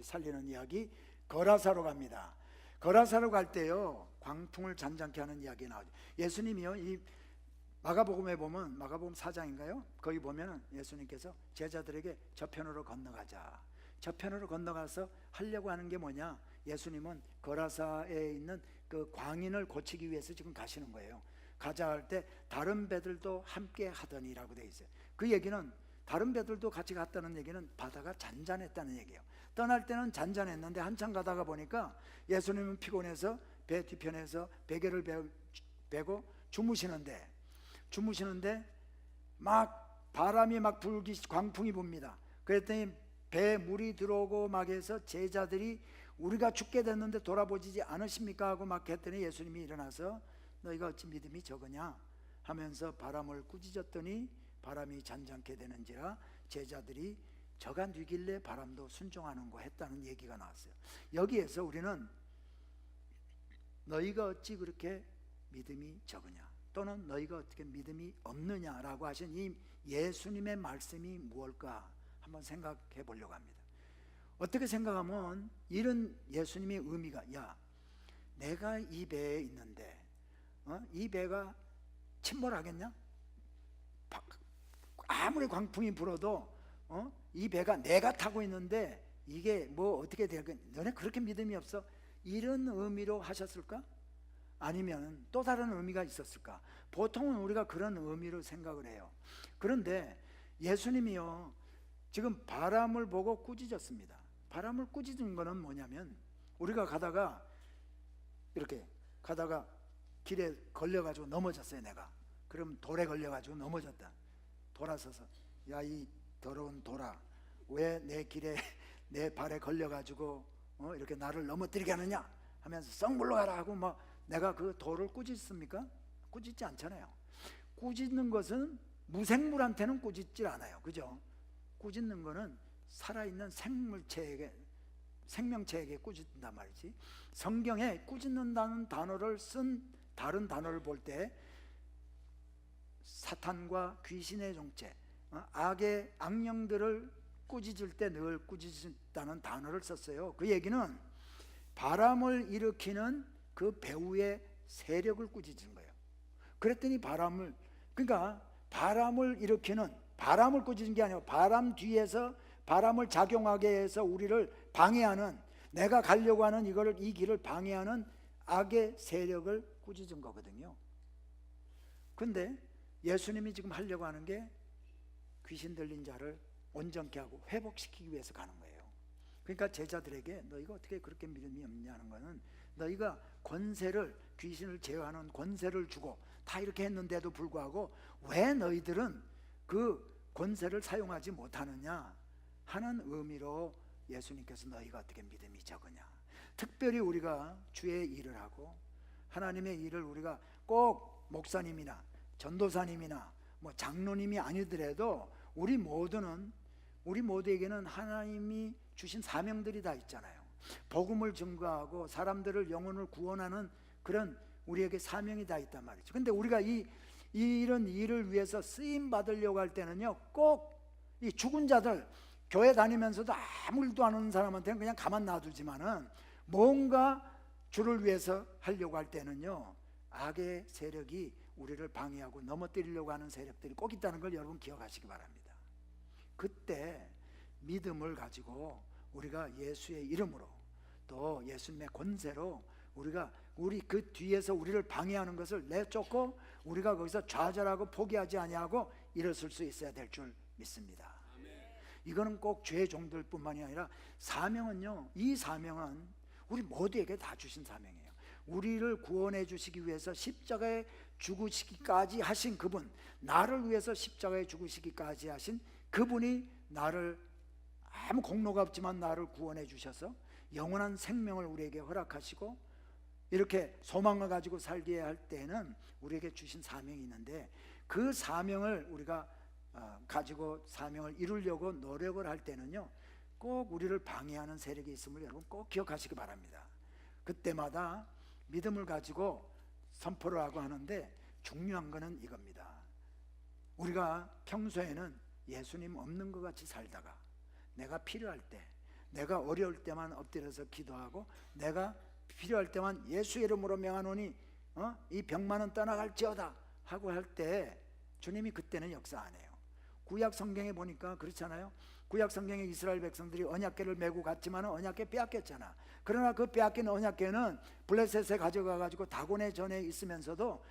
살리는 이야기, 거라사로 갑니다. 거라사로 갈 때요 광풍을 잔잔케 하는 이야기 나오죠. 예수님이요 이 마가복음에 보면 마가복음 4장인가요? 거기 보면은 예수님께서 제자들에게 저편으로 건너가자. 저편으로 건너가서 하려고 하는 게 뭐냐? 예수님은 거라사에 있는 그 광인을 고치기 위해서 지금 가시는 거예요. 가자 할 때 다른 배들도 함께 하더니라고 돼 있어요. 그 얘기는 다른 배들도 같이 갔다는 얘기는 바다가 잔잔했다는 얘기예요. 떠날 때는 잔잔했는데 한참 가다가 보니까 예수님은 피곤해서 배 뒤편에서 베개를 베고 주무시는데 막 바람이 막 불기 광풍이 붑니다. 그랬더니 배에 물이 들어오고 막 해서 제자들이 우리가 죽게 됐는데 돌아보지 않으십니까 하고 막 했더니 예수님이 일어나서 너희가 어찌 믿음이 적으냐 하면서 바람을 꾸짖었더니 바람이 잔잔케 되는지라 제자들이 저가 누길래 바람도 순종하는 거 했다는 얘기가 나왔어요. 여기에서 우리는 너희가 어찌 그렇게 믿음이 적으냐 또는 너희가 어떻게 믿음이 없느냐라고 하신 이 예수님의 말씀이 무엇일까 한번 생각해 보려고 합니다. 어떻게 생각하면 이런 예수님의 의미가 야 내가 이 배에 있는데 이 배가 침몰하겠냐? 아무리 광풍이 불어도 이 배가 내가 타고 있는데 이게 뭐 어떻게 되겠냐? 너네 그렇게 믿음이 없어? 이런 의미로 하셨을까? 아니면 또 다른 의미가 있었을까? 보통은 우리가 그런 의미로 생각을 해요. 그런데 예수님이요 지금 바람을 보고 꾸짖었습니다. 바람을 꾸짖은 거는 뭐냐면 우리가 가다가 이렇게 가다가 길에 걸려가지고 넘어졌어요. 내가 그럼 돌에 걸려가지고 넘어졌다. 돌아서서 야 이 더러운 돌아 왜 내 길에 내 발에 걸려가지고 이렇게 나를 넘어뜨리게 하느냐 하면서 썩 물러가라 하고 막 내가 그 돌을 꾸짖습니까? 꾸짖지 않잖아요. 꾸짖는 것은 무생물한테는 꾸짖질 않아요. 그죠? 꾸짖는 거는 살아있는 생명체에게 꾸짖는단 말이지. 성경에 꾸짖는다는 단어를 쓴 다른 단어를 볼 때 사탄과 귀신의 정체, 악의 악령들을 꾸짖을 때 늘 꾸짖다는 단어를 썼어요. 그 얘기는 바람을 일으키는 그 배후의 세력을 꾸짖은 거예요. 그랬더니 그러니까 바람을 일으키는 바람을 꾸짖은 게 아니고 바람 뒤에서 바람을 작용하게 해서 우리를 방해하는 내가 가려고 하는 이 길을 방해하는 악의 세력을 꾸짖은 거거든요. 근데 예수님이 지금 하려고 하는 게 귀신 들린 자를 온전케 하고 회복시키기 위해서 가는 거예요. 그러니까 제자들에게 너희가 어떻게 그렇게 믿음이 없냐는 거는 너희가 귀신을 제어하는 권세를 주고 다 이렇게 했는데도 불구하고 왜 너희들은 그 권세를 사용하지 못하느냐 하는 의미로 예수님께서 너희가 어떻게 믿음이 적으냐. 특별히 우리가 주의 일을 하고 하나님의 일을 우리가 꼭 목사님이나 전도사님이나 뭐 장로님이 아니더라도 우리 모두에게는 하나님이 주신 사명들이 다 있잖아요. 복음을 증거하고 사람들을 영혼을 구원하는 그런 우리에게 사명이 다 있단 말이죠. 근데 우리가 이런 일을 위해서 쓰임 받으려고 할 때는요, 꼭 이 죽은 자들, 교회 다니면서도 아무 일도 안 하는 사람한테는 그냥 가만 놔두지만은 뭔가 주를 위해서 하려고 할 때는요, 악의 세력이 우리를 방해하고 넘어뜨리려고 하는 세력들이 꼭 있다는 걸 여러분 기억하시기 바랍니다. 그때 믿음을 가지고 우리가 예수의 이름으로 또 예수님의 권세로 우리 그 뒤에서 우리를 방해하는 것을 내쫓고 우리가 거기서 좌절하고 포기하지 아니하고 일어설 수 있어야 될 줄 믿습니다. 이거는 꼭 죄의 종들 뿐만이 아니라 사명은요, 이 사명은 우리 모두에게 다 주신 사명이에요. 우리를 구원해 주시기 위해서 십자가에 죽으시기까지 하신 그분, 나를 위해서 십자가에 죽으시기까지 하신 그분이 나를, 아무 공로가 없지만 나를 구원해 주셔서 영원한 생명을 우리에게 허락하시고 이렇게 소망을 가지고 살게 할 때는 우리에게 주신 사명이 있는데, 그 사명을 우리가 가지고 사명을 이루려고 노력을 할 때는요, 꼭 우리를 방해하는 세력이 있음을 여러분 꼭 기억하시기 바랍니다. 그때마다 믿음을 가지고 선포를 하고 하는데, 중요한 것은 이겁니다. 우리가 평소에는 예수님 없는 것 같이 살다가 내가 필요할 때, 내가 어려울 때만 엎드려서 기도하고 내가 필요할 때만 예수 이름으로 명하노니 이 병만은 떠나갈지어다 하고 할 때 주님이 그때는 역사 안 해요. 구약 성경에 보니까 그렇잖아요. 구약 성경에 이스라엘 백성들이 언약궤를 메고 갔지만 언약궤 빼앗겼잖아. 그러나 그 빼앗긴 언약궤는 블레셋에 가져가 가지고 다곤의 전에 있으면서도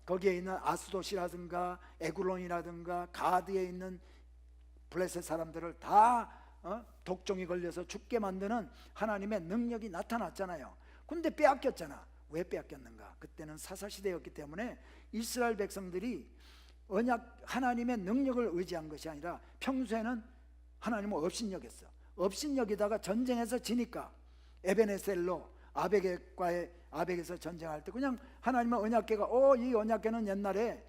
거기에 있는 아스돗이라든가 에굴론이라든가 가드에 있는 블레셋 사람들을 다 독종이 걸려서 죽게 만드는 하나님의 능력이 나타났잖아요. 근데 빼앗겼잖아. 왜 빼앗겼는가? 그때는 사사시대였기 때문에 이스라엘 백성들이 하나님의 능력을 의지한 것이 아니라 평소에는 하나님을 업신여겼어. 업신여기다가 전쟁에서 지니까 에베네셀로 아벡에서 전쟁할 때 그냥 하나님의 언약궤가 이 언약궤는 옛날에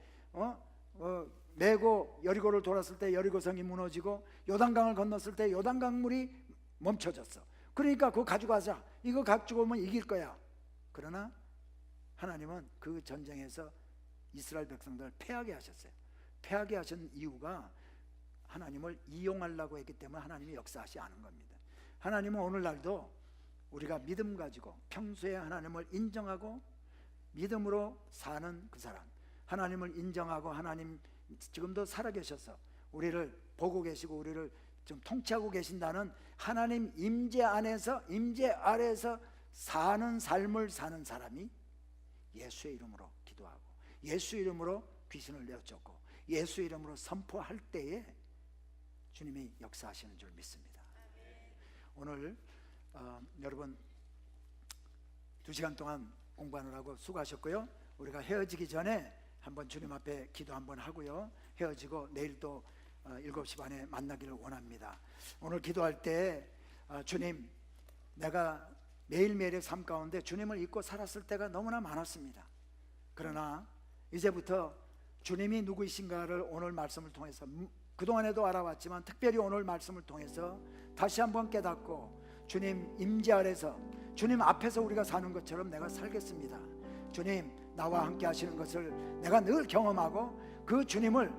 메고 여리고를 돌았을 때 여리고성이 무너지고 요단강을 건넜을 때 요단강물이 멈춰졌어. 그러니까 그거 가지고 가자. 이거 가지고 오면 이길 거야. 그러나 하나님은 그 전쟁에서 이스라엘 백성들을 패하게 하셨어요. 패하게 하신 이유가 하나님을 이용하려고 했기 때문에 하나님이 역사하지 않은 겁니다. 하나님은 오늘날도 우리가 믿음 가지고 평소에 하나님을 인정하고 믿음으로 사는 그 사람, 하나님을 인정하고 하나님 지금도 살아계셔서 우리를 보고 계시고 우리를 좀 통치하고 계신다는 하나님 임재 안에서, 임재 아래에서 사는 삶을 사는 사람이 예수의 이름으로 기도하고 예수 이름으로 귀신을 내어쫓고 예수 이름으로 선포할 때에 주님이 역사하시는 줄 믿습니다. 오늘 여러분 2시간 동안 공부하느라고 수고하셨고요. 우리가 헤어지기 전에 한번 주님 앞에 기도 한번 하고요, 헤어지고 내일 또 7시 반에 만나기를 원합니다. 오늘 기도할 때 주님, 내가 매일매일의 삶 가운데 주님을 잊고 살았을 때가 너무나 많았습니다. 그러나 이제부터 주님이 누구이신가를 오늘 말씀을 통해서, 그동안에도 알아왔지만 특별히 오늘 말씀을 통해서 다시 한번 깨닫고 주님 임재 아래서 주님 앞에서 우리가 사는 것처럼 내가 살겠습니다. 주님, 나와 함께 하시는 것을 내가 늘 경험하고 그 주님을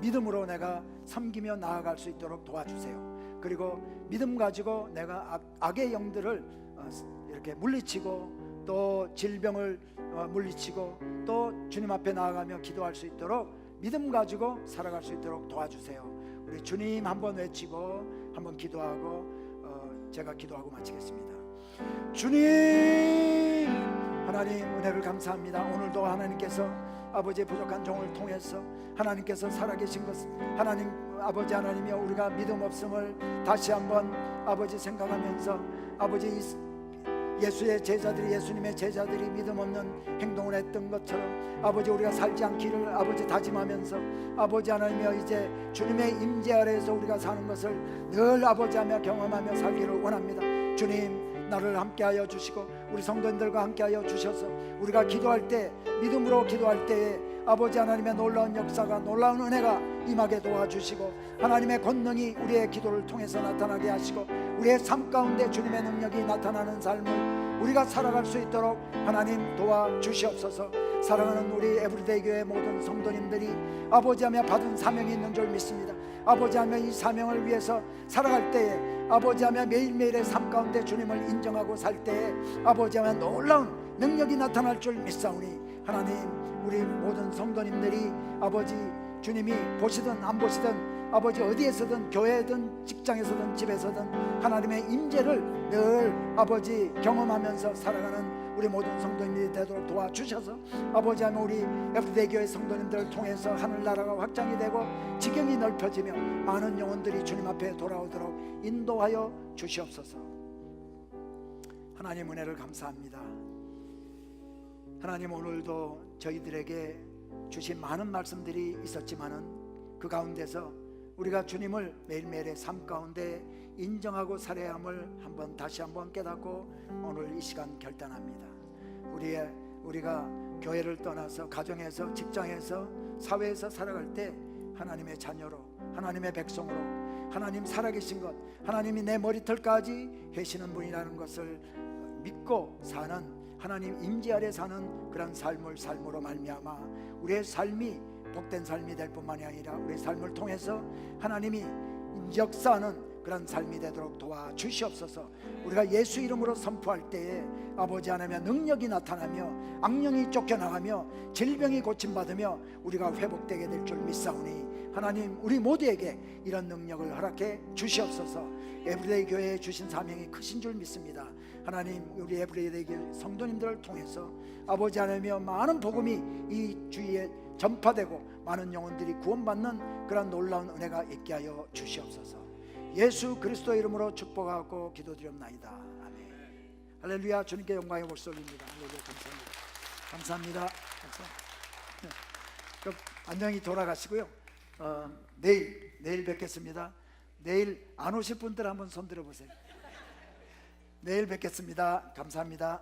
믿음으로 내가 섬기며 나아갈 수 있도록 도와주세요. 그리고 믿음 가지고 내가 악의 영들을 이렇게 물리치고 또 질병을 물리치고 또 주님 앞에 나아가며 기도할 수 있도록 믿음 가지고 살아갈 수 있도록 도와주세요. 우리 주님 한번 외치고 한번 기도하고 제가 기도하고 마치겠습니다. 주님, 하나님 은혜를 감사합니다. 오늘도 하나님께서 아버지의 부족한 종을 통해서 하나님께서 살아계신 것, 하나님 아버지 하나님이여, 우리가 믿음 없음을 다시 한번 아버지 생각하면서 아버지 예수의 제자들이, 예수님의 제자들이 믿음 없는 행동을 했던 것처럼 아버지 우리가 살지 않기를 아버지 다짐하면서 아버지 하나님이여, 이제 주님의 임재 아래에서 우리가 사는 것을 늘 아버지하며 경험하며 살기를 원합니다. 주님, 나를 함께하여 주시고 우리 성도님들과 함께하여 주셔서 우리가 기도할 때, 믿음으로 기도할 때에 아버지 하나님의 놀라운 역사가, 놀라운 은혜가 임하게 도와주시고, 하나님의 권능이 우리의 기도를 통해서 나타나게 하시고, 우리의 삶 가운데 주님의 능력이 나타나는 삶을 우리가 살아갈 수 있도록 하나님 도와주시옵소서. 사랑하는 우리 에브리데이 교회 모든 성도님들이 아버지 하며 받은 사명이 있는 줄 믿습니다. 아버지 하며 이 사명을 위해서 살아갈 때에, 아버지 하며 매일매일의 삶 가운데 주님을 인정하고 살 때에 아버지 하며 놀라운 능력이 나타날 줄 믿사오니, 하나님 우리 모든 성도님들이 아버지 주님이 보시든 안 보시든, 아버지 어디에서든, 교회든 직장에서든 집에서든 하나님의 임재를 늘 아버지 경험하면서 살아가는 우리 모든 성도님들이 되도록 도와주셔서, 아버지 하며 우리 에브리데이 교회 성도님들을 통해서 하늘나라가 확장이 되고 지경이 넓혀지며 많은 영혼들이 주님 앞에 돌아오도록 인도하여 주시옵소서. 하나님 은혜를 감사합니다. 하나님 오늘도 저희들에게 주신 많은 말씀들이 있었지만은 그 가운데서 우리가 주님을 매일매일의 삶 가운데 인정하고 살아야 함을 다시 한번 깨닫고 오늘 이 시간 결단합니다. 우리가 교회를 떠나서 가정에서, 직장에서, 사회에서 살아갈 때 하나님의 자녀로, 하나님의 백성으로, 하나님 살아계신 것, 하나님이 내 머리털까지 계시는 분이라는 것을 믿고 사는, 하나님 임재 아래 사는 그런 삶으로 말미암아 우리의 삶이 복된 삶이 될 뿐만이 아니라 우리의 삶을 통해서 하나님이 역사하는 그런 삶이 되도록 도와주시옵소서. 우리가 예수 이름으로 선포할 때에 아버지 하나님의 능력이 나타나며 악령이 쫓겨나가며 질병이 고침받으며 우리가 회복되게 될 줄 믿사오니, 하나님 우리 모두에게 이런 능력을 허락해 주시옵소서. 에브리데이 교회에 주신 사명이 크신 줄 믿습니다. 하나님 우리 에브리데이 교회 성도님들을 통해서 아버지 하나님의 많은 복음이 이 주위에 전파되고 많은 영혼들이 구원받는 그런 놀라운 은혜가 있게 하여 주시옵소서. 예수 그리스도 이름으로 축복하고 기도드립나이다. 아멘. 할렐루야. 주님께 영광의 목소리 올립니다. 할렐루야. 감사합니다. 안녕히 돌아가시고요. 내일 뵙겠습니다. 내일 안 오실 분들 한번 손 들어보세요. 내일 뵙겠습니다. 감사합니다.